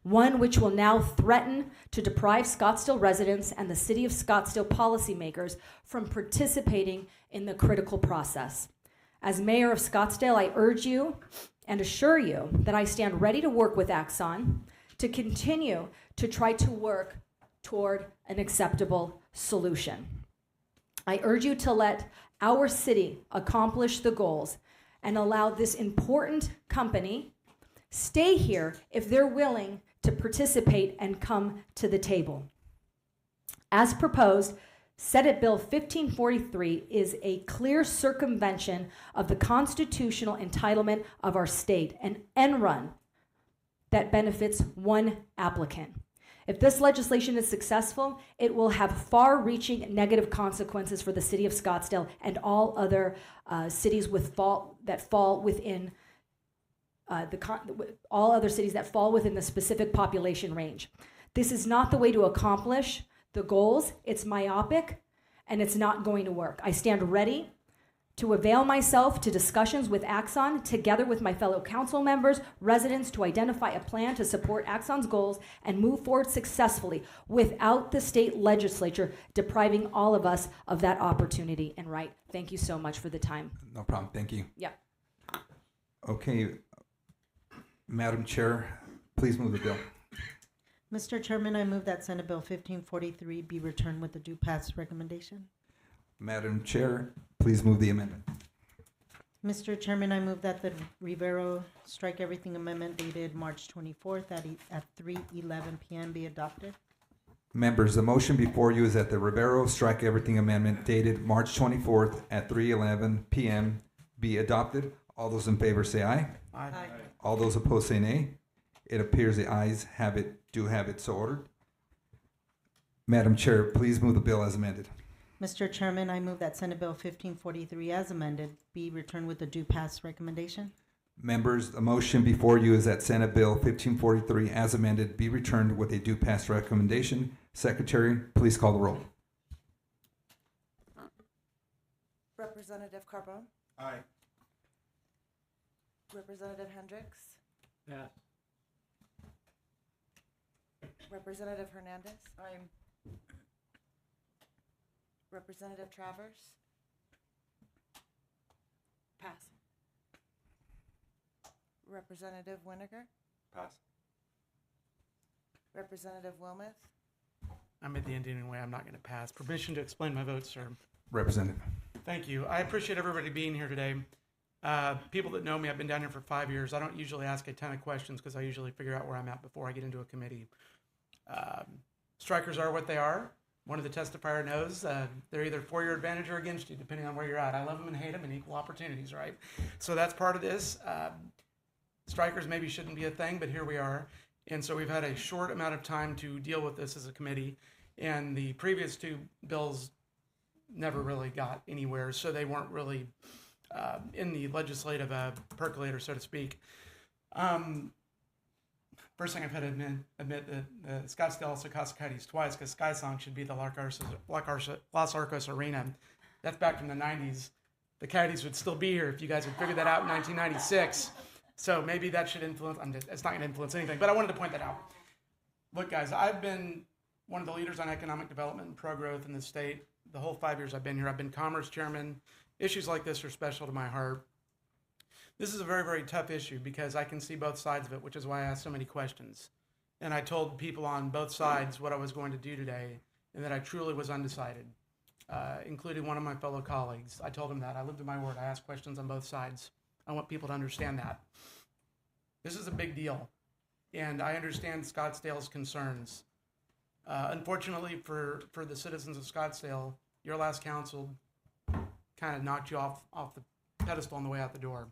one which will now threaten to deprive Scottsdale residents and the city of Scottsdale policymakers from participating in the critical process. As mayor of Scottsdale, I urge you and assure you that I stand ready to work with Axon to continue to try to work toward an acceptable solution. I urge you to let our city accomplish the goals and allow this important company stay here if they're willing to participate and come to the table. As proposed, Senate Bill 1543 is a clear circumvention of the constitutional entitlement of our state, an end run that benefits one applicant. If this legislation is successful, it will have far-reaching negative consequences for the city of Scottsdale and all other cities that fall within all other cities that fall within the specific population range. This is not the way to accomplish the goals. It's myopic, and it's not going to work. I stand ready to avail myself to discussions with Axon, together with my fellow council members, residents, to identify a plan to support Axon's goals and move forward successfully without the state legislature depriving all of us of that opportunity and right. Thank you so much for the time. No problem. Thank you. Yeah. Okay. Madam Chair, please move the bill. Mr. Chairman, I move that Senate Bill 1543 be returned with a due pass recommendation. Madam Chair, please move the amendment. Mr. Chairman, I move that the Rivero Strike Everything Amendment dated March 24th at 3:11 p.m. be adopted. Members, the motion before you is that the Rivero Strike Everything Amendment dated March 24th at 3:11 p.m. be adopted. All those in favor say aye. Aye. All those opposed say nay. It appears the ayes do have it so ordered. Madam Chair, please move the bill as amended. Mr. Chairman, I move that Senate Bill 1543 as amended be returned with a due pass recommendation. Members, the motion before you is that Senate Bill 1543 as amended be returned with a due pass recommendation. Secretary, please call the roll. Representative Carbone? Aye. Representative Hendricks? Pass. Representative Hernandez? Representative Travers? Pass. Representative Winiger? Pass. Representative Wilmoth? I'm at the Indian way. I'm not going to pass. Permission to explain my vote, sir. Representative. Thank you. I appreciate everybody being here today. People that know me, I've been down here for 5 years. I don't usually ask a ton of questions because I usually figure out where I'm at before I get into a committee. Strikers are what they are. One of the testifier knows they're either for your advantage or against you, depending on where you're at. I love them and hate them and equal opportunities, right? So that's part of this. Strikers maybe shouldn't be a thing, but here we are. And so we've had a short amount of time to deal with this as a committee. And the previous two bills never really got anywhere, so they weren't really in the legislative percolator, so to speak. First thing I've had to admit that Scottsdale also cost the Coyotes twice because Sky Song should be the Los Arcos Arena. That's back from the 90s. The Coyotes would still be here if you guys had figured that out in 1996. So maybe that should influence, it's not going to influence anything, but I wanted to point that out. Look, guys, I've been one of the leaders on economic development and pro-growth in the state. The whole 5 years I've been here, I've been Commerce Chairman. Issues like this are special to my heart. This is a very, very tough issue because I can see both sides of it, which is why I asked so many questions. And I told people on both sides what I was going to do today and that I truly was undecided, including one of my fellow colleagues. I told him that. I lived to my word. I asked questions on both sides. I want people to understand that. This is a big deal, and I understand Scottsdale's concerns. Unfortunately for the citizens of Scottsdale, your last council kind of knocked you off the pedestal on the way out the door.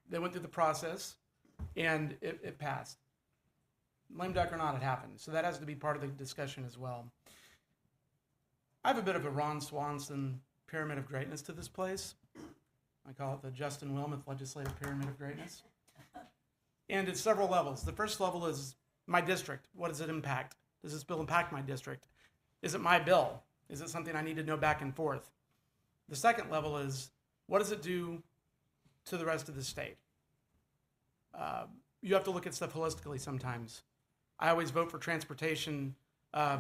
They went through the process, and it passed. Lame duck or not, it happened. So that has to be part of the discussion as well. I have a bit of a Ron Swanson pyramid of greatness to this place. I call it the Justin Wilmoth Legislative Pyramid of Greatness. And it's several levels. The first level is my district. What does it impact? Does this bill impact my district? Is it my bill? Is it something I need to know back and forth? The second level is, what does it do to the rest of the state? You have to look at stuff holistically sometimes. I always vote for transportation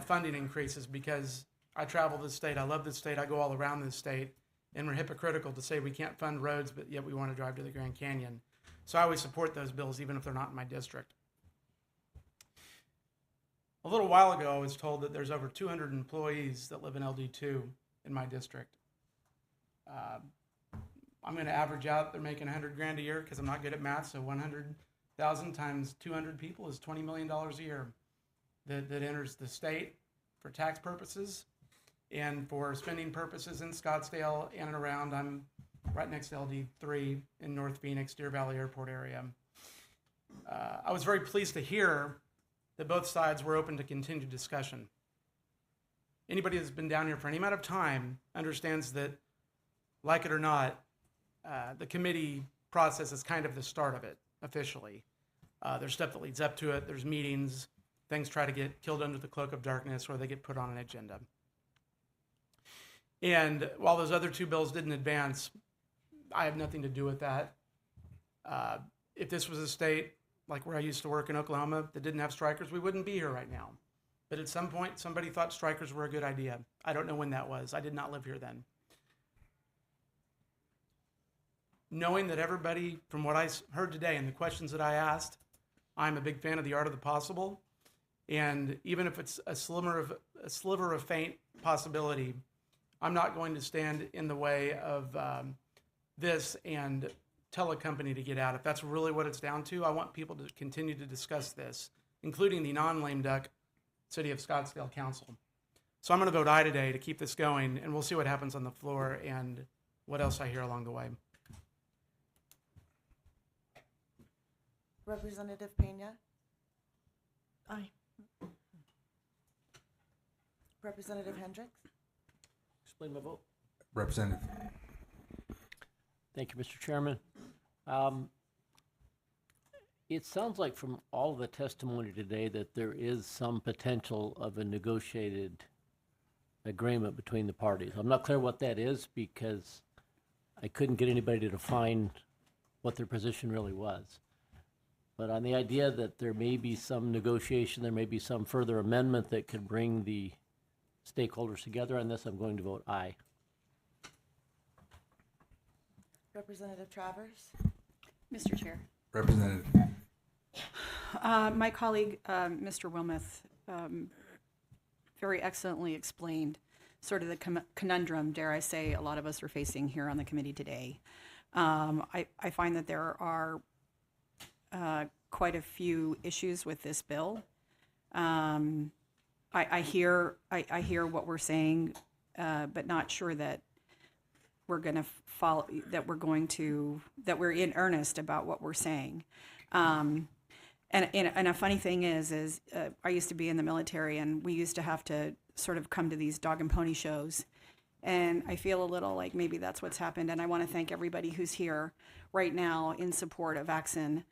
funding increases because I travel this state. I love this state. I go all around this state. And we're hypocritical to say we can't fund roads, but yet we want to drive to the Grand Canyon. So I always support those bills, even if they're not in my district. A little while ago, I was told that there's over 200 employees that live in LD2 in my district. I'm going to average out they're making $100,000 a year because I'm not good at math. So 100,000 times 200 people is $20 million a year that enters the state for tax purposes. And for spending purposes in Scottsdale and around, I'm right next to LD3 in North Phoenix, Deer Valley Airport area. I was very pleased to hear that both sides were open to continued discussion. Anybody that's been down here for any amount of time understands that, like it or not, the committee process is kind of the start of it, officially. There's stuff that leads up to it. There's meetings. Things try to get killed under the cloak of darkness or they get put on an agenda. And while those other two bills didn't advance, I have nothing to do with that. If this was a state like where I used to work in Oklahoma that didn't have strikers, we wouldn't be here right now. But at some point, somebody thought strikers were a good idea. I don't know when that was. I did not live here then. Knowing that everybody, from what I heard today and the questions that I asked, I'm a big fan of the art of the possible. And even if it's a sliver of faint possibility, I'm not going to stand in the way of this and tell a company to get out. If that's really what it's down to, I want people to continue to discuss this, including the non-lame duck City of Scottsdale Council. So I'm going to vote aye today to keep this going, and we'll see what happens on the floor and what else I hear along the way. Representative Pena? Aye. Representative Hendricks? Explain my vote. Representative. Thank you, Mr. Chairman. It sounds like from all of the testimony today that there is some potential of a negotiated agreement between the parties. I'm not clear what that is because I couldn't get anybody to define what their position really was. But on the idea that there may be some negotiation, there may be some further amendment that could bring the stakeholders together on this, I'm going to vote aye. Representative Travers? Mr. Chair. Representative. My colleague, Mr. Wilmoth, very excellently explained sort of the conundrum, dare I say, a lot of us are facing here on the committee today. I find that there are quite a few issues with this bill. I hear what we're saying, but not sure that we're going to follow, that we're in earnest about what we're saying. And a funny thing is I used to be in the military, and we used to have to sort of come to these dog and pony shows. And I feel a little like maybe that's what's happened. And I want to thank everybody who's here right now in support of Axon.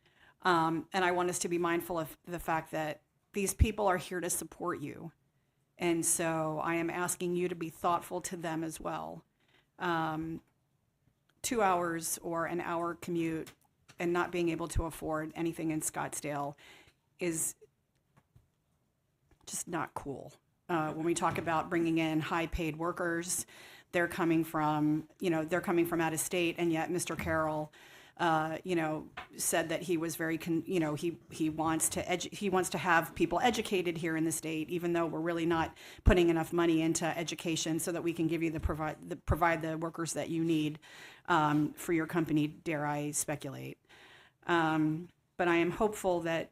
And I want us to be mindful of the fact that these people are here to support you. And so I am asking you to be thoughtful to them as well. 2 hours or an hour commute and not being able to afford anything in Scottsdale is just not cool. When we talk about bringing in high-paid workers, they're coming from out of state, and yet Mr. Carroll, said that he was very, he wants to have people educated here in the state, even though we're really not putting enough money into education so that we can give you provide the workers that you need for your company, dare I speculate. But I am hopeful that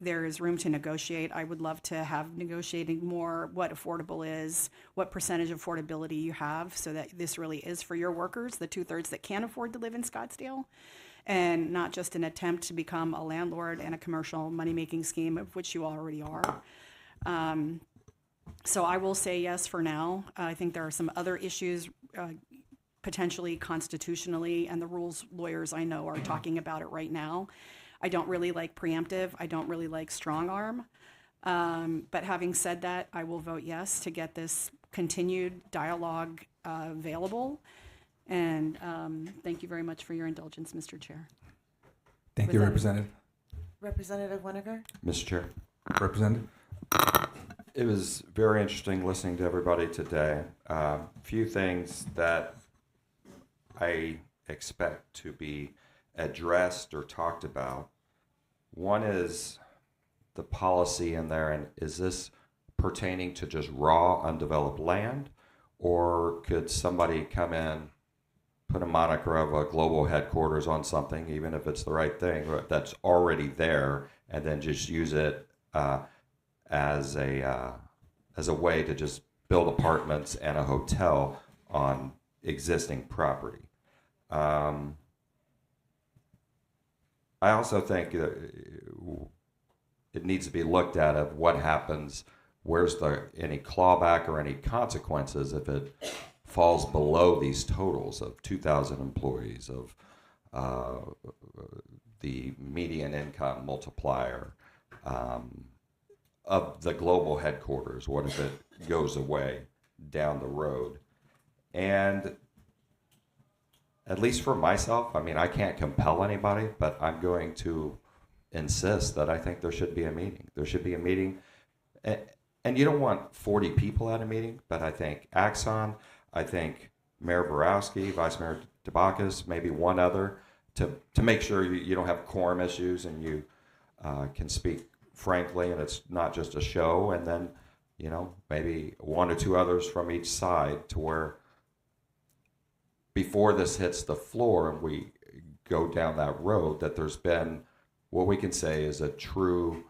there is room to negotiate. I would love to have negotiating more what affordable is, what percentage of affordability you have, so that this really is for your workers, the 2/3 that can't afford to live in Scottsdale, and not just an attempt to become a landlord and a commercial money-making scheme, of which you already are. So I will say yes for now. I think there are some other issues, potentially constitutionally, and the rules lawyers I know are talking about it right now. I don't really like preemptive. I don't really like strong arm. But having said that, I will vote yes to get this continued dialogue available. And thank you very much for your indulgence, Mr. Chair. Thank you, Representative. Representative Winiger? Mr. Chair. Representative. It was very interesting listening to everybody today. Few things that I expect to be addressed or talked about. One is the policy in there, and is this pertaining to just raw undeveloped land, or could somebody come in, put a moniker of a global headquarters on something, even if it's the right thing, that's already there, and then just use it as a way to just build apartments and a hotel on existing property. I also think it needs to be looked at of what happens, where's any clawback or any consequences if it falls below these totals of 2,000 employees, of the median income multiplier, of the global headquarters. What if it goes away down the road? And at least for myself, I mean, I can't compel anybody, but I'm going to insist that I think there should be a meeting. There should be a meeting. And you don't want 40 people at a meeting, but I think Axon, I think Mayor Borowski, Vice Mayor Tabakis, maybe one other, to make sure you don't have quorum issues and you can speak frankly and it's not just a show. And then, maybe one or two others from each side to where before this hits the floor and we go down that road, that there's been what we can say is a true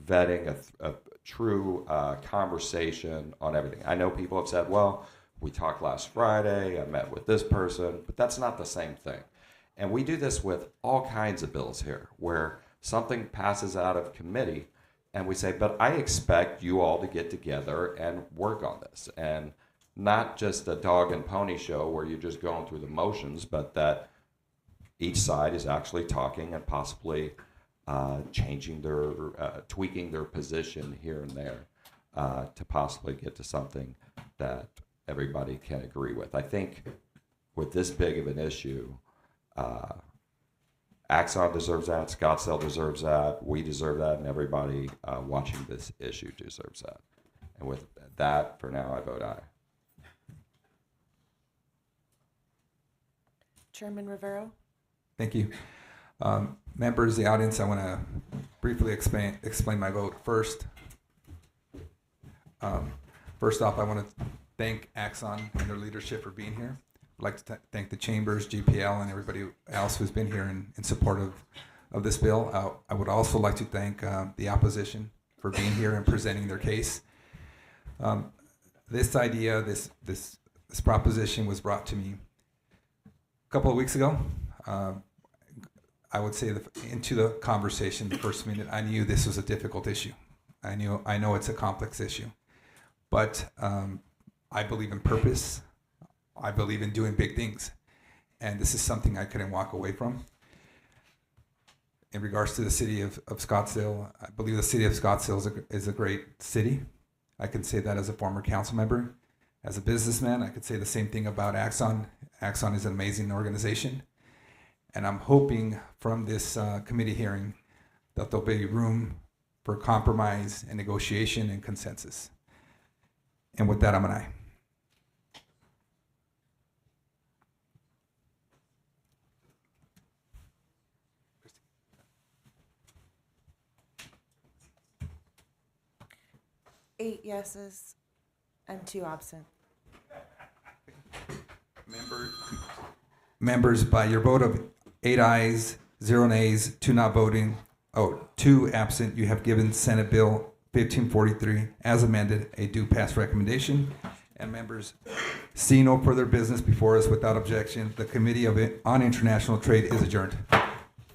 vetting, a true conversation on everything. I know people have said, well, we talked last Friday, I met with this person, but that's not the same thing. And we do this with all kinds of bills here, where something passes out of committee and we say, but I expect you all to get together and work on this. And not just a dog and pony show where you're just going through the motions, but that each side is actually talking and possibly changing their, tweaking their position here and there to possibly get to something that everybody can agree with. I think with this big of an issue, Axon deserves that, Scottsdale deserves that, we deserve that, and everybody watching this issue deserves that. And with that, for now, I vote aye. Chairman Rivero? Thank you. Members of the audience, I want to briefly explain my vote first. First off, I want to thank Axon and their leadership for being here. I'd like to thank the chambers, GPL, and everybody else who's been here in support of this bill. I would also like to thank the opposition for being here and presenting their case. This idea, this proposition was brought to me a couple of weeks ago. I would say into the conversation, the first minute, I knew this was a difficult issue. I know it's a complex issue, but I believe in purpose. I believe in doing big things, and this is something I couldn't walk away from. In regards to the city of Scottsdale, I believe the city of Scottsdale is a great city. I can say that as a former council member. As a businessman, I could say the same thing about Axon. Axon is an amazing organization, and I'm hoping from this committee hearing that there'll be room for compromise and negotiation and consensus. And with that, I'm an aye. Eight yeses and 2 absent. Members, by your vote of 8 ayes, 0 nays, 2 not voting, 2 absent, you have given Senate Bill 1543 as amended a due pass recommendation. And members, seeing no further business before us without objection, the Committee on International Trade is adjourned.